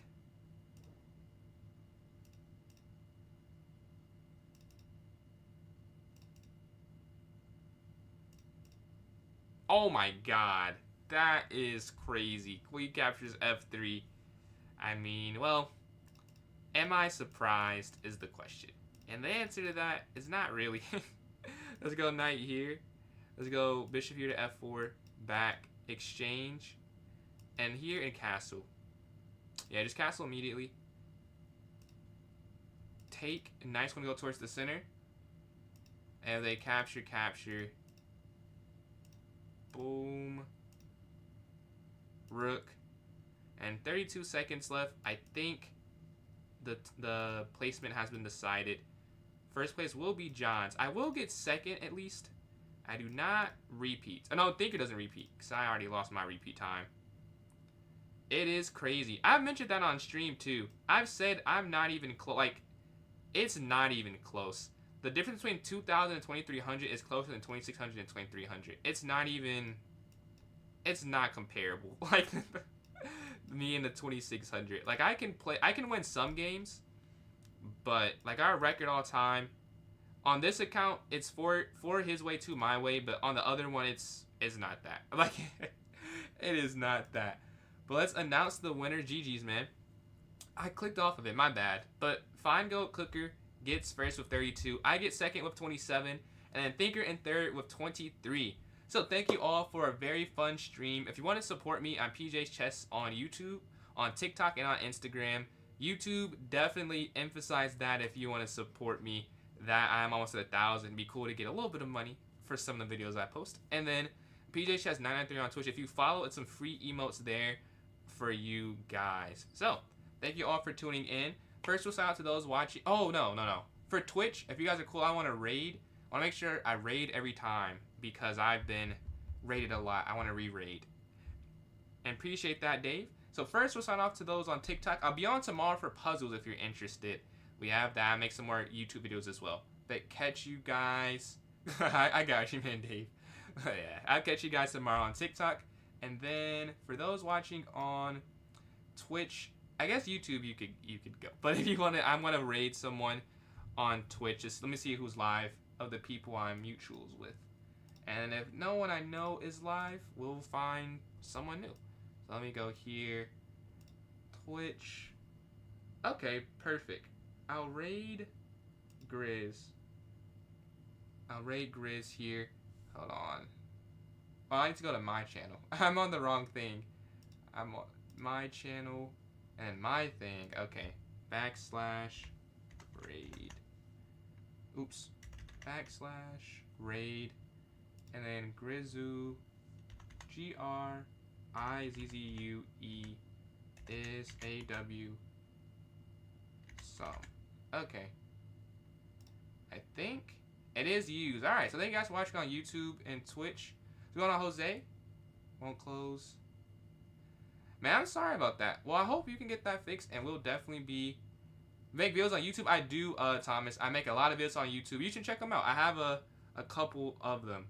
Oh my god. That is crazy. Queen captures F3. I mean, well, am I surprised is the question. And the answer to that is not really. Let's go knight here. Let's go bishop here to f4. Back. Exchange. And here in castle. Yeah, just castle immediately. take. Knight's going to go towards the center. And they capture. Boom. Rook. And 32 seconds left. I think the placement has been decided. First place will be John's. I will get second at least. I do not repeat. Oh, no, Thinker doesn't repeat because I already lost my repeat time. It is crazy. I've mentioned that on stream too. I've said I'm not even close. Like, it's not even close. The difference between 2,000 and 2,300 is closer than 2,600 and 2,300. It's not even. It's not comparable. Like me and the 2,600. Like I can win some games, but like our record all time on this account, it's four his way, two my way. But on the other one, it's not that. Like it is not that. But let's announce the winner. GG's, man. I clicked off of it. My bad. But Fine Goat Cooker gets first with 32. I get second with 27. And then Thinker in third with 23. So thank you all for a very fun stream. If you want to support me, I'm PJ's Chess on YouTube, on TikTok, and on Instagram. YouTube, definitely emphasize that if you want to support me. That I'm almost at 1,000. It'd be cool to get a little bit of money for some of the videos I post. And then PJ's Chess 993 on Twitch. If you follow, it's some free emotes there for you guys. So thank you all for tuning in. First, we'll shout out to those watching. Oh, no. For Twitch, if you guys are cool, I want to raid. I want to make sure I raid every time because I've been raided a lot. I want to re-raid. And appreciate that, Dave. So first, we'll sign off to those on TikTok. I'll be on tomorrow for puzzles if you're interested. We have that. I'll make some more YouTube videos as well. But catch you guys. I got you, man, Dave. Yeah, I'll catch you guys tomorrow on TikTok. And then for those watching on Twitch, I guess YouTube you could go. But if you want to, I'm gonna raid someone on Twitch. Just let me see who's live of the people I'm mutuals with. And if no one I know is live, we'll find someone new. So let me go here. Twitch. Okay, perfect. I'll raid Grizz. I'll raid Grizz here. Hold on. Oh, I need to go to my channel. I'm on the wrong thing. I'm on my channel and my thing. Okay. /raid. Oops. /raid. And then Grizzu. GRIZZUE is AW some. Okay. I think it is used. Alright, so thank you guys for watching on YouTube and Twitch. What's going on, Jose? Won't close. Man, I'm sorry about that. Well, I hope you can get that fixed, and we'll definitely make videos on YouTube. I do, Thomas. I make a lot of videos on YouTube. You should check them out. I have a couple of them.